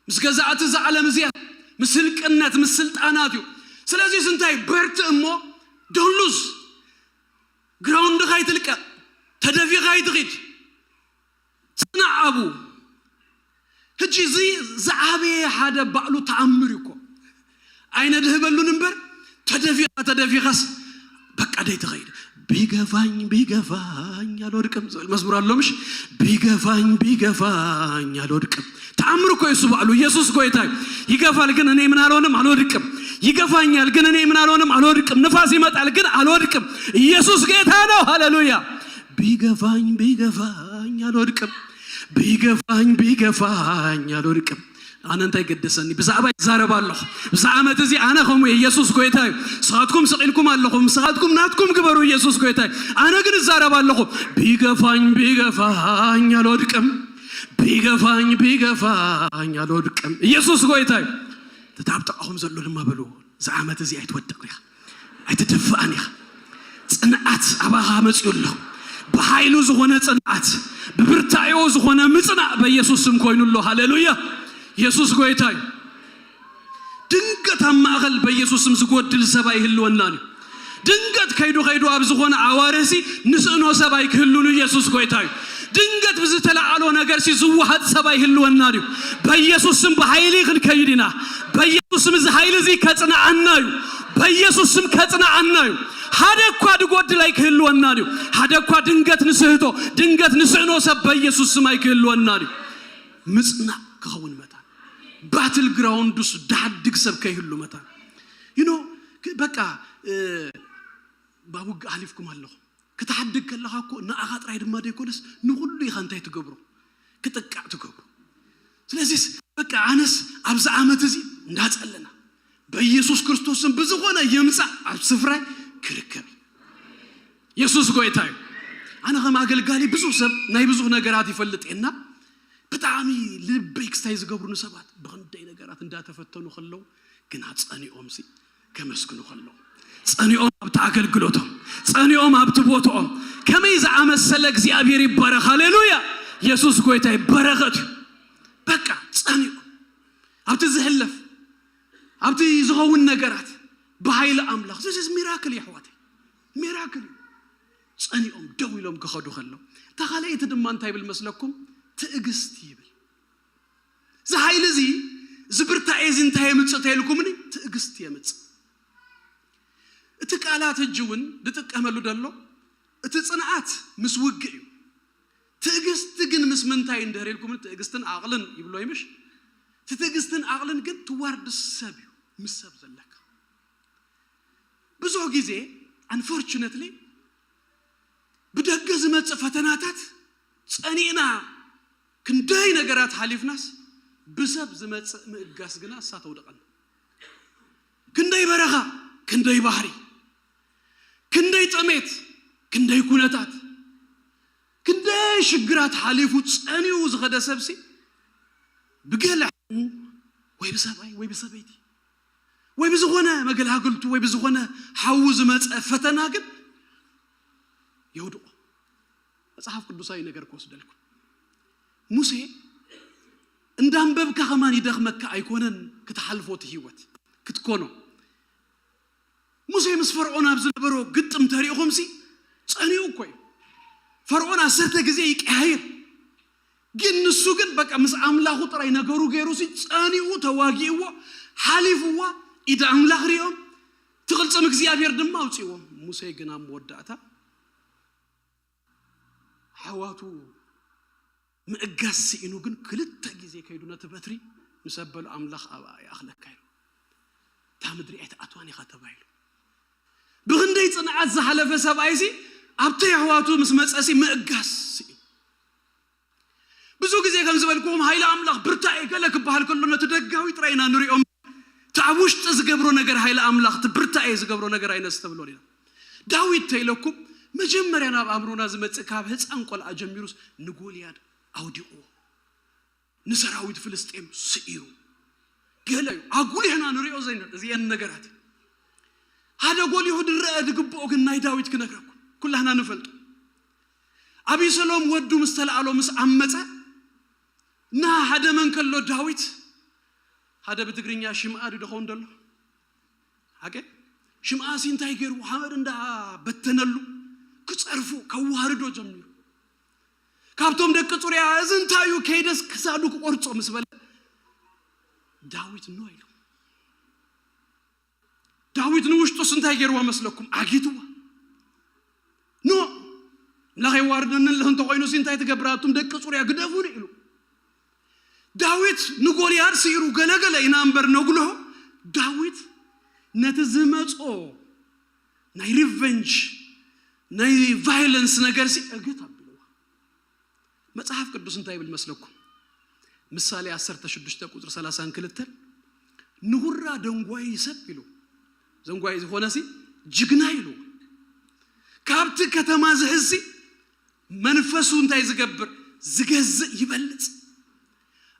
ምስገዛት ዘዓለም እዚያ ምስልቅነት ምስልጣናት እዩ ስለዚህ ስንታይ በርት እሞ don't lose ground ጋይትልቀ ተደፊ ጋይትኺድ ጽናዓቡ ህጂ ዘዓበ ሓደ ባዕሉ ተአምር ይኮ አይነ ድህበሉ ንበር ተደፊኻስ በቃ ደይ ተኸይድ ቢገፋኝ አልወድቅም መዝሙር አለምሽ ቢገፋኝ አልወድቅም ተአምር እኮ ኢየሱስ ባሉ ኢየሱስ ጎይታይ ይገፋል ግን እኔ ምን አልሆንም አልወድቅም ይገፋኛል ግን እኔ ምን አልሆንም አልወድቅም ንፋስ ይመጣል ግን አልወድቅም ኢየሱስ ጌታ ነው ሃሌሉያ ቢገፋኝ አልወድቅም ቢገፋኝ አልወድቅም አንንታይ ገደሰኒ በዛባ ይዛረባለሁ በዛዓመት እዚ አና ኸሙ ኢየሱስ ጎይታይ ሰዓትኩም ሰቂልኩም አለኹም ሰዓትኩም ናትኩም ግበሩ ኢየሱስ ጎይታይ አና ግን ይዛረባለሁ ቢገፋኝ አልወድቅም ቢገፋኝ አልወድቅም ኢየሱስ ጎይታይ ተታብጣሁም ዘሎ ድማ በሉ ዘዓመት እዚ አይትወደቅያ አይትደፋንያ ጽንዓት አባኻ መጽዩልሁ በኃይሉ ዝኾነ ጽንዓት በብርታዩ ዝኾነ ምጽናዕ በኢየሱስ ስም ኮይኑሎ ሃሌሉያ ኢየሱስ ጎይታይ ድንገት ማእኸል በኢየሱስ ስም ዝጎድል ሰባይ ህልወናኒ ድንገት ከይዱ ኣብ ዝኾነ አዋረሲ ንስእኖ ሰባይ ክህሉሉ ኢየሱስ ጎይታይ ድንገት ብዝተላዓሎ ነገር ዝውሃት ሰባይ ህልወናኒ በኢየሱስ ስም በኃይሊ ክንከይድና በኢየሱስ ስም ዝኃይል እዚ ከጽናዓናዩ በኢየሱስ ስም ከጽናዓናዩ ሃደኳ ድጎድላይ ክህልወናኒ ሃደኳ ድንገት ንስህቶ ድንገት ንስእኖ ሰብ በኢየሱስ ስም አይክህልወናኒ ምጽናዕ ክኸውን መታ ባትል ግራውንድስ ዳድግ ሰብ ከይህሉ መታ በቃ ባቡግ አሊፍኩም አለኹ ከተሐድግ ከለኻኮ ንኣኻ ጥራይ ድማ ደይኮነስ ንሁሉ ኢኻ እንታይ ትገብሩ ክጥቃዕ ትገብሩ ስለዚህ በቃ አነስ ኣብዛ ዓመት እዚ እንዳጸለና በኢየሱስ ክርስቶስን ብዙኾነ ይምጻእ ኣብ ስፍራይ ክርከብ ኢየሱስ ጎይታይ አነ ከማገልጋሊ ብዙ ሰብ ናይ ብዙ ነገራት ይፈልጥና በጣም ልብ ኤክስታይ ዝገብሩን ሰባት በእንደይ ነገራት እንዳተፈተኑ ከለው ግን አጸኒኦም ሲ ከመስክኑ ከለው ጸኒኦም ኣብ ተአገልግሎቶም ጸኒኦም ኣብ ትቦቶም ከመይ ዘአመሰለ እግዚአብሔር ይባረክ ሃሌሉያ ኢየሱስ ጎይታይ በረከት በቃ ጸኒኦም ኣብቲ ዝህለፍ ኣብቲ ዝኸውን ነገራት በኃይል አምላክ this is miracle ይሕዋት miracle ጸኒኦም ደው ኢሎም ክኸዱ ከለው ተኻለይት ድማ እንታይ ብል መስለኩም ትዕግስት ይብል ዝኃይል እዚ ዝብርታ እዚ እንታይ የምጽእ ተይልኩምኒ ትዕግስት የምጽእ እቲ ቃላት እጅውን ድጥቀመሉ ደሎ እቲ ጽንዓት ምስ ውግእ እዩ ትዕግስት ግን ምስ ምንታይ እንደሬልኩም ትዕግስትን አቅልን ይብሎ ይምሽ ትዕግስትን አቅልን ግን ትዋርድ ሰብ ምሰብ ዘለካ ብዙ ጊዜ unfortunately ብደገዝ መጽ ፈተናታት ጸኒና ክንደይ ነገራት ሓሊፍናስ ብሰብ ዝመጽ ምእጋስ ግና ሳተው ደቀን ክንደይ በረኻ ክንደይ ባህሪ ክንደይ ጥሜት ክንደይ ኩነታት ክንደይ ሽግራት ሓሊፉ ጸኒው ዝኸደ ሰብሲ ብገለ ወይ በሰባይ ወይ በሰበይቲ ወይ በዝኾነ መገላገልቱ ወይ በዝኾነ ሓው ዝመጽ ፈተና ግን ይወድቁ መጽሐፍ ቅዱሳዊ ነገር ኮስደልኩ ሙሴ እንዳንበብካ ከማን ይደኽመካ አይኮነን ከተሐልፎት ህይወት ክትኮኖ ሙሴ ምስ ፈርዖን አብዝነበሮ ግጥም ተሪኹም ሲ ጸኒው ኮይ ፈርዖን 10 ጊዜ ይቀያይር ግን ንሱ ግን በቃ ምስ አምላኹ ጥራይ ነገሩ ገይሩ ሲ ጸኒው ተዋጊው ሓሊፍዋ ኢዳ አምላኽ ሪኦም ትገልጽም እግዚአብሔር ድማ አውጪዎ ሙሴ ግን አምወዳታ حواتو مأجس إنه جن كلت تجزي كيدونا تبتري مسبل أملاخ أبا يا أخلك كيلو تامدري أتواني خاتبايلو بغنديت أنا عز حلا فسب عايزي أبتي حواتو مسمت أسي مأجس بزوج زي كم زبالكم هاي الأملاخ برتاعي قالك بحال كلنا تدقاوي ترينا نريهم تعبوش تزقبرو نجر هاي الأملاخ تبرتاعي زقبرو نجر هاي نستبلورينا داويد تيلوكم مجمّرنا بأمرنا زمت كاب هتس أنقل أجميروس نقول ياد أوديو نسراويد فلسطين سئيرو قال أقول هنا نريو زي النجارات هذا قول يهود الرأد قبوا قلنا داويد كنكركم كلنا نفلت أبي سلام ودو مستلعلو مس عمته نا هذا من كله داويد هذا بتقرينيا شمعة دخون دل هكذا شمعة سينتاي غيرو حمد اندا بتنلو كتصرفو كوهردو جميل كابتوم دك صوريا ازنتايو كيدس كسادو قرصو مسبل داويد نويلو داويد نوشتو سنتاي غيرو مسلكم اغيتو نو لا يواردن لهن توينو سنتاي تغبراتوم دك صوريا غدفو نيلو داويد نغوليار سيرو غلغلا ينامبر نغلو داويد نتزمصو ناي ريفنج ناي فايلنس ነገር ሲ እገታብለው መጽሐፍ ቅዱስ እንታይ ብል መስለኩም ምሳሌ 16 ቁጥር 30 ክልተ ንሁራ ደንጓይ ይሰብሉ ዘንጓይ ሆነ ሲ ጅግና ይሉ ካብት ከተማ ዝህሲ መንፈሱ እንታይ ዝገብር ዝገዝ ይበልጽ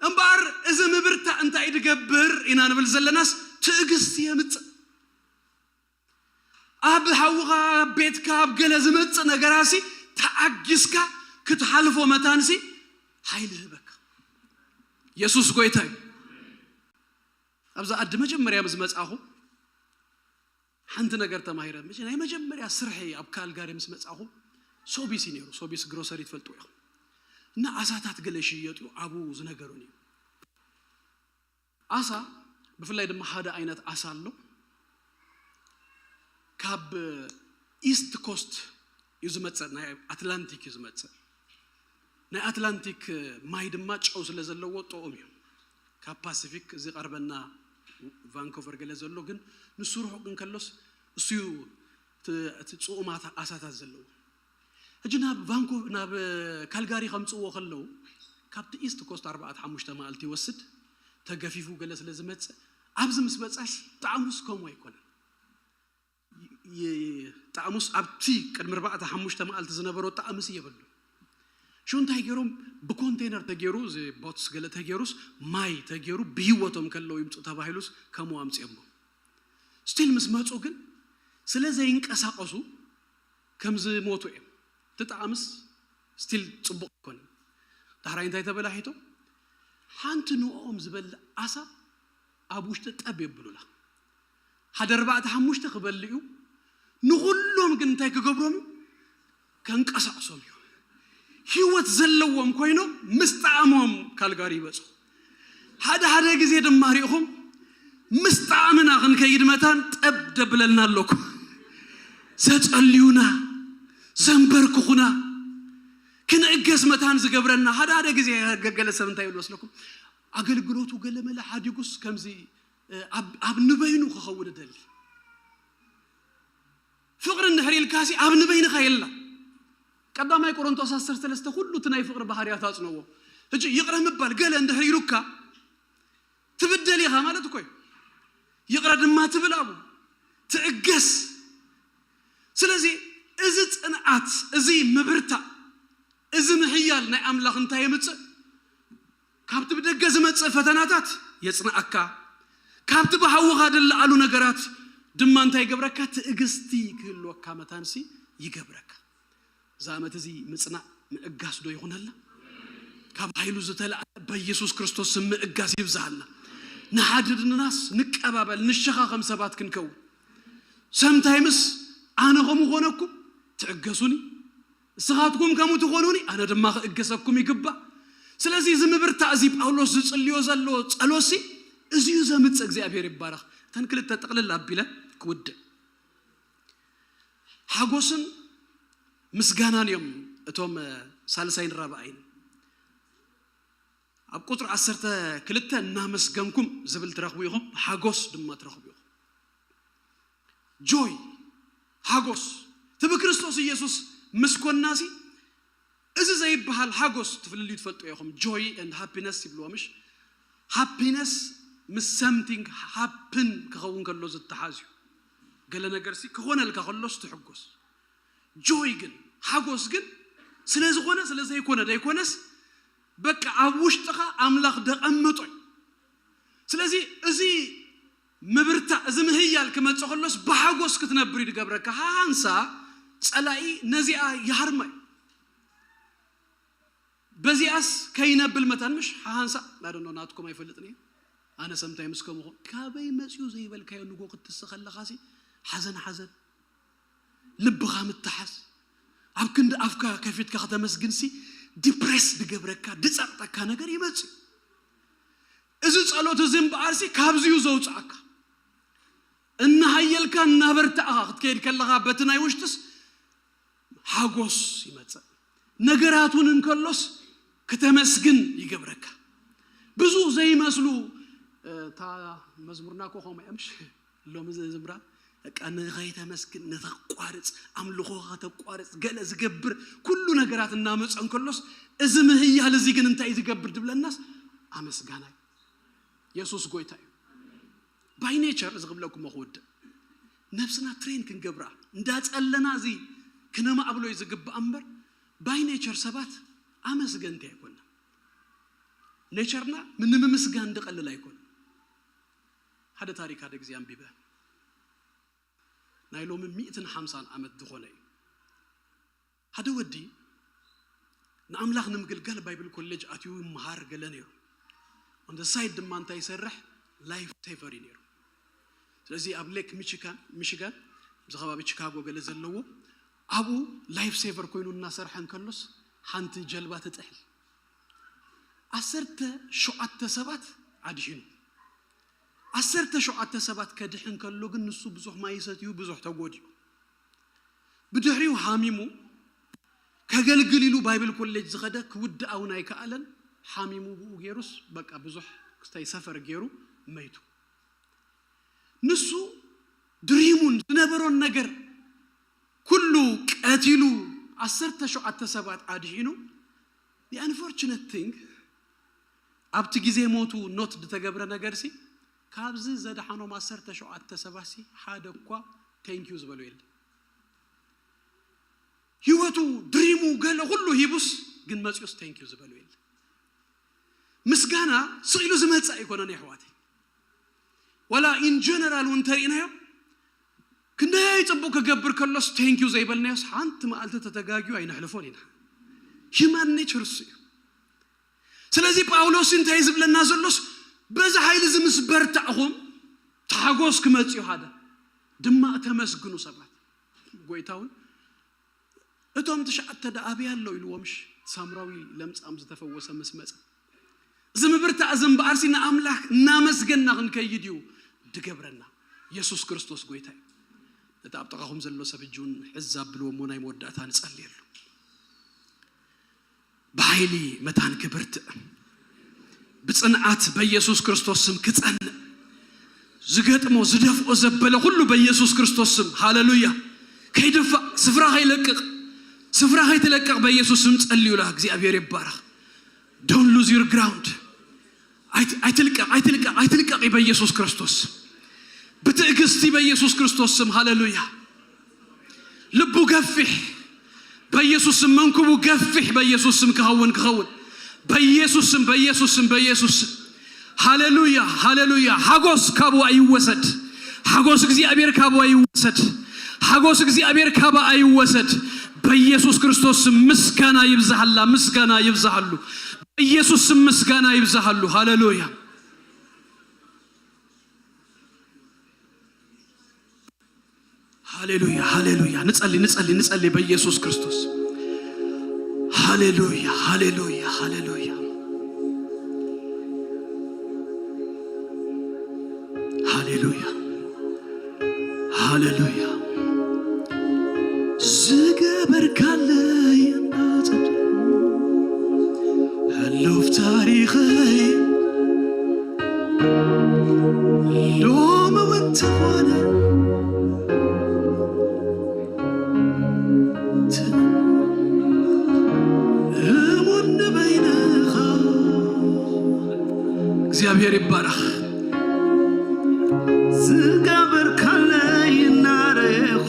እንባር እዚ ምብርታ እንታይ ይድገብር ኢና ንብል ዘለናስ ትዕግስት የምጽ أب حوغا بيتك أب جلز مت نجارسي تأجسك كتحلفو متانسي هاي لهبك يسوع قويتاي أبز أدم جمريا مزمت أخو حنت نجارت ما هيرد مش نايم جمريا سرحي أب كال جاري مزمت أخو صوبي سينيرو صوبي سجروسري تفلتوه نا أساتات جلشيات أبو زنجروني أسا بفلاي دم هذا عينات أسالو كاب إيست كوست يزمت نا أتلانتيك يزمت نا أتلانتيك ما يدم ماتش أو زلزلة وطومي كاب باسيفيك زي قربنا فانكوفر جلزلة جن نسوره جن كلوس سيو تتصو ما أسات الزلة أجناب فانكوفر ناب كالجاري خمسة وخلو كاب إيست كوست 4 حموش تمالتي وسد تجافيفو جلس لزمت أبز مسبت أس تعمس كم ويكون تعمس أبتي كد مربعة حموش تمالت زنبرو تعمس يبلو شون تهجروم بكونتينر تهجرو زي بوتس قلت تهجروس ماي تهجرو بيوتهم كلو يمسو تباهلوس كمو أمس يمو ستيل مسمات أوكن سلازا ينك أساقسو كم زي موتو يم تتعمس ستيل تصبق كون تهرين تاي تبلا هيتو حانت نوعهم زبل أسا أبوش تتأبي بلولا هذا 4 حموش تقبليو نقولهم كنتاي كقبرهم كانك أساقسوم هيوت زلوهم كوينو مستعمهم كالغاري بس هذا جزيد ماريهم مستعمنا غن كيد متان تبدب لنا لكم زت الليونا زنبركونا ክንእገስ መታን ዝገብረና ሓደ ግዜ ገገለ ሰብ እንታይ ይልወስለኩም ኣገልግሎቱ ገለመለ ሓዲጉስ ከምዚ ኣብ ንበይኑ ክኸውን ደሊ ፍቅር እንድሕሪልካሲ ኣብ ንበይንኻ የላ ቀዳማይ ቆሮንቶስ 13 ሁሉ ትናይ ፍቅር ባህሪያት አጽነዎ እጂ ይቅረ ምባል ገለ እንድሕሪሉካ ትብደል ኢኻ ማለት እኮ ይቅረ ድማ ትብላቡ ትእገስ ስለዚህ እዚ ጽንዓት እዚ ምብርታ እዚ ምሕያል ናይ ኣምላኽ እንታይ የምጽእ ካብቲ ብደገ ዝመጽእ ፈተናታት የጽንዓካ ካብቲ በሃውኻ ደልዓሉ ነገራት ድማ እንታይ ይገብረካ ትእግስቲ ክህልወካ መታንሲ ይገብረካ ዛመት እዚ ምጽናዕ ምእጋስ ዶ ይኹነላ ካብ ኃይሉ ዝተለዓለ በኢየሱስ ክርስቶስ ምእጋስ ይብዛልና ንሓድድናስ ንቀባበል ንሸኻኸም ሰባት ክንከው sometimes ኣነ ከም ኾነኩም ትዕገሱኒ እስኻትኩም ከም ትኾኑኒ ኣነ ድማ ክእገሰኩም ይግባ ስለዚህ ዝምብርታ እዚ ጳውሎስ ዝጽልዮ ዘሎ ጸሎሲ እዚዩ ዘምጽእ እግዚአብሔር ይባረኽ ተንክልተ ጠቅልል አቢለ ክውድ ሓጎስን ምስጋናን እዮም እቶም ሳልሳይን ራብዓይን ኣብ ቁጥር 12 እናመስገንኩም ዝብል ትረኽቡ ኢኹም ሓጎስ ድማ ትረኽቡ ኢኹም ጆይ ሓጎስ ትብክርስቶስ ኢየሱስ ምስኮናሲ እዚ ዘይብሃል ሓጎስ ትፍልልዩ ትፈልጡ ኢኹም joy and happiness ይብልዎምሽ happiness ምስ something happen ክኸውን ከሎ ዝተሓዝዩ ገለ ነገርሲ ክኾነልካ ከሎስ ትሕጎስ joy ግን ሓጎስ ግን ስለዝኾነ ስለዘይኮነ ደይኮነስ በቃ ኣብ ውሽጥኻ ኣምላኽ ደቐምጦ ስለዚህ እዚ ምብርታ እዚ ምሕያል ክመጽእ ከሎስ ብሓጎስ ክትነብር ይድገብረካ ሃንሳ ጸላኢ ነዚኣ ይሃርማይ በዚያስ ከይነብል መታን ምሽ ሃንሳ ባደኖ ናትኩም አይፈልጥኒ ኣነ sometimes ከምኹ ካበይ መጽዩ ዘይበልካዮ ንጎ ክትስኸለኻሲ ሓዘን ልብኻ ምትሓስ ኣብ ክንዲ ኣፍካ ከፊትካ ከተመስግንሲ ዲፕሬስ ድገብረካ ድጸቅጠካ ነገር ይመጽእ እዚ ጸሎት እዚ እምበኣርሲ ካብዚዩ ዘውጽአካ እና ሃየልካ እናበርታኻ ክትከይድ ከለኻ በትናይ ውሽጥስ ሓጎስ ይመጽእ ነገራቱን እንከሎስ ከተመስግን ይገብረካ ብዙ ዘይመስሉ ታ መዝሙርና ኮኸም ያምሽ ሎም ዝምራ ቀን ኸይተ መስግን ነተቋርጽ አምልኾ ከተቋርጽ ገለ ዝገብር ኩሉ ነገራት እናመጽን ከሎስ እዚ ምሕያል እዚ ግን እንታይ ዝገብር ድብለናስ አመስጋና ኢየሱስ ጎይታ ባይ ኔቸር ዝግብለኩም መخود ነፍስና ትሬን ክንገብራ እንዳጸለና እዚ ክነማ አብሎ ይዝግብ አምበር ባይ ኔቸር ሰባት አመስገንት አይኮን ኔቸርና ምንም ምስጋን እንደቀለል አይኮን ሓደ ታሪክ ሓደ ጊዜ አንቢበ ናይሎም 150 ዓመት ድኾነ ሓደ ወዲ ንአምላኽ ንምግልጋል ባይብል ኮሌጅ አትዩ መሃር ገለ ነይሩ on the side ድማ እንታይ ይሰርሕ ላይፍ ሴቨር ነይሩ ስለዚህ ኣብ ሌክ ሚሽጋን ዝኸባቢ ቺካጎ ገለ ዘለዎ አቡ ላይፍ ሴቨር ኮይኑና ሰርሐን ከሎስ ሓንቲ ጀልባ ተጥሕል 17 ሰባት አድሽኑ 17 ሰባት ከድሕን ከሎ ግን ንሱ ብዙሕ ማይሰትዩ ብዙሕ ተጎዲዩ ብድሕሪው ሓሚሙ ከገልግሊሉ ባይብል ኮሌጅ ዝኸደ ክውድኣው ናይ ከኣለን ሓሚሙ ገይሩስ በቃ ብዙሕ ክስታይ ሰፈር ገይሩ መይቱ ንሱ ድሪሙን ዝነበሮን ነገር ኩሉ ቀቲሉ 17 ሰባት አድሽኑ the unfortunate thing ኣብቲ ጊዜ ሞቱ ኖት ድተገብረ ነገርሲ ካብዚ ዘደሓኖም 17 ሰባሲ ሓደ እኳ ቴንክ ዩ ዝበሉ የለ ህይወቱ ድሪሙ ገለ ሁሉ ሂቡስ ግን መጽዩስ ቴንክ ዩ ዝበሉ የለ ምስጋና ስኢሉ ዝመጽእ አይኮነን ይሕዋት ወላ ኢን ጀነራል ወንተሪናዮ ክንደይ ጽቡቅ ከገብር ከሎስ ቴንክ ዩ ዘይበልናዮስ ሓንቲ መዓልቲ ተተጋጊዩ አይነሕልፎን ኢና human nature ስለዚህ ጳውሎስ እንታይ ዝብለና ዘሎስ በዛ ኃይል ዝምስበርታኹም ታጎስ ክመጽዩ ሓደ ድማ ተመስግኑ ሰባት ጎይታውን እቶም ተሻዕተ ዳአብ ያለው ይልዎምሽ ሳምራዊ ለምጻም ዝተፈወሰ መስመጽ ዝምብርታ ዝምባርሲና አምላክ እናመስገንና ክንከይድዩ ድገብረና ኢየሱስ ክርስቶስ ጎይታ ተጣብጠኻኹም ዘሎ ሰብጁን ሕዛብ ብልዎ ሞናይ መወዳእታ ንጸልየሉ بحيلي متان كبرت بصنعات بيسوس كريستوس سم كصن زغطمو زدفو زبله كله بيسوس كريستوس سم هاليلويا كيدفع سفرا هيتلقق بيسوس سم ጸልዩ ላ እግዚአብሔር ይባረክ don't lose your ground አይትልቀቅ በኢየሱስ ክርስቶስ በትዕግስት በኢየሱስ ክርስቶስ ስም ሃሌሉያ ልቡ ገፍህ በኢየሱስ ስም መንኩቡ ገፍህ በኢየሱስ ስም ከኸውን በኢየሱስ ስም ሃሌሉያ ሐጎስ ካቡ አይወሰድ ሐጎስ እግዚአብሔር ካቡ አይወሰድ ሐጎስ እግዚአብሔር ካባ አይወሰድ በኢየሱስ ክርስቶስ ስም ምስጋና ይብዛሃሉ በኢየሱስ ስም ምስጋና ይብዛሃሉ ሃሌሉያ نصلي بيسوس كريستوس هاليلويا زغبر كالي ناصب هلو في تاريخي لوم وانت وانا እግዚአብሔር ይባረክ ዝጋብር ካለይ ናረኹ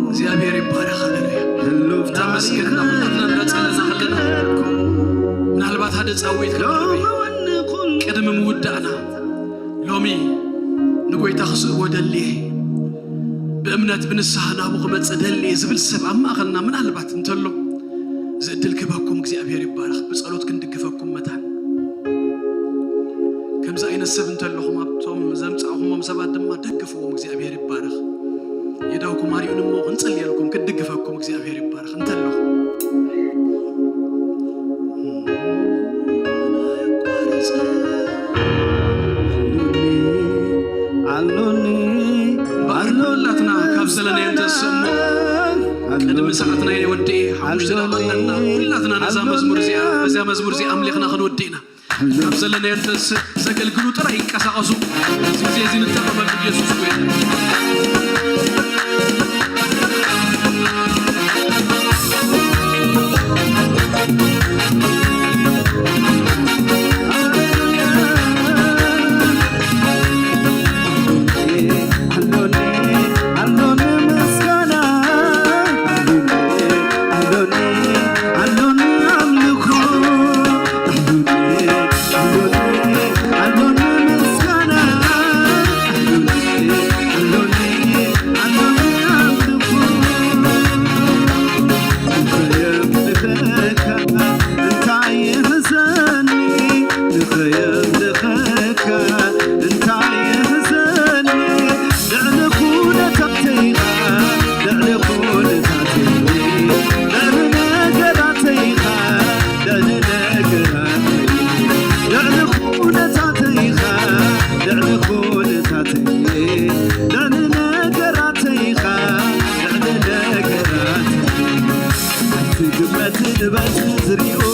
እግዚአብሔር ይባረክ ሃሌሉያ ተመስገንና ለጸለና ሐለና ምናልባት ሀደ ጻዊት ቅድም ምውዳና ሎሚ ንጎይታ خص ወደሊ በእምነት ብንሳህና በመጸደሊ ዝብል ሰብ አማኸልና ምናልባት እንተሎ ዘድል ክበኩም እግዚአብሔር ይባረክ በጸሎት ክንድግፈኩም መታን كمزا أين السبب تلهم أبتم زمتهم سبعة دم دقفهم እግዚአብሔር ይባረክ يداوكم ماريون مو انصلي لكم كدقفكم እግዚአብሔር ይባረክ እንተለሁ ባርሎላትና ካብዘለና እንተሰሙ ቅድም ሰዓትና የወዴ ሐሙሽና ማለና ሁላትና ነዛ መዝሙር ዚያ በዚያ መዝሙር ዚያ አምልኽና ክንወዴና ካብዘለና እንተስ ዘገልግሉ ጥራ ይንቀሳቀሱ ስለዚህ እንተቀበል ኢየሱስ ወይ زريو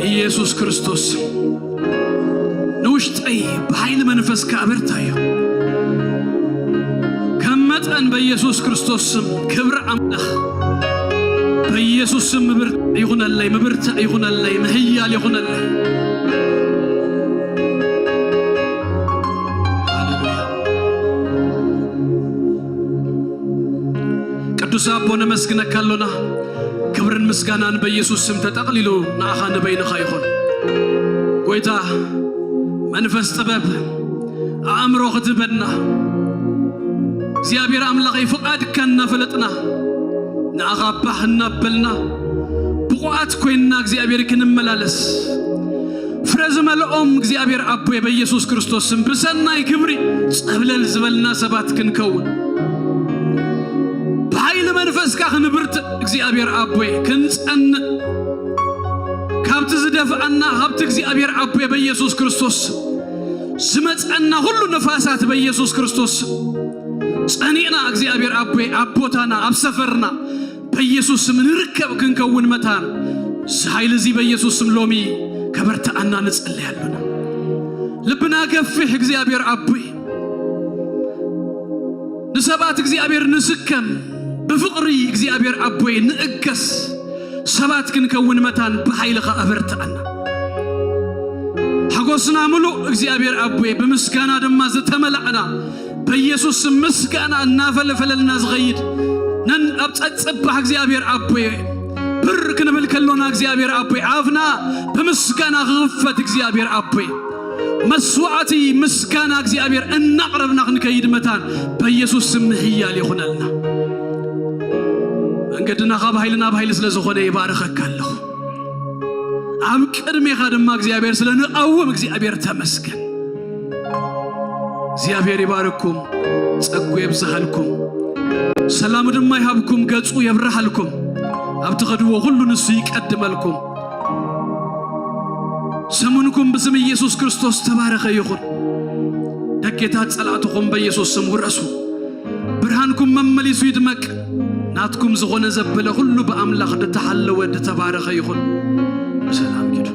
ኢየሱስ ክርስቶስ ንውሽጠይ በኃይል መንፈስ ከአበርታዩ ከመጠን በኢየሱስ ክርስቶስ ስም ክብር አምላክ በኢየሱስ ስም ምብርታ ይሁንልኝ ምህያል ይሁንልኝ ቅዱስ አቦነ መስግነካሎና ክብርን ምስጋናን በኢየሱስ ስም ተጠቅልሎ ናአኻን በይንኻ ይኹን ጎይታ መንፈስ ጥበብ አእምሮ ክትበና እግዚአብሔር አምላክ ይፈቃድ ከናፈለጥና ናአኻባህና በልና ብቋት ኮይና እግዚአብሔር ክንመላለስ ፍረዝ መልኦም እግዚአብሔር አቦይ በኢየሱስ ክርስቶስ ስም በሰናይ ክብሪ ጸብለል ዝበልና ሰባት ክንከውን መንፈስ ካህንብርት እግዚአብሔር አቦይ ክንጸን ካብት ዝደፍአና ሀብት እግዚአብሔር አቦይ በኢየሱስ ክርስቶስ ስመጸና ሁሉ ነፋሳት በኢየሱስ ክርስቶስ ጸኒና እግዚአብሔር አቦይ አቦታና አብሰፈርና በኢየሱስ ስም ንርከብ ክንከውን መታን ኃይል እዚ በኢየሱስ ስም ሎሚ ከበርታና ንጸልያለና ልብና ገፍህ እግዚአብሔር አቦይ ንሰባት እግዚአብሔር ንስከም بفقري እግዚአብሔር አቦይ ንእገስ ሰባት ክንከውን መታን በኃይልኻ አበርታና ሐጎስና ሙሉ እግዚአብሔር አቦይ በምስጋና ደማ ዘተመላዕና በኢየሱስ ምስጋና እናፈልፈለልና ዝገይድ ነን አብጸጽባህ እግዚአብሔር አቦይ ብር ክንብል ከሎና እግዚአብሔር አቦይ አፍና በምስጋና ግፈት እግዚአብሔር አቦይ መስዋዕቲ ምስጋና እግዚአብሔር እናቅረብና ክንከይድ መታን በኢየሱስ ስም ህያል ይኹነልና እንግዲና ኻብ ኃይልና በኃይል ስለዝኾነ ይባረከካለሁ ኣብ ቅድሜኻ ድማ እግዚአብሔር ስለንቃወም እግዚአብሔር ተመስገን እግዚአብሔር ይባርኩም ጸጉ ይብዛልኩም ሰላም ድማ ይሃብኩም ገጹ ይብራሃልኩም ኣብቲ ኸድዎ ሁሉ ንሱ ይቀድመልኩም ስሙንኩም በስም ኢየሱስ ክርስቶስ ተባረከ ይኹን ደጌታት ጸላትኩም በኢየሱስ ስም ውረሱ ብርሃንኩም መመሊሱ ይድመቅ ናትኩም ዝኾነ ዘበለ ሁሉ በአምላኽ ተሐለወ ተባረከ ይኹን ሰላም ይዱ